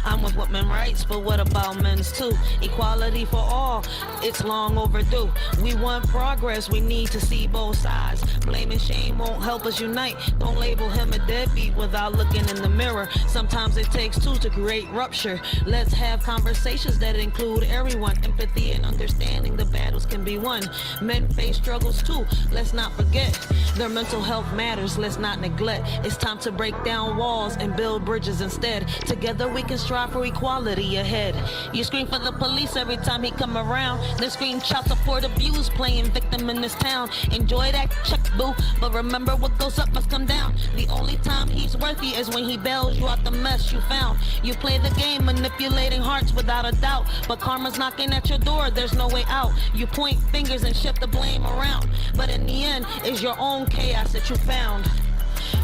I'm with women's rights, but what about men's too? Equality for all, it's long overdue. We want progress, we need to see both sides. Blame and shame won't help us unite. Don't label him a deadbeat without looking in the mirror. Sometimes it takes two to create rupture. Let's have conversations that include everyone. Empathy and understanding the battles can be won. Men face struggles too, let's not forget. Their mental health matters, let's not neglect. It's time to break down walls and build bridges instead. Together we can strive for equality ahead. You scream for the police every time he come around, then scream child support abuse, playing victim in this town. Enjoy that check, boo, but remember what goes up must come down. The only time he's worthy is when he bails you out the mess you found. You play the game manipulating hearts without a doubt, but karma's knocking at your door, there's no way out. You point fingers and shift the blame around, but in the end it's your own chaos that you found.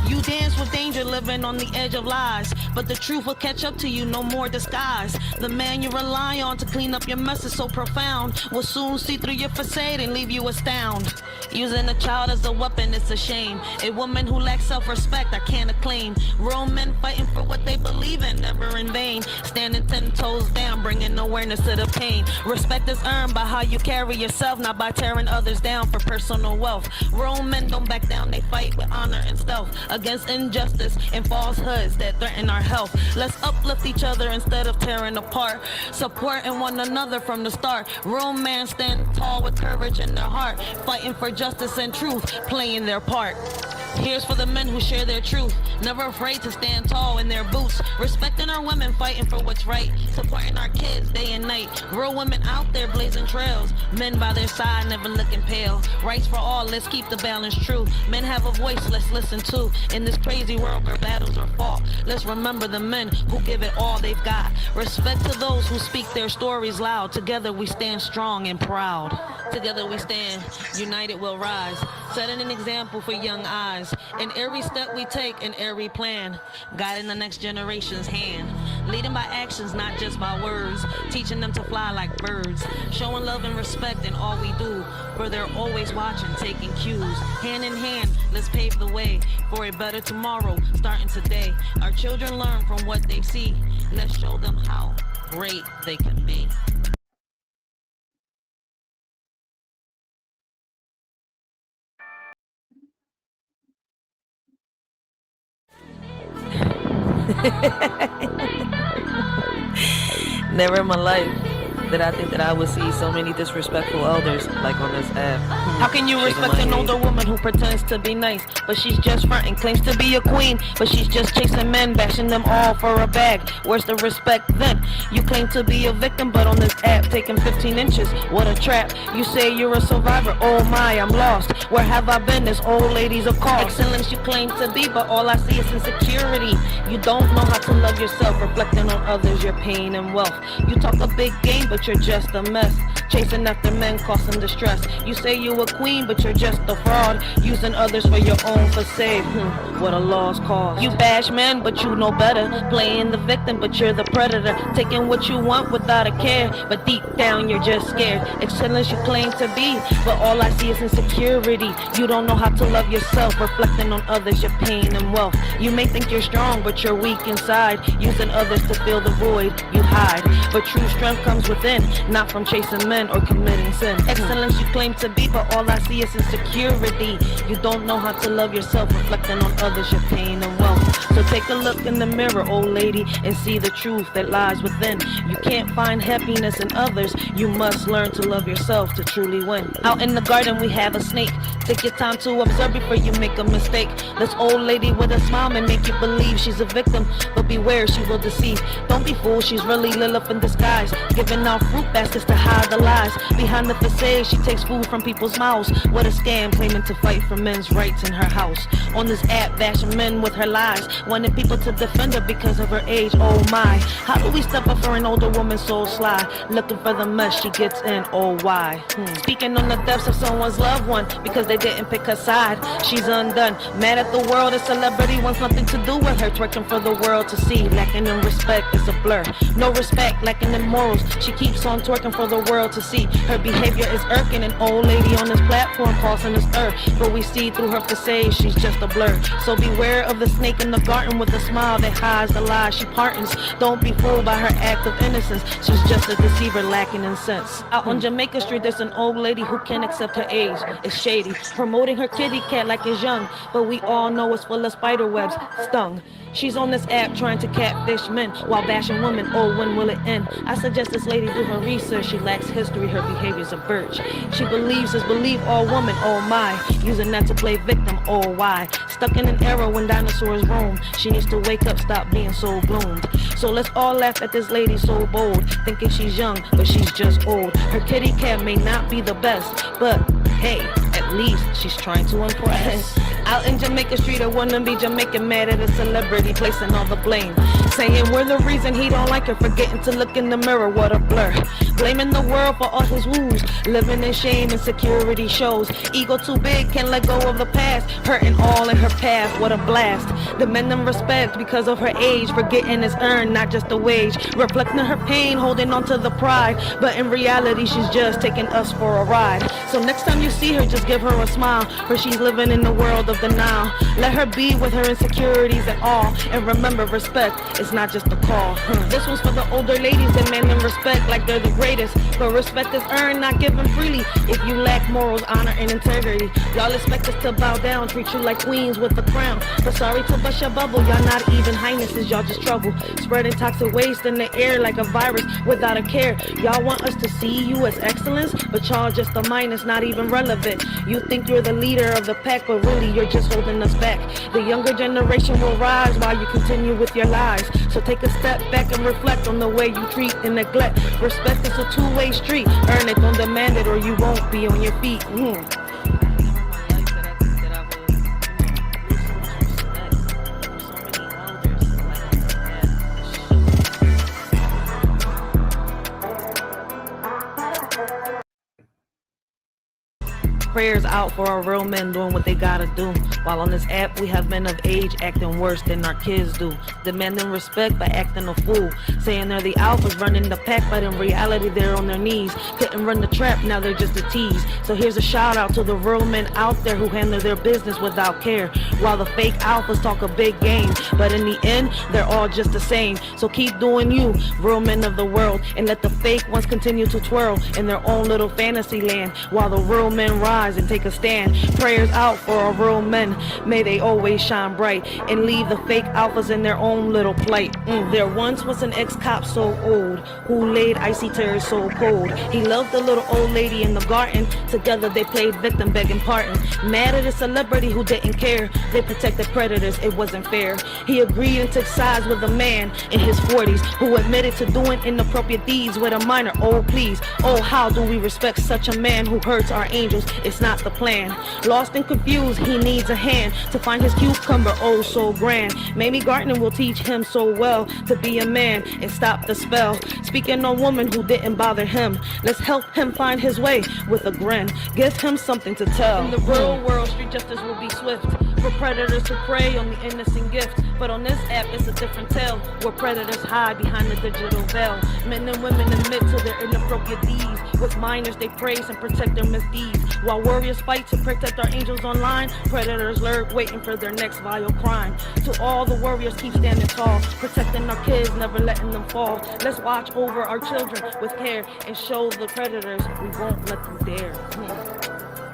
You dance with danger, living on the edge of lies, but the truth will catch up to you, no more disguise. The man you rely on to clean up your mess is so profound, will soon see through your facade and leave you astounded. Using a child as a weapon, it's a shame. A woman who lacks self-respect, I can't acclaim. Real men fighting for what they believe in, never in vain. Standing 10 toes down, bringing awareness to the pain. Respect is earned by how you carry yourself, not by tearing others down for personal wealth. Real men don't back down, they fight with honor and stealth against injustice and falsehoods that threaten our health. Let's uplift each other instead of tearing apart, supporting one another from the start. Real men stand tall with courage in their heart, fighting for justice and truth, playing their part. Here's for the men who share their truth, never afraid to stand tall in their boots, respecting our women, fighting for what's right, supporting our kids day and night. Real women out there blazing trails, men by their side never looking pale. Rights for all, let's keep the balance true. Men have a voice, let's listen to. In this crazy world where battles are fought, let's remember the men who give it all they've got. Respect to those who speak their stories loud. Together we stand strong and proud. Together we stand, united we'll rise, setting an example for young eyes. In every step we take, in every plan, guiding the next generation's hand. Leading by actions, not just by words, teaching them to fly like birds. Showing love and respect in all we do, for they're always watching, taking cues. Hand in hand, let's pave the way for a better tomorrow, starting today. Our children learn from what they see. Let's show them how great they can be. Never in my life did I think that I would see so many disrespectful elders like on this app. How can you respect an older woman who pretends to be nice, but she's just fronting, claims to be a queen, but she's just chasing men, bashing them all for a bag? Where's the respect then? You claim to be a victim, but on this app taking 15 inches, what a trap. You say you're a survivor, oh my, I'm lost. Where have I been? This old lady's a call. Excellence you claim to be, but all I see is insecurity. You don't know how to love yourself, reflecting on others, your pain and wealth. You talk a big game, but you're just a mess, chasing after men causing distress. You say you're a queen, but you're just a fraud, using others for your own facade. What a lost cause. You bash men, but you know better, playing the victim, but you're the predator, taking what you want without a care, but deep down you're just scared. Excellence you claim to be, but all I see is insecurity. You don't know how to love yourself, reflecting on others, your pain and wealth. You may think you're strong, but you're weak inside, using others to fill the void you hide. But true strength comes within, not from chasing men or committing sin. Excellence you claim to be, but all I see is insecurity. You don't know how to love yourself, reflecting on others, your pain and wealth. So take a look in the mirror, old lady, and see the truth that lies within. You can't find happiness in others, you must learn to love yourself to truly win. Out in the garden we have a snake, take your time to observe before you make a mistake. This old lady with a smile may make you believe she's a victim, but beware, she will deceive. Don't be fooled, she's really Lilith in disguise, giving out fruit baskets to hide the lies. Behind the facade, she takes food from people's mouths. What a scam, claiming to fight for men's rights in her house. On this app, bashing men with her lies, wanting people to defend her because of her age. Oh my, how do we step up for an older woman so sly, looking for the mess she gets in? Oh why? Speaking on the deaths of someone's loved one because they didn't pick her side. She's undone, mad at the world. A celebrity wants nothing to do with her, twerking for the world to see. Lacking in respect, it's a blur. No respect, lacking in morals. She keeps on twerking for the world to see. Her behavior is irking. An old lady on this platform crossing this earth, but we see through her facade she's just a blur. So beware of the snake in the garden with a smile that hides the lies she pardons. Don't be fooled by her act of innocence. She's just a deceiver lacking in sense. Out on Jamaica Street, there's an old lady who can't accept her age. It's shady, promoting her kitty cat like it's young, but we all know it's full of spider webs, stung. She's on this app trying to catfish men while bashing women. Oh, when will it end? I suggest this lady do her research. She lacks history, her behavior's a birch. She believes is believe all women, oh my. Using that to play victim, oh why. Stuck in an era when dinosaurs roam. She needs to wake up, stop being so bloomed. So let's all laugh at this lady so bold, thinking she's young, but she's just old. Her kitty cat may not be the best, but hey, at least she's trying to impress. Out in Jamaica Street, a wannabe Jamaican mad at a celebrity, placing all the blame, saying we're the reason he don't like her, forgetting to look in the mirror, what a blur. Blaming the world for all his woes, living in shame, insecurity shows. Ego too big, can't let go of the past, hurting all in her path, what a blast. Demanding respect because of her age, forgetting it's earned, not just a wage. Reflecting her pain, holding on to the pride, but in reality she's just taking us for a ride. So next time you see her, just give her a smile, for she's living in the world of denial. Let her be with her insecurities and all, and remember respect, it's not just a call. This one's for the older ladies demanding respect like they're the greatest, but respect is earned, not given freely. If you lack morals, honor, and integrity, y'all expect us to bow down, treat you like queens with a crown. But sorry to bust your bubble, y'all not even highnesses, y'all just trouble, spreading toxic waste in the air like a virus without a care. Y'all want us to see you as excellence, but y'all just a minus, not even relevant. You think you're the leader of the pack, but really you're just holding us back. The younger generation will rise while you continue with your lies. So take a step back and reflect on the way you treat and neglect. Respect is a two-way street. Earn it, don't demand it, or you won't be on your feet. Prayers out for our real men doing what they gotta do. While on this app we have men of age acting worse than our kids do, demanding respect by acting a fool, saying they're the alphas running the pack, but in reality they're on their knees. Couldn't run the trap, now they're just a tease. So here's a shout out to the real men out there who handle their business without care, while the fake alphas talk a big game, but in the end they're all just the same. So keep doing you, real men of the world, and let the fake ones continue to twirl in their own little fantasy land, while the real men rise and take a stand. Prayers out for our real men, may they always shine bright and leave the fake alphas in their own little plight. There once was an ex-cop so old who laid icy tears so cold. He loved the little old lady in the garden, together they played victim begging pardon. Mad at a celebrity who didn't care, they protected predators, it wasn't fair. He agreed and took sides with a man in his 40s who admitted to doing inappropriate deeds with a minor. Oh please, oh how do we respect such a man who hurts our angels? It's not the plan. Lost and confused, he needs a hand to find his cucumber, oh so grand. Maybe gardening will teach him so well to be a man and stop the spell. Speaking on woman who didn't bother him, let's help him find his way with a grin. Give him something to tell. In the real world, street justice will be swift for predators to prey on the innocent gift. But on this app, it's a different tale, where predators hide behind the digital veil. Men and women admit to their inappropriate deeds. With minors, they praise and protect their misdeeds. While warriors fight to protect our angels online, predators lurk, waiting for their next vile crime. To all the warriors, keep standing tall, protecting our kids, never letting them fall. Let's watch over our children with care and show the predators we won't let them dare.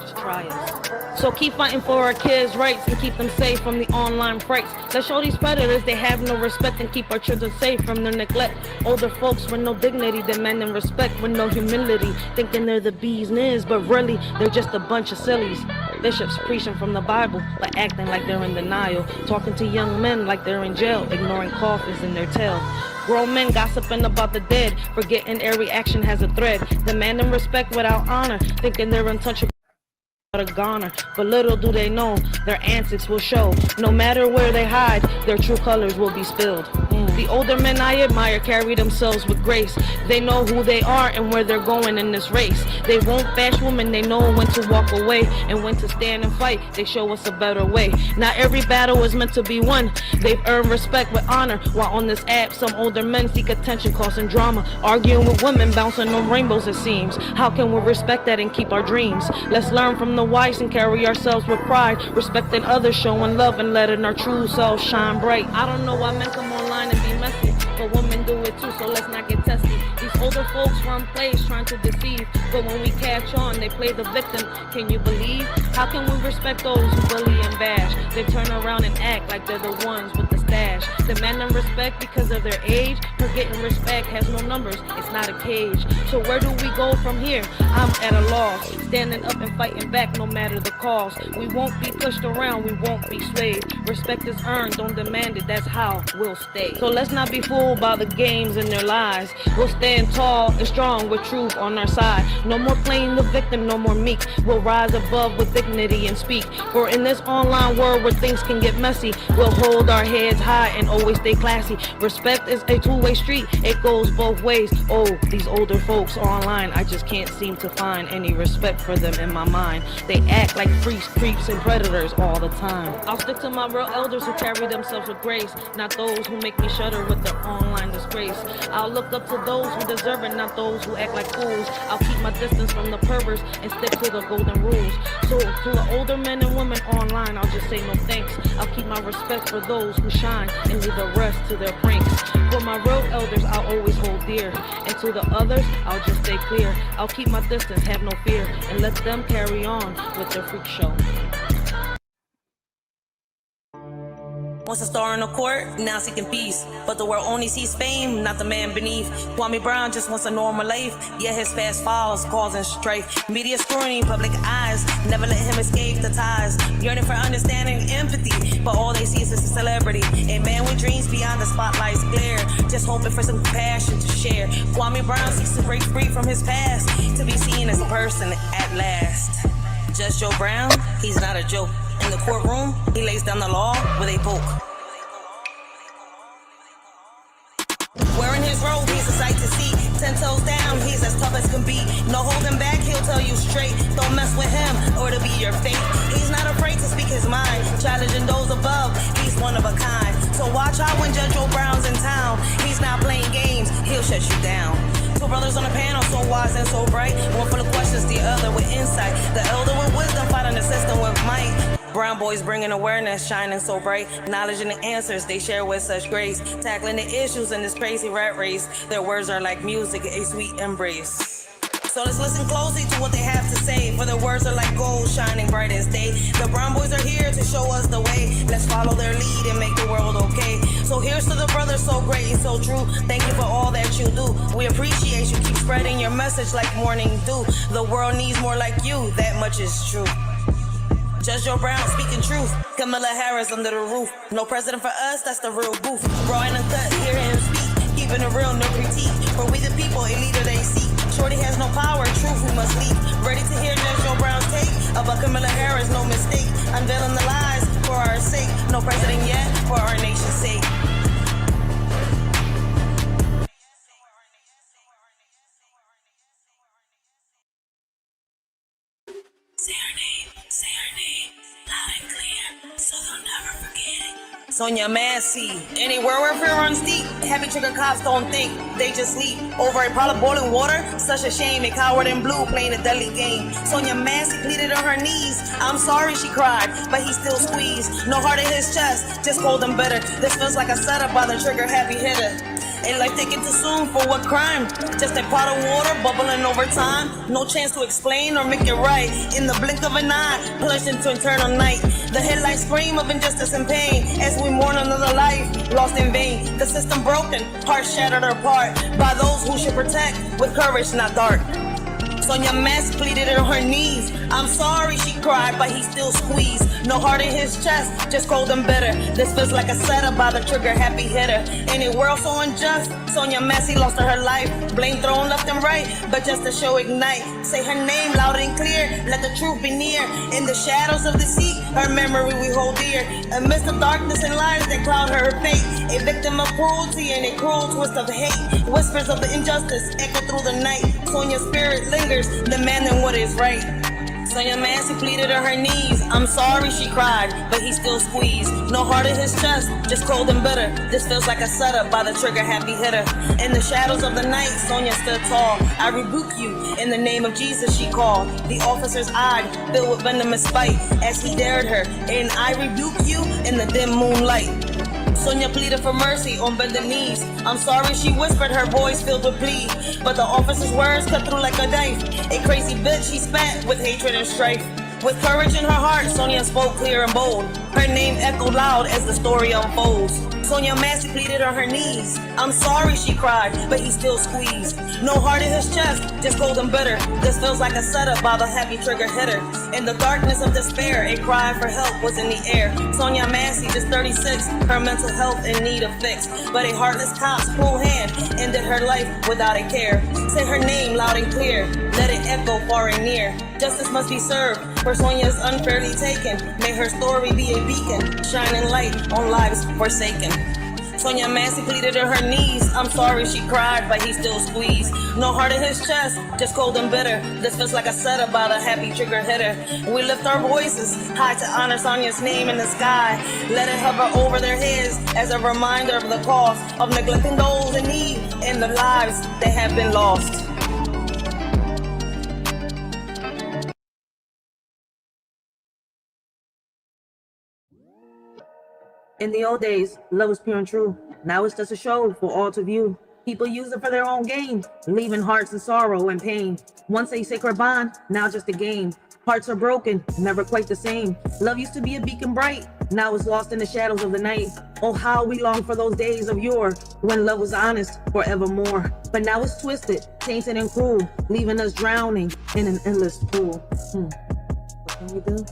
Just try us. So keep fighting for our kids' rights and keep them safe from the online frights. Let's show these predators they have no respect and keep our children safe from their neglect. Older folks with no dignity, demanding respect with no humility, thinking they're the bee's knees, but really they're just a bunch of sillies. Bishops preaching from the Bible, but acting like they're in denial. Talking to young men like they're in jail, ignoring coffins in their tail. Grown men gossiping about the dead, forgetting every action has a thread. Demanding respect without honor, thinking they're untouchable. a goner, but little do they know their antics will show. No matter where they hide, their true colors will be spilled. The older men I admire carry themselves with grace. They know who they are and where they're going in this race. They won't bash women, they know when to walk away and when to stand and fight. They show us a better way. Not every battle is meant to be won. They've earned respect with honor, while on this app some older men seek attention, causing drama, arguing with women, bouncing on rainbows it seems. How can we respect that and keep our dreams? Let's learn from the wise and carry ourselves with pride, respecting others, showing love and letting our true selves shine bright. I don't know why men come online and be messy, but women do it too, so let's not get testy. These older folks run plays trying to deceive, but when we catch on, they play the victim. Can you believe? How can we respect those who bully and bash? They turn around and act like they're the ones with the stash. Demanding respect because of their age, forgetting respect has no numbers, it's not a cage. So where do we go from here? I'm at a loss, standing up and fighting back no matter the cost. We won't be pushed around, we won't be swayed. Respect is earned, don't demand it, that's how we'll stay. So let's not be fooled by the games and their lies. We'll stand tall and strong with truth on our side. No more playing the victim, no more meek. We'll rise above with dignity and speak. For in this online world where things can get messy, we'll hold our heads high and always stay classy. Respect is a two-way street, it goes both ways. Oh, these older folks online, I just can't seem to find any respect for them in my mind. They act like freaks, creeps, and predators all the time. I'll stick to my real elders who carry themselves with grace, not those who make me shudder with their online disgrace. I'll look up to those who deserve it, not those who act like fools. I'll keep my distance from the perverts and stick to the golden rules. So to the older men and women online, I'll just say no thanks. I'll keep my respect for those who shine and leave the rest to their pranks. For my real elders, I'll always hold dear, and to the others, I'll just stay clear. I'll keep my distance, have no fear, and let them carry on with their freak show. Once a star in the court, now seeking peace. But the world only sees fame, not the man beneath. Kwame Brown just wants a normal life, yet his fast falls causing strife. Media scrutiny, public eyes, never let him escape the ties. Yearning for understanding and empathy, but all they see is a celebrity. A man with dreams beyond the spotlight's glare, just hoping for some passion to share. Kwame Brown seeks to break free from his past, to be seen as a person at last. Judge Joe Brown, he's not a joke. In the courtroom, he lays down the law with a poke. Wearing his robe, he's a sight to see. 10 toes down, he's as tough as can be. No holding back, he'll tell you straight. Don't mess with him, or it'll be your fate. He's not afraid to speak his mind, challenging those above. He's one of a kind. So watch out when Judge Joe Brown's in town. He's not playing games, he'll shut you down. Two brothers on the panel, so wise and so bright. One full of questions, the other with insight. The elder with wisdom, fighting the system with might. Brown boys bringing awareness, shining so bright. Knowledge and the answers they share with such grace. Tackling the issues in this crazy rat race. Their words are like music, a sweet embrace. So let's listen closely to what they have to say, for their words are like gold, shining bright as day. The Brown boys are here to show us the way. Let's follow their lead and make the world okay. So here's to the brothers so great and so true. Thank you for all that you do. We appreciate you. Keep spreading your message like morning dew. The world needs more like you, that much is true. Judge Joe Brown speaking truth. Kamala Harris under the roof. No president for us, that's the real booth. Raw and uncut, hear him speak. Keeping it real, no critique. For we the people, a leader they seek. Shorty has no power, truth we must leak. Ready to hear Judge Joe Brown's take about Kamala Harris, no mistake. Unveiling the lies for our sake. No president yet, for our nation's sake. Say her name, loud and clear, so they'll never forget it. Sonia Massey. Anywhere where fear runs deep, heavy trigger cops don't think, they just sleep. Over a pot of boiling water, such a shame, a coward in blue playing a deadly game. Sonia Massey pleaded on her knees, I'm sorry, she cried, but he still squeezed. No heart in his chest, just cold and bitter. This feels like a setup by the trigger happy hitter. A life taken too soon for what crime? Just a pot of water bubbling over time. No chance to explain or make it right. In the blink of an eye, plunged into eternal night. The headlights scream of injustice and pain as we mourn another life lost in vain. The system broken, hearts shattered apart by those who should protect with courage, not dark. Sonia Mass pleaded on her knees. I'm sorry, she cried, but he still squeezed. No heart in his chest, just cold and bitter. This feels like a setup by the trigger happy hitter. In a world so unjust, Sonia Massey lost her life. Blame thrown left and right, but just to show ignite. Say her name loud and clear, let the truth be near. In the shadows of deceit, her memory we hold dear. Amidst the darkness and lies that cloud her fate. A victim of cruelty and a cruel twist of hate. Whispers of the injustice echo through the night. Sonia's spirit lingers, demanding what is right. Sonia Massey pleaded on her knees. I'm sorry, she cried, but he still squeezed. No heart in his chest, just cold and bitter. This feels like a setup by the trigger happy hitter. In the shadows of the night, Sonia stood tall. I rebuke you, in the name of Jesus she called. The officer's eyed, filled with venomous spite, as he dared her. And I rebuke you in the dim moonlight. Sonia pleaded for mercy on bended knees. I'm sorry, she whispered, her voice filled with plea. But the officer's words cut through like a knife. A crazy bitch she spat with hatred and strife. With courage in her heart, Sonia spoke clear and bold. Her name echoed loud as the story unfolds. Sonia Massey pleaded on her knees. I'm sorry, she cried, but he still squeezed. No heart in his chest, just cold and bitter. This feels like a setup by the happy trigger hitter. In the darkness of despair, a cry for help was in the air. Sonia Massey, just 36, her mental health in need of fix. But a heartless cop's cruel hand ended her life without a care. Say her name loud and clear, let it echo far and near. Justice must be served, for Sonia's unfairly taken. May her story be a beacon, shining light on lives forsaken. Sonia Massey pleaded on her knees. I'm sorry, she cried, but he still squeezed. No heart in his chest, just cold and bitter. This feels like a setup by the happy trigger hitter. We lift our voices high to honor Sonia's name in the sky. Let it hover over their heads as a reminder of the cost of neglecting those in need and the lives that have been lost. In the old days, love was pure and true. Now it's just a show for all to view. People use it for their own gain, leaving hearts in sorrow and pain. Once a sacred bond, now just a game. Hearts are broken, never quite the same. Love used to be a beacon bright, now it's lost in the shadows of the night. Oh, how we long for those days of yore, when love was honest forevermore. But now it's twisted, tainted and cruel, leaving us drowning in an endless pool. What can we do?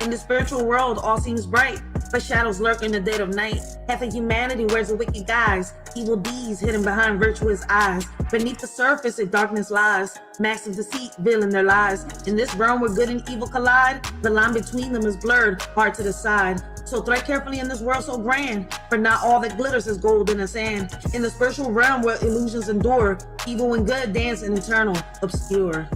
In the spiritual world, all seems bright, but shadows lurk in the dead of night. Half of humanity wears a wicked guise, evil deeds hidden behind virtuous eyes. Beneath the surface, a darkness lies, masks of deceit veiling their lies. In this realm where good and evil collide, the line between them is blurred, hard to decide. So tread carefully in this world so grand, for not all that glitters is gold in the sand. In the spiritual realm where illusions endure, evil and good dance in eternal obscure.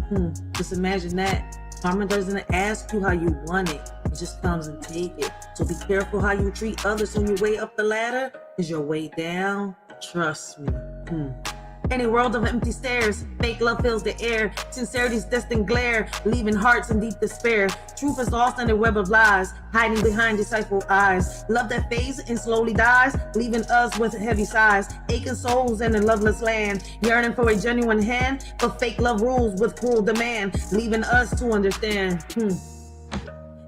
Just imagine that. Karma doesn't ask you how you want it. It just comes and take it. So be careful how you treat others on your way up the ladder, is your way down. Trust me. In a world of empty stares, fake love fills the air. Sincerity's distant glare, leaving hearts in deep despair. Truth is lost in a web of lies, hiding behind deceitful eyes. Love that fades and slowly dies, leaving us with heavy sighs. Aching souls in a loveless land, yearning for a genuine hand, but fake love rules with cruel demand, leaving us to understand.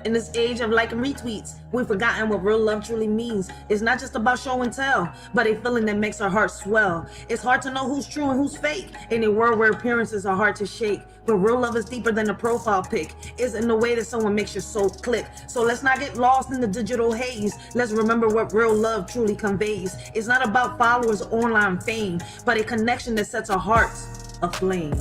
In this age of like and retweets, we've forgotten what real love truly means. It's not just about show and tell, but a feeling that makes our hearts swell. It's hard to know who's true and who's fake in a world where appearances are hard to shake. But real love is deeper than a profile pic. It's in the way that someone makes your soul click. So let's not get lost in the digital haze. Let's remember what real love truly conveys. It's not about followers or online fame, but a connection that sets our hearts aflame.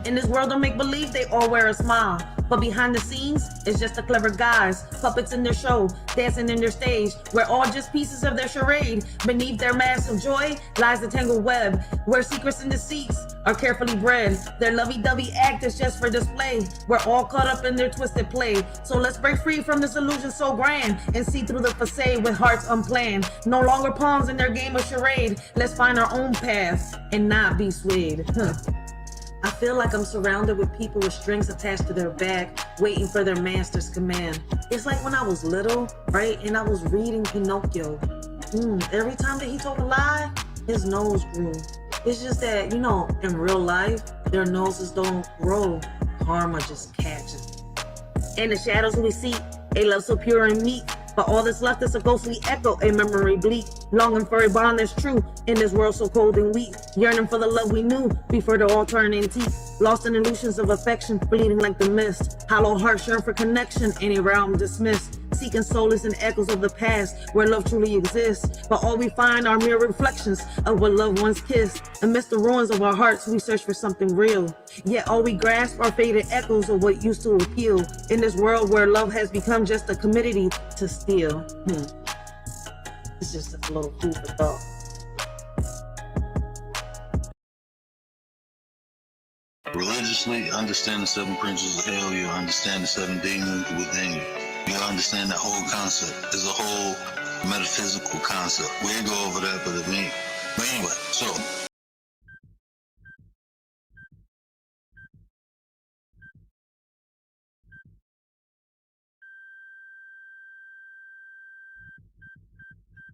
In this world of make-believe, they all wear a smile. But behind the scenes, it's just a clever guys, puppets in their show, dancing in their stage. We're all just pieces of their charade. Beneath their mask of joy lies the tangled web, where secrets and deceits are carefully bred. Their lovey-dovey act is just for display. We're all caught up in their twisted play. So let's break free from this illusion so grand and see through the facade with hearts unplanned. No longer pawns in their game of charade. Let's find our own path and not be swayed. I feel like I'm surrounded with people with strings attached to their back, waiting for their master's command. It's like when I was little, right, and I was reading Pinocchio. Every time that he told a lie, his nose grew. It's just that, you know, in real life, their noses don't grow. Karma just catches. In the shadows we seek, a love so pure and meek, But all that's left is a ghostly echo, a memory bleak, longing for a bond that's true in this world so cold and weak, yearning for the love we knew before the all turned antique, lost in illusions of affection, bleeding like the mist, hollow hearts yearn for connection, any realm dismissed, seeking solace in echoes of the past where love truly exists. But all we find are mere reflections of what loved ones kissed. Amidst the ruins of our hearts, we search for something real. Yet all we grasp are faded echoes of what used to appeal. In this world where love has become just a commodity to steal. It's just a little food for thought. Religiously, understand the 7 principles of hell. You'll understand the 7 demons within you. You'll understand that whole concept is a whole metaphysical concept. We ain't go over that, but anyway, so.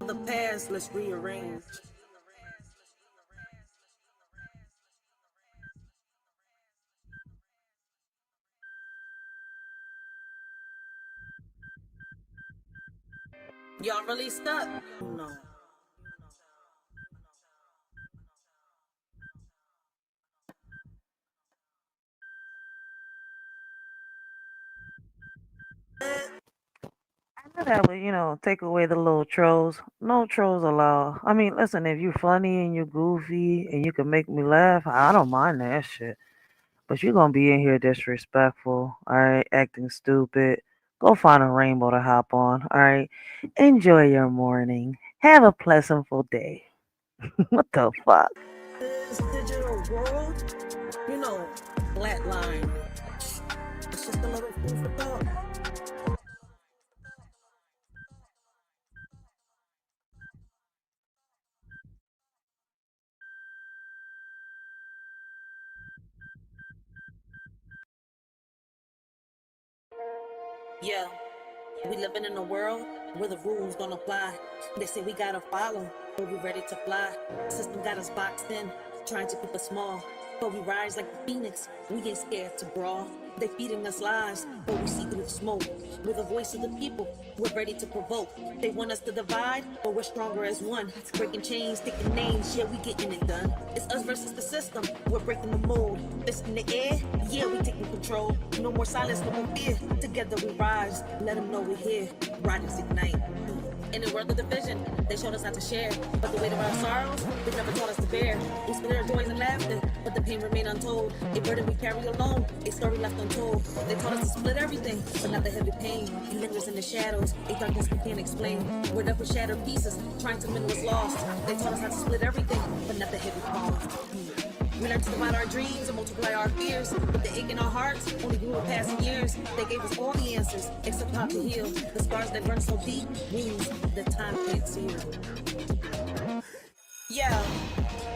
The past, let's rearrange. Y'all really stuck? No. I know that would, take away the little trolls. No trolls allowed. I mean, listen, if you're funny and you're goofy and you can make me laugh, I don't mind that shit. But you're gonna be in here disrespectful, all right, acting stupid. Go find a rainbow to hop on, all right. Enjoy your morning. Have a pleasantful day. What the fuck? This digital world, flatline. It's just a little food for thought. Yeah, we living in a world where the rules don't apply. They say we gotta follow, but we ready to fly. System got us boxed in, trying to keep us small. But we rise like the phoenix, we ain't scared to brawl. They feeding us lies, but we see through the smoke. We're the voice of the people, we're ready to provoke. They want us to divide, but we're stronger as one. Breaking chains, taking names, yeah, we getting it done. It's us versus the system, we're breaking the mold. Fist in the air, yeah, we taking control. No more silence, no more fear. Together we rise, let them know we're here. Riders ignite. In the world of division, they showed us how to share. But the weight of our sorrows, they never taught us to bear. We split our joys and laughter, but the pain remained untold. A burden we carry alone, a story left untold. They taught us to split everything, but not the heavy pain. It lingers in the shadows, a darkness we can't explain. We're left with shattered pieces, trying to mend what's lost. They taught us how to split everything, but not the heavy cost. We learned to divide our dreams and multiply our fears. But the ache in our hearts only grew with passing years. They gave us all the answers, except how to heal. The scars that burn so deep, wounds that time can't seal. Yeah,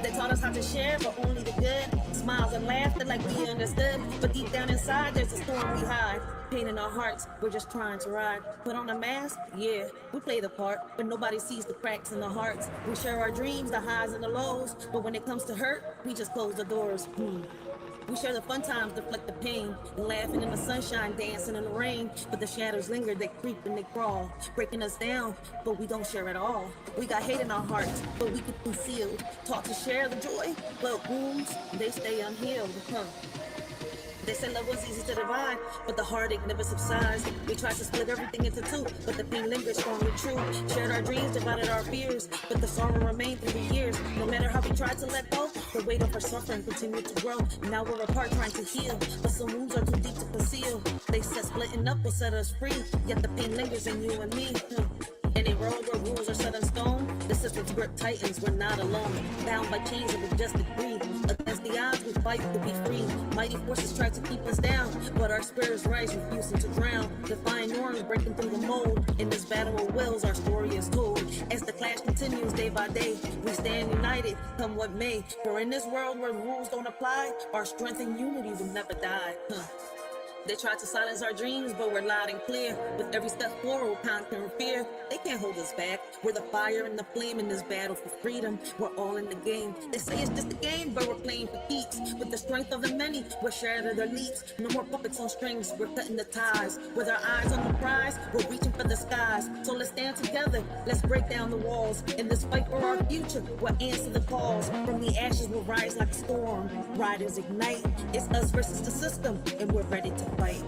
they taught us how to share, but only the good. Smiles and laughter like we understood. But deep down inside, there's a storm we hide. Pain in our hearts, we're just trying to ride. Put on a mask, yeah, we play the part, but nobody sees the cracks in the hearts. We share our dreams, the highs and the lows, but when it comes to hurt, we just close the doors. We share the fun times, deflect the pain, laughing in the sunshine, dancing in the rain. But the shadows linger, they creep and they crawl, breaking us down, but we don't share it all. We got hate in our hearts, but we keep concealed. Taught to share the joy, but wounds, they stay unhealed. They say love was easy to divide, but the heartache never subsides. We tried to split everything into two, but the pain lingers strong and true. Shared our dreams, divided our fears, but the sorrow remained through the years. No matter how we tried to let go, the weight of our suffering continued to grow. Now we're apart trying to heal, but some wounds are too deep to conceal. They said splitting up will set us free, yet the pain lingers in you and me. In a world where rules are set in stone, the system's grip tightens, we're not alone. Bound by chains of adjusted greed. Against the odds, we fight to be free. Mighty forces try to keep us down, but our spirits rise, refusing to drown. Defying norms, breaking through the mold. In this battle of wills, our story is told. As the clash continues day by day, we stand united, come what may. For in this world where rules don't apply, our strength and unity will never die. They try to silence our dreams, but we're loud and clear. With every step forward, conquering fear. They can't hold us back. We're the fire and the flame in this battle for freedom. We're all in the game. They say it's just a game, but we're playing for keeps. With the strength of the many, we're shattering their leads. No more puppets on strings, we're cutting the ties. With our eyes on the prize, we're reaching for the skies. So let's stand together, let's break down the walls. In this fight for our future, we'll answer the calls. From the ashes, we'll rise like a storm. Riders ignite, it's us versus the system, and we're ready to fight.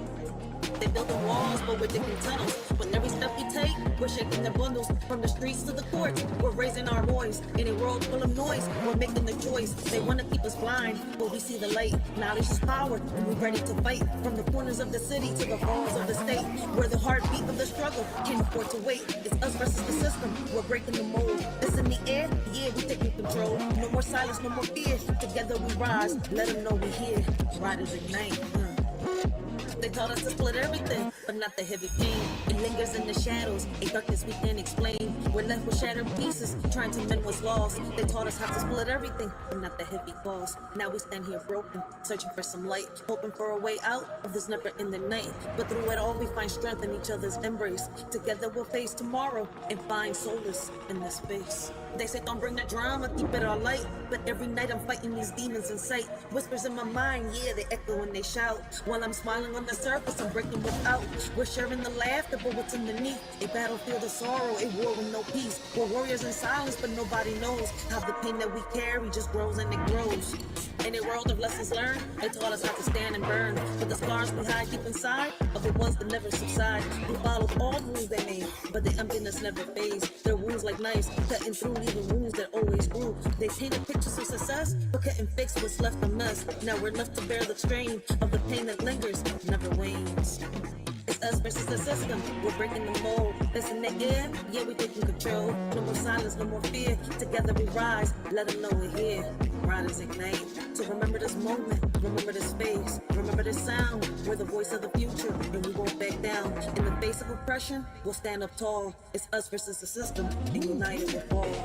They building walls, but we're digging tunnels. With every step we take, we're shaking the bundles. From the streets to the courts, we're raising our voice. In a world full of noise, we're making the choice. They want to keep us blind, but we see the light. Knowledge is power, and we're ready to fight. From the corners of the city to the halls of the state, we're the heartbeat of the struggle, can't afford to wait. It's us versus the system, we're breaking the mold. It's in the air, yeah, we're taking control. No more silence, no more fear. Together we rise, let them know we're here. Riders ignite. They taught us to split everything, but not the heavy pain. It lingers in the shadows, a darkness we can't explain. We're left with shattered pieces, trying to mend what's lost. They taught us how to split everything, but not the heavy cost. Now we stand here broken, searching for some light, hoping for a way out of this never-ending night. But through it all, we find strength in each other's embrace. Together we'll face tomorrow and find solace in this space. They say don't bring the drama, keep it all light. But every night I'm fighting these demons in sight. Whispers in my mind, yeah, they echo when they shout. While I'm smiling on the surface, I'm breaking without. We're sharing the laughter, but what's underneath? A battlefield of sorrow, a war with no peace. We're warriors in silence, but nobody knows how the pain that we carry just grows and it grows. In a world of lessons learned, they taught us how to stand and burn. But the scars we hide deep inside are the ones that never subside. We followed all the rules they made, but the emptiness never fades. Their wounds like knives, cutting through, leaving wounds that always grew. They painted pictures of success, but couldn't fix what's left a mess. Now we're left to bear the strain of the pain that lingers, never wanes. It's us versus the system, we're breaking the mold. It's in the air, yeah, we're taking control. No more silence, no more fear. Together we rise, let them know we're here. Riders ignite. So remember this moment, remember this space, remember this sound. We're the voice of the future, and we won't back down. In the face of oppression, we'll stand up tall. It's us versus the system, and united we'll fall.